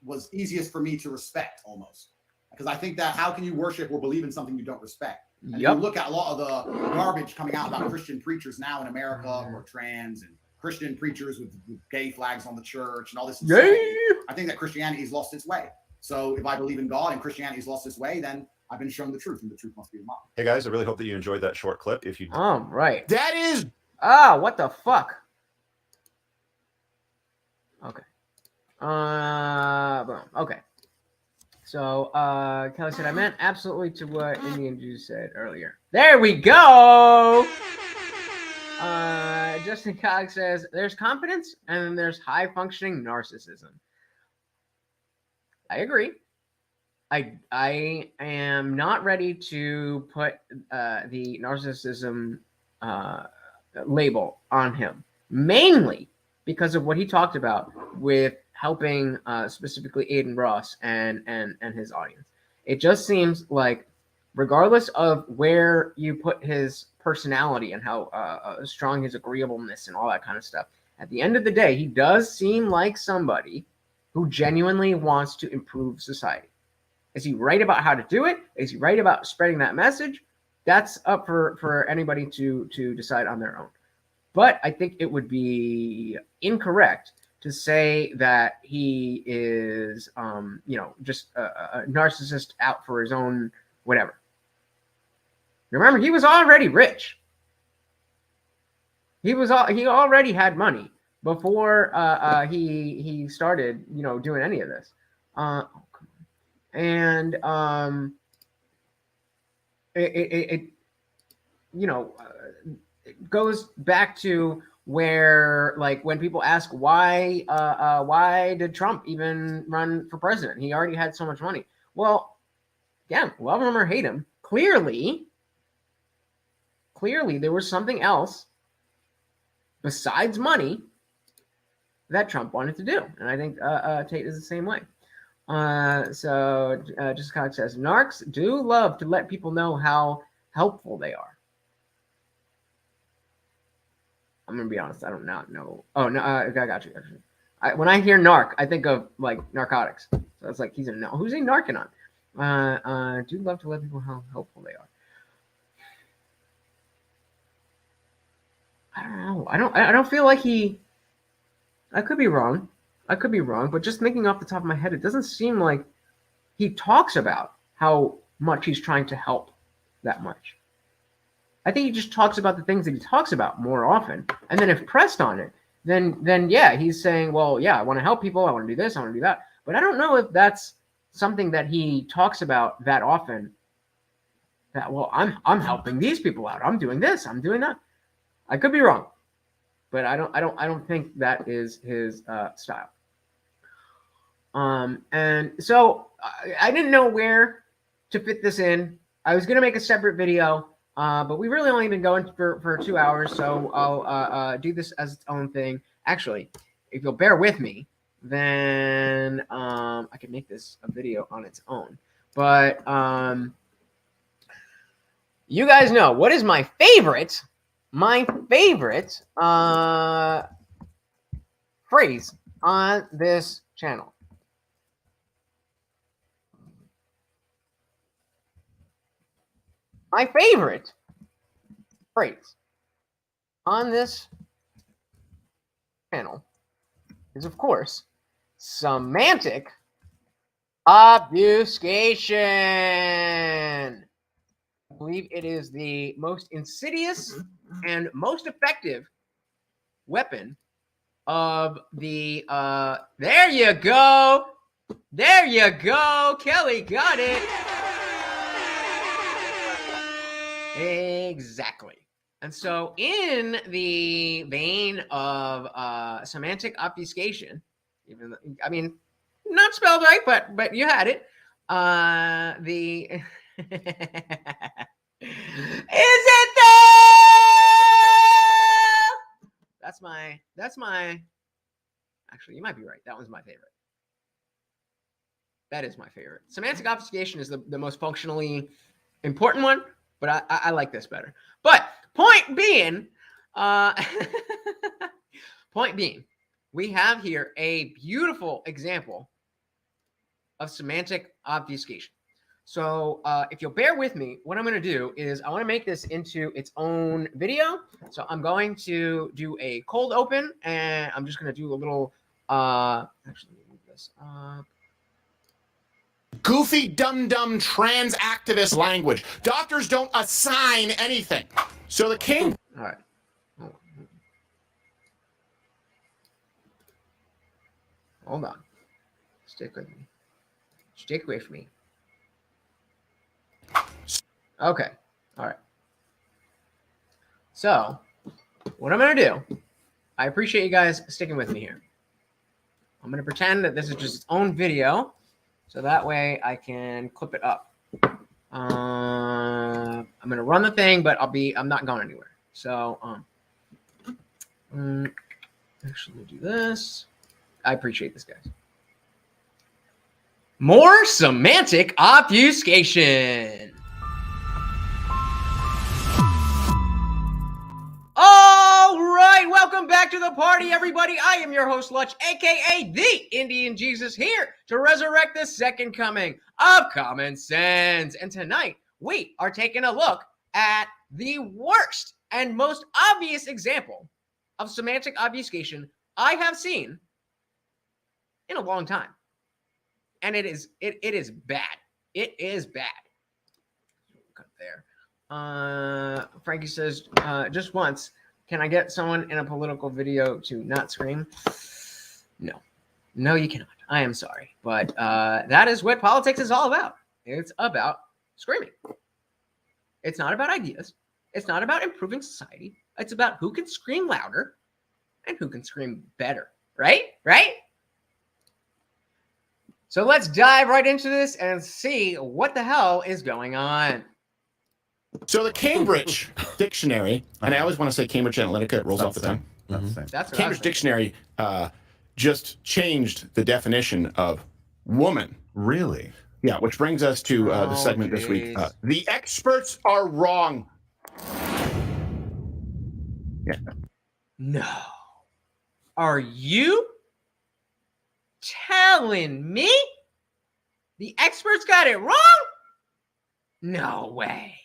was easiest for me to respect, almost. Because I think that how can you worship or believe in something you don't respect? And if you look at a lot of the garbage coming out about Christian preachers now in America, or trans and Christian preachers with gay flags on the church and all this. I think that Christianity has lost its way. So if I believe in God and Christianity has lost its way, then I've been shown the truth, and the truth must be mine. Hey guys, I really hope that you enjoyed that short clip. If you Right. that is What the fuck? Okay. Boom. Okay. So Kelly said, I meant absolutely to what IndianJesus said earlier. There we go. Justin Cox says, there's confidence and then there's high functioning narcissism. I agree. I am not ready to put the narcissism label on him, mainly because of what he talked about with helping specifically Aiden Ross and his audience. It just seems like, regardless of where you put his personality and how strong his agreeableness and all that kind of stuff, at the end of the day, he does seem like somebody who genuinely wants to improve society. Is he right about how to do it? Is he right about spreading that message? That's up for anybody to decide on their own. But I think it would be incorrect to say that he is, just a narcissist out for his own whatever. Remember, he was already rich. He already had money before he started, doing any of this. And it goes back to where, like, when people ask why did Trump even run for president? He already had so much money. Well, yeah, love him or hate him, clearly there was something else besides money that Trump wanted to do, and I think Tate is the same way. So just Cox says, narcs do love to let people know how helpful they are. I'm gonna be honest, I do not know. Oh no, I got you. When I hear narc, I think of like narcotics. So it's like who's he narking on? Do love to let people know how helpful they are. I don't know. I don't feel like he. I could be wrong. But just thinking off the top of my head, it doesn't seem like he talks about how much he's trying to help that much. I think he just talks about the things that he talks about more often. And then if pressed on it, then yeah, he's saying, well, yeah, I want to help people. I want to do this. I want to do that. But I don't know if that's something that he talks about that often. That, well, I'm helping these people out. I'm doing this. I'm doing that. I could be wrong, but I don't think that is his style. And so I didn't know where to fit this in I was gonna make a separate video, but we really only been going for 2 hours, so I'll do this as its own thing. Actually, if you'll bear with me, then I can make this a video on its own. But you guys know what is my favorite phrase on this channel. My favorite phrase on this channel is, of course, semantic obfuscation. I believe it is the most insidious and most effective weapon of the there you go. There you go. Kelly got it. Exactly. And so in the vein of semantic obfuscation, even though, I mean, not spelled right, but you had it. The is it there? That's my actually, you might be right. That one's my favorite. That is my favorite. Semantic obfuscation is the most functionally important one, but I like this better. But point being, we have here a beautiful example of semantic obfuscation. So if you'll bear with me, what I'm going to do is I want to make this into its own video. So I'm going to do a cold open, and I'm just going to do a little, actually, let me move this up. Goofy, dumb trans activist language. Doctors don't assign anything. So the king. All right. Hold on. Stick with me. Stick with me. Okay. All right. So, what I'm going to do, I appreciate you guys sticking with me here. I'm going to pretend that this is just its own video, so that way I can clip it up. I'm going to run the thing, but I'm not going anywhere. So, actually, we'll do this. I appreciate this, guys. More semantic obfuscation. All right, welcome back to the party, everybody. I am your host, Lutch, aka the Indian Jesus, here to resurrect the second coming of common sense. And tonight, we are taking a look at the worst and most obvious example of semantic obfuscation I have seen in a long time. And it is bad. It is bad. Cut there. Frankie says, just once, can I get someone in a political video to not scream? No, you cannot. I am sorry. But that is what politics is all about. It's about screaming. It's not about ideas. It's not about improving society. It's about who can scream louder and who can scream better. Right? So let's dive right into this and see what the hell is going on. So the Cambridge Dictionary, and I always want to say Cambridge Analytica, it rolls off the tongue. That's what Cambridge Dictionary just changed the definition of woman. Really? Yeah, which brings us to the segment this week. The experts are wrong. Yeah. No. Are you telling me the experts got it wrong? No way.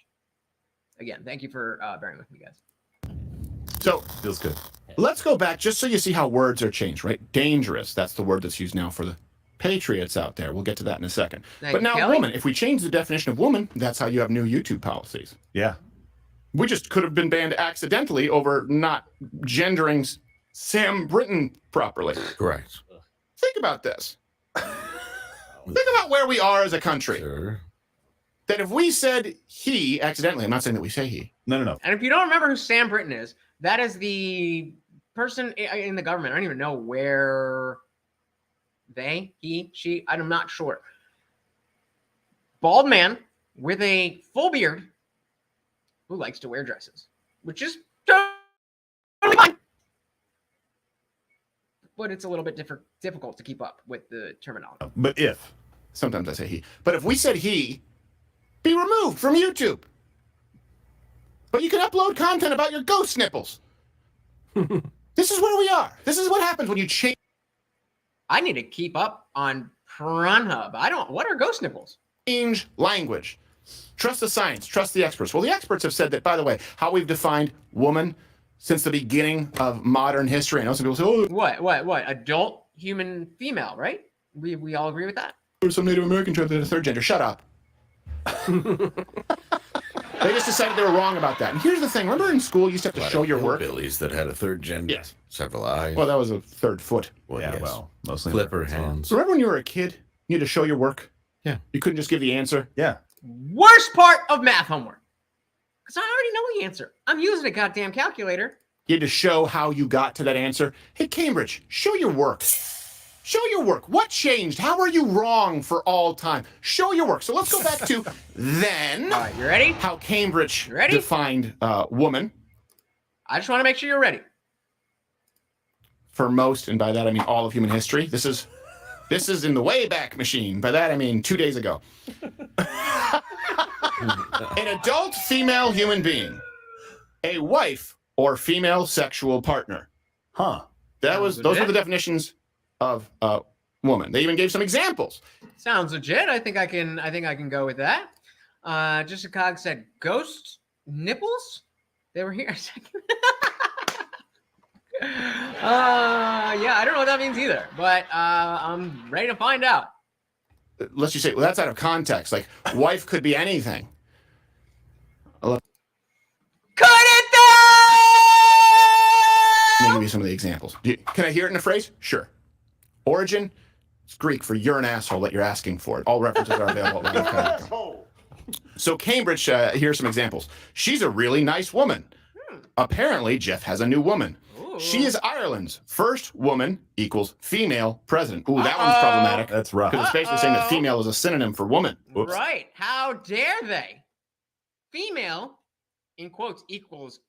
Again, thank you for bearing with me, guys. So Feels good. let's go back just so you see how words are changed, right? Dangerous, that's the word that's used now for the patriots out there. We'll get to that in a second. But now Kelly. woman, if we change the definition of woman, that's how you have new YouTube policies. Yeah. We just could have been banned accidentally over not gendering Sam Britton properly. Correct. Think about this. Think about where we are as a country. Sure. That if we said he accidentally, I'm not saying that we say he. No. And if you don't remember who Sam Britton is, that is the person in the government. I don't even know where he, she, I'm not sure. Bald man with a full beard who likes to wear dresses, which is totally fine. But it's a little bit difficult to keep up with the terminology. But if, sometimes I say he, but if we said he, be removed from YouTube. But you can upload content about your ghost nipples. This is where we are. This is what happens when you change. I need to keep up on Pornhub. What are ghost nipples? Change language. Trust the science. Trust the experts. Well, the experts have said that, by the way, how we've defined woman since the beginning of modern history. I know some people say, oh, What? Adult human female, right? We all agree with that? there's some Native American tribe that had a third gender. Shut up. They just decided they were wrong about that. And here's the thing. Remember in school, you used to have to show your work? Hillbillies that had a third gender. Yes. Several eyes. Well, that was a third foot. Well, Yeah, yes. well, mostly Flipper hands. Remember when you were a kid, you had to show your work? Yeah. You couldn't just give the answer? Yeah. Worst part of math homework. Because I already know the answer. I'm using a goddamn calculator. You had to show how you got to that answer. Hey, Cambridge, show your work. Show your work. What changed? How are you wrong for all time? Show your work. So let's go back to then. All right, you ready? How Cambridge You ready? defined woman I just want to make sure you're ready. for most, and by that I mean all of human history. This is in the Wayback Machine. By that I mean 2 days ago. An adult female human being, a wife or female sexual partner. Huh. Those were the definitions of woman. They even gave some examples. Sounds legit. I think I can go with that. Just a cog said ghost nipples. They were here a second. Yeah, I don't know what that means either, but I'm ready to find out. Let's just say, well, that's out of context. Like, wife could be anything. Cut it down! Let me give you some of the examples. Can I hear it in a phrase? Sure. Origin, it's Greek for you're an asshole that you're asking for it. All references are available. at So Cambridge, here's some examples. She's a really nice woman. Apparently, Jeff has a new woman. Ooh. She is Ireland's first woman equals female president. Ooh, that one's problematic. That's rough. Because it's basically saying that female is a synonym for woman. Whoops. Right. How dare they? Female, in quotes, equals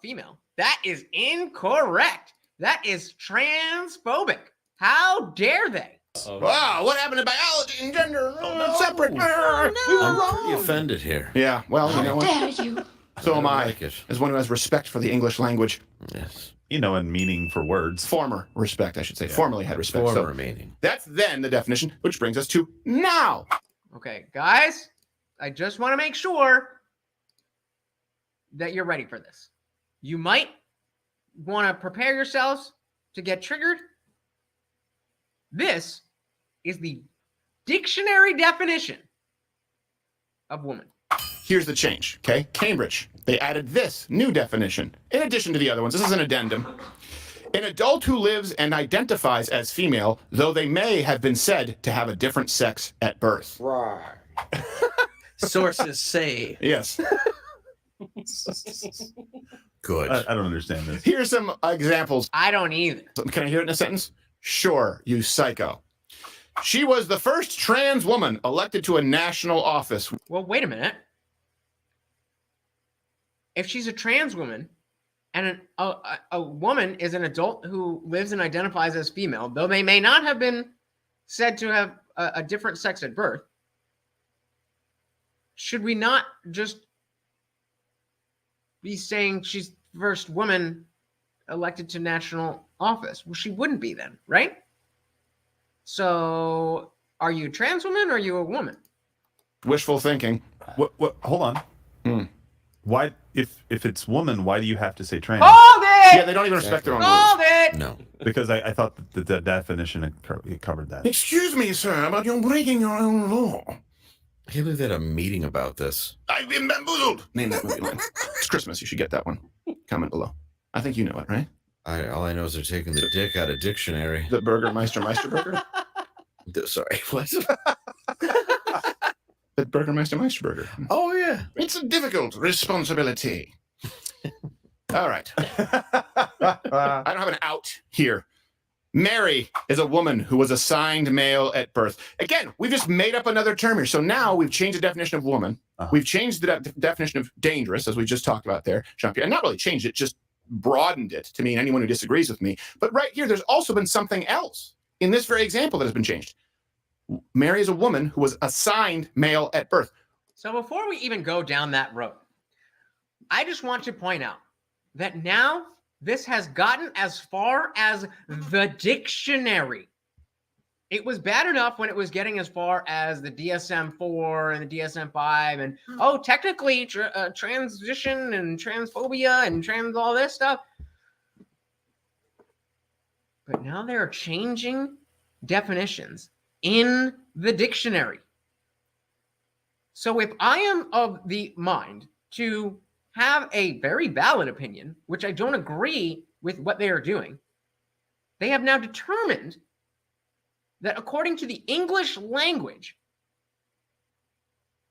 female. That is incorrect. That is transphobic. How dare they? Wow, what happened to biology and gender? Separate. We were I'm wrong. pretty offended here. Yeah, well, you know what? Dare you? So am I, like it. as one who has respect for the English language. Yes. You know, and meaning for words. Former respect, I should say. Yeah. Formerly had respect. Four So remaining. that's then the definition, which brings us to now. Okay, guys, I just want to make sure that you're ready for this. You might want to prepare yourselves to get triggered. This is the dictionary definition of woman. Here's the change, okay? Cambridge, they added this new definition in addition to the other ones. This is an addendum. An adult who lives and identifies as female, though they may have been said to have a different sex at birth. Right. Sources say. Yes. Good. I don't understand this. Here's some examples. I don't either. Can I hear it in a sentence? Sure, you psycho. She was the first trans woman elected to a national office. Well, wait a minute. If she's a trans woman and a woman is an adult who lives and identifies as female, though they may not have been said to have a different sex at birth, should we not just be saying she's the first woman elected to national office? Well, she wouldn't be then, right? So are you a trans woman or are you a woman? Wishful thinking. What? Hold on. Hmm. Why, if it's woman, why do you have to say trans? Hold it! Yeah, they don't even respect their own rules. Hold it! No. Because I thought that the definition it covered that. Excuse me, sir, but you're breaking your own law. I can't believe they had a meeting about this. I've been bamboozled. Name that movie line. It's Christmas. You should get that one. Comment below. I think you know it, right? All I know is they're taking the dick out of dictionary. The Burger Meister Burger? Sorry, what? The Burger Meister Burger. Oh, yeah. It's a difficult responsibility. All right. I don't have an out here. Mary is a woman who was assigned male at birth. Again, we've just made up another term here. So now we've changed the definition of woman. We've changed the definition of dangerous, as we just talked about there, Jean-Pierre. And not really changed it, just broadened it to mean anyone who disagrees with me. But right here, there's also been something else in this very example that has been changed. Mary is a woman who was assigned male at birth. So before we even go down that road, I just want to point out that now this has gotten as far as the dictionary. It was bad enough when it was getting as far as the DSM-4 and the DSM-5 and, oh, technically transition and transphobia and all this stuff. But now they're changing definitions in the dictionary. So if I am of the mind to have a very valid opinion, which I don't agree with what they are doing, they have now determined that according to the English language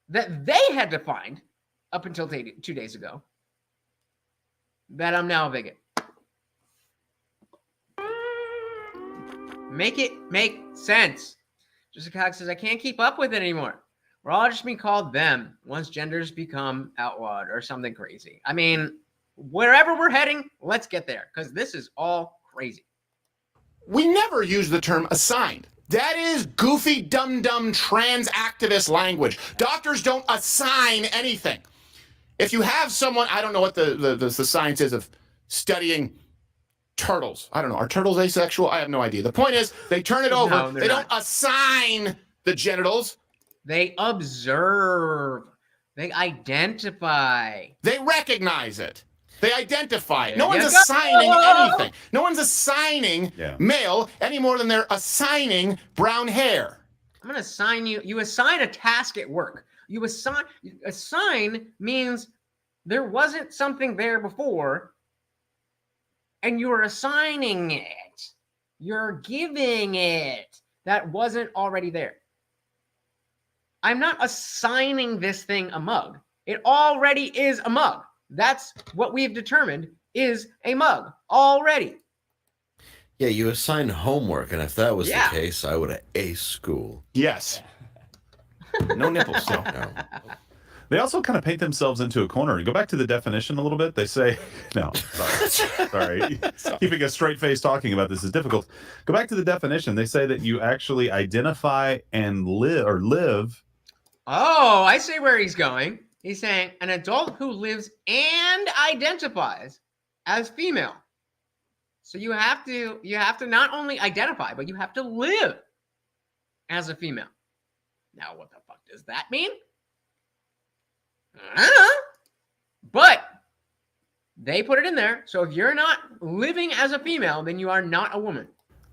that they had defined up until 2 days ago, that I'm now a bigot. Make it make sense. Jessica Cox says, I can't keep up with it anymore. We're all just being called them once genders become outlawed or something crazy. I mean, wherever we're heading, let's get there because this is all crazy. We never use the term assigned. That is goofy, dumb trans activist language. Doctors don't assign anything. If you have someone, I don't know what the science is of studying turtles. I don't know. Are turtles asexual? I have no idea. The point is, they turn it over. No, they don't assign the genitals. They observe. They identify. They recognize it. They identify it. No There one's you assigning go. anything. No one's assigning male any more than they're assigning brown hair. I'm going to assign you. You assign a task at work. You assign means there wasn't something there before, and you're assigning it. You're giving it that wasn't already there. I'm not assigning this thing a mug. It already is a mug. That's what we've determined is a mug already. Yeah, you assign homework, and if that was the case, I would have aced school. Yes. No nipples. No. They also kind of paint themselves into a corner. Go back to the definition a little bit. They say, no, sorry. Keeping a straight face talking about this is difficult. Go back to the definition. They say that you actually identify and live. Oh, I see where he's going. He's saying an adult who lives and identifies as female. So you have to not only identify, but you have to live as a female. Now, what the fuck does that mean? I don't know. But they put it in there. So if you're not living as a female, then you are not a woman.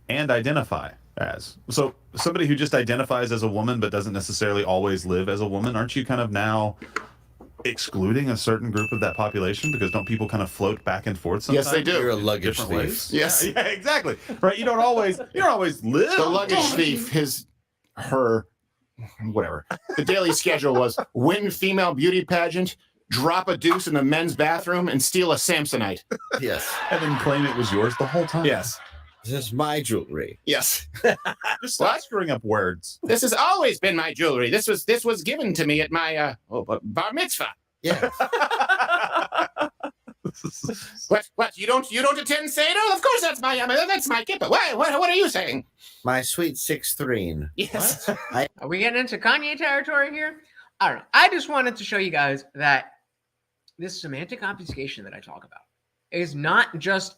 And identify as. So somebody who just identifies as a woman but doesn't necessarily always live as a woman, aren't you kind of now excluding a certain group of that population? Because don't people kind of float back and forth sometimes? Yes, they do. You're a luggage Different thief. ways? Yes. Yeah, exactly. Right. You don't always live. The luggage thief, her, whatever. The daily schedule was win female beauty pageant, drop a deuce in the men's bathroom, and steal a Samsonite. Yes. And then claim it was yours the whole time. Yes. This is my jewelry. Yes. Just stop screwing up words. This has always been my jewelry. This was given to me at my bar mitzvah. Yeah. What? You don't attend Seder? Of course, that's my kippah. What are you saying? My sweet 6'3". Yes. Are we getting into Kanye territory here? I don't know. I just wanted to show you guys that this semantic obfuscation that I talk about is not just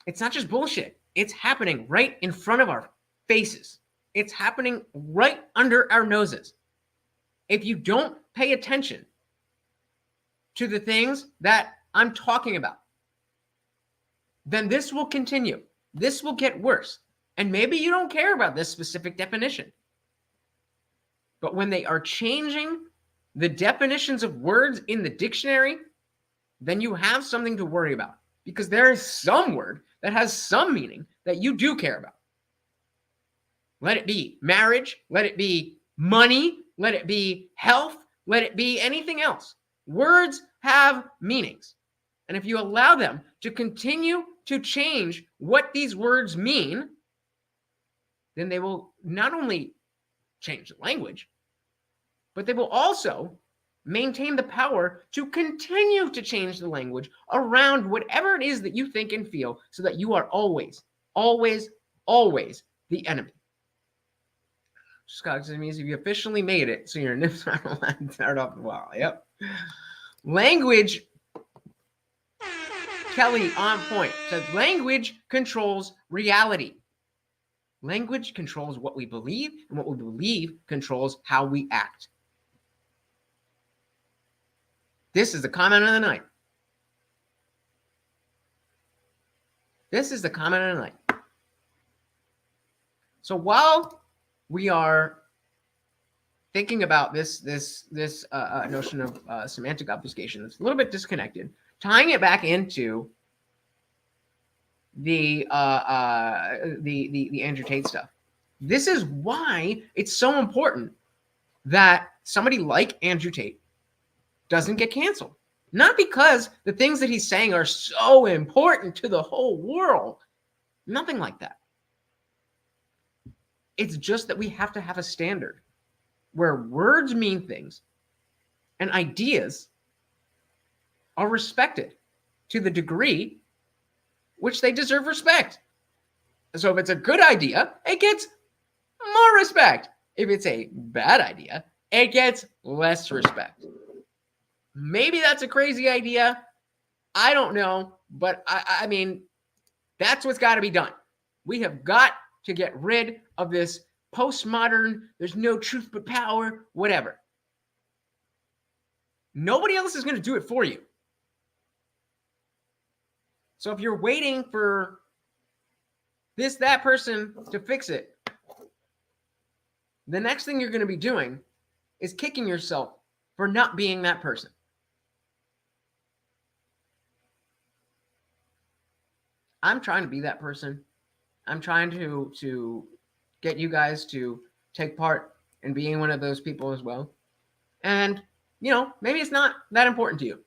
it's not just bullshit. It's happening right in front of our faces. It's happening right under our noses. If you don't pay attention to the things that I'm talking about, then this will continue. This will get worse. And maybe you don't care about this specific definition. But when they are changing the definitions of words in the dictionary, then you have something to worry about. Because there is some word that has some meaning that you do care about. Let it be marriage, let it be money, let it be health, let it be anything else. Words have meanings. And if you allow them to continue to change what these words mean, then they will not only change the language, but they will also maintain the power to continue to change the language around whatever it is that you think and feel, so that you are always, always, always the enemy. Scott, it means you officially made it, so your nips aren't allowed to start off the wall. Yep. Language, Kelly on point, says language controls reality. Language controls what we believe, and what we believe controls how we act. This is the comment of the night. This is the comment of the night. So while we are thinking about this notion of semantic obfuscation, that's a little bit disconnected, tying it back into the Andrew Tate stuff. This is why it's so important that somebody like Andrew Tate doesn't get canceled. Not because the things that he's saying are so important to the whole world. Nothing like that. It's just that we have to have a standard where words mean things and ideas are respected to the degree which they deserve respect. So if it's a good idea, it gets more respect. If it's a bad idea, it gets less respect. Maybe that's a crazy idea. I don't know. But I mean, that's what's got to be done. We have got to get rid of this postmodern, there's no truth but power, whatever. Nobody else is going to do it for you. So if you're waiting for that person to fix it, the next thing you're going to be doing is kicking yourself for not being that person. I'm trying to be that person. I'm trying to get you guys to take part in being one of those people as well. And, you know, maybe it's not that important to you.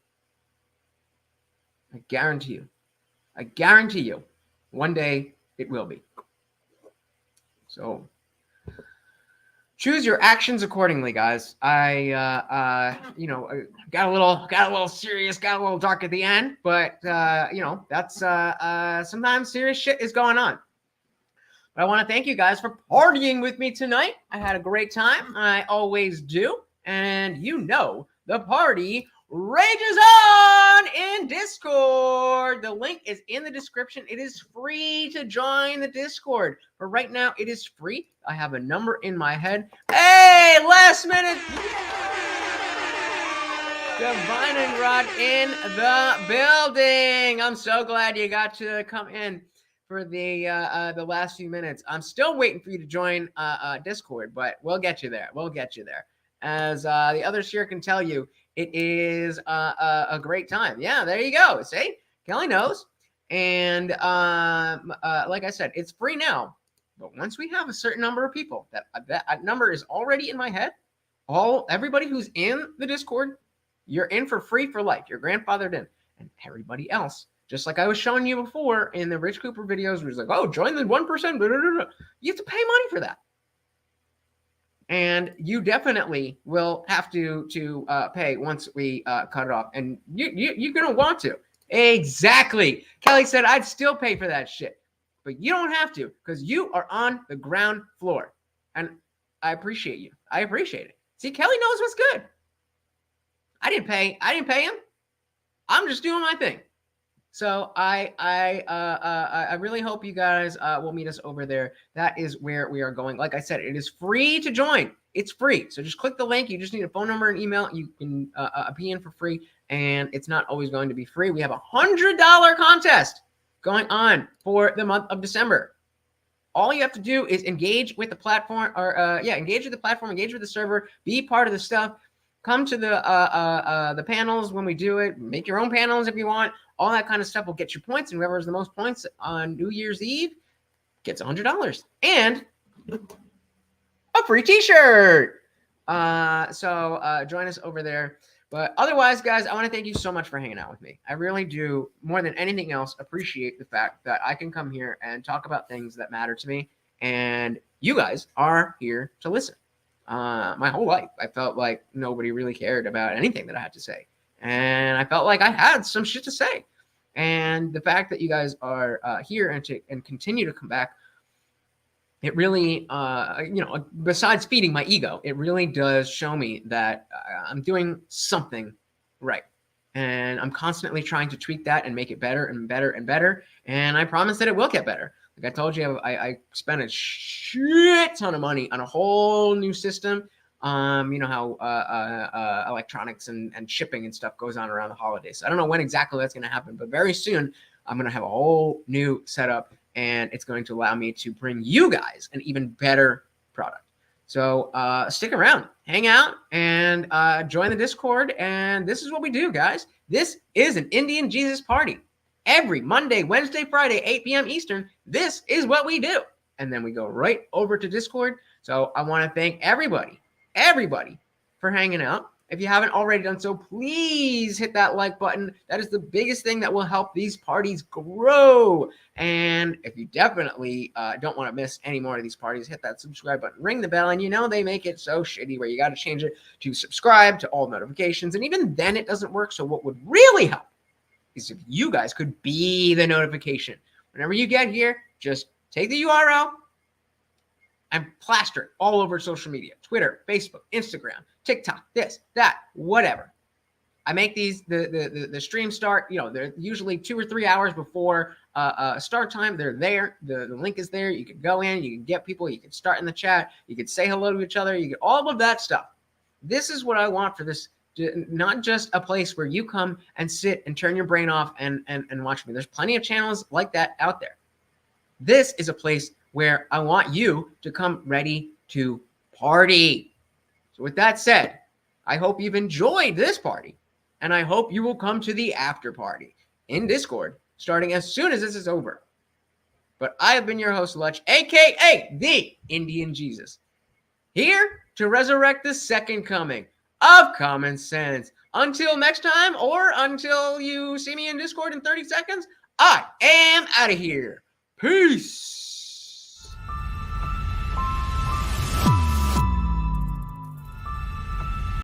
I guarantee you, one day it will be. So choose your actions accordingly, guys. I got a little serious, got a little dark at the end, but that's sometimes serious shit is going on. But I want to thank you guys for partying with me tonight. I had a great time. I always do. And you know, the party rages on in Discord. The link is in the description. It is free to join the Discord. But right now, it is free. I have a number in my head. Hey, last minute. Divine and Rod in the building. I'm so glad you got to come in for the last few minutes. I'm still waiting for you to join Discord, but we'll get you there. As the others here can tell you, it is a great time. Yeah, there you go. See, Kelly knows. And like I said, it's free now. But once we have a certain number of people, that number is already in my head. Everybody who's in the Discord, you're in for free for life. You're grandfathered in. And everybody else, just like I was showing you before in the Rich Cooper videos, where it's like, oh, join the 1%. Blah, blah, blah. You have to pay money for that. And you definitely will have to pay once we cut it off. And you're going to want to. Exactly. Kelly said, I'd still pay for that shit. But you don't have to, because you are on the ground floor. And I appreciate you. I appreciate it. See, Kelly knows what's good. I didn't pay him. I'm just doing my thing. So I really hope you guys will meet us over there. That is where we are going. Like I said, it is free to join. It's free. So just click the link. You just need a phone number and email. You can be in for free. And it's not always going to be free. We have a $100 contest going on for the month of December. All you have to do is engage with the platform, engage with the platform, engage with the server, be part of the stuff. Come to the panels when we do it. Make your own panels if you want. All that kind of stuff will get you points, and whoever has the most points on New Year's Eve gets $100 and a free T-shirt. So join us over there But otherwise, guys, I want to thank you so much for hanging out with me. I really do, more than anything else, appreciate the fact that I can come here and talk about things that matter to me. And you guys are here to listen. My whole life, I felt like nobody really cared about anything that I had to say. And I felt like I had some shit to say. And the fact that you guys are here and continue to come back, it really, besides feeding my ego, it really does show me that I'm doing something right. And I'm constantly trying to tweak that and make it better and better and better. And I promise that it will get better. Like I told you, I spent a shit ton of money on a whole new system. You know how electronics and shipping and stuff goes on around the holidays. So I don't know when exactly that's going to happen, but very soon I'm going to have a whole new setup, and it's going to allow me to bring you guys an even better product. So stick around, hang out, and join the Discord. And this is what we do, guys. This is an Indian Jesus party. Every Monday, Wednesday, Friday, 8 p.m. Eastern, this is what we do. And then we go right over to Discord. So I want to thank everybody for hanging out. If you haven't already done so, please hit that like button. That is the biggest thing that will help these parties grow. And if you definitely don't want to miss any more of these parties, hit that subscribe button, ring the bell. And you know they make it so shitty where you got to change it to subscribe to all notifications. And even then it doesn't work. So what would really help is if you guys could be the notification. Whenever you get here, just take the URL and plaster it all over social media, Twitter, Facebook, Instagram, TikTok, this, that, whatever. I make these, the stream start, they're usually 2 or 3 hours before start time. They're there. The link is there. You can go in, you can get people, you can start in the chat, you can say hello to each other, you get all of that stuff. This is what I want for this, not just a place where you come and sit and turn your brain off and watch me. There's plenty of channels like that out there. This is a place where I want you to come ready to party. So with that said, I hope you've enjoyed this party, and I hope you will come to the after party in Discord starting as soon as this is over. But I have been your host, Lutch, aka the Indian Jesus, here to resurrect the second coming of common sense. Until next time, or until you see me in Discord in 30 seconds, I am out of here. Peace.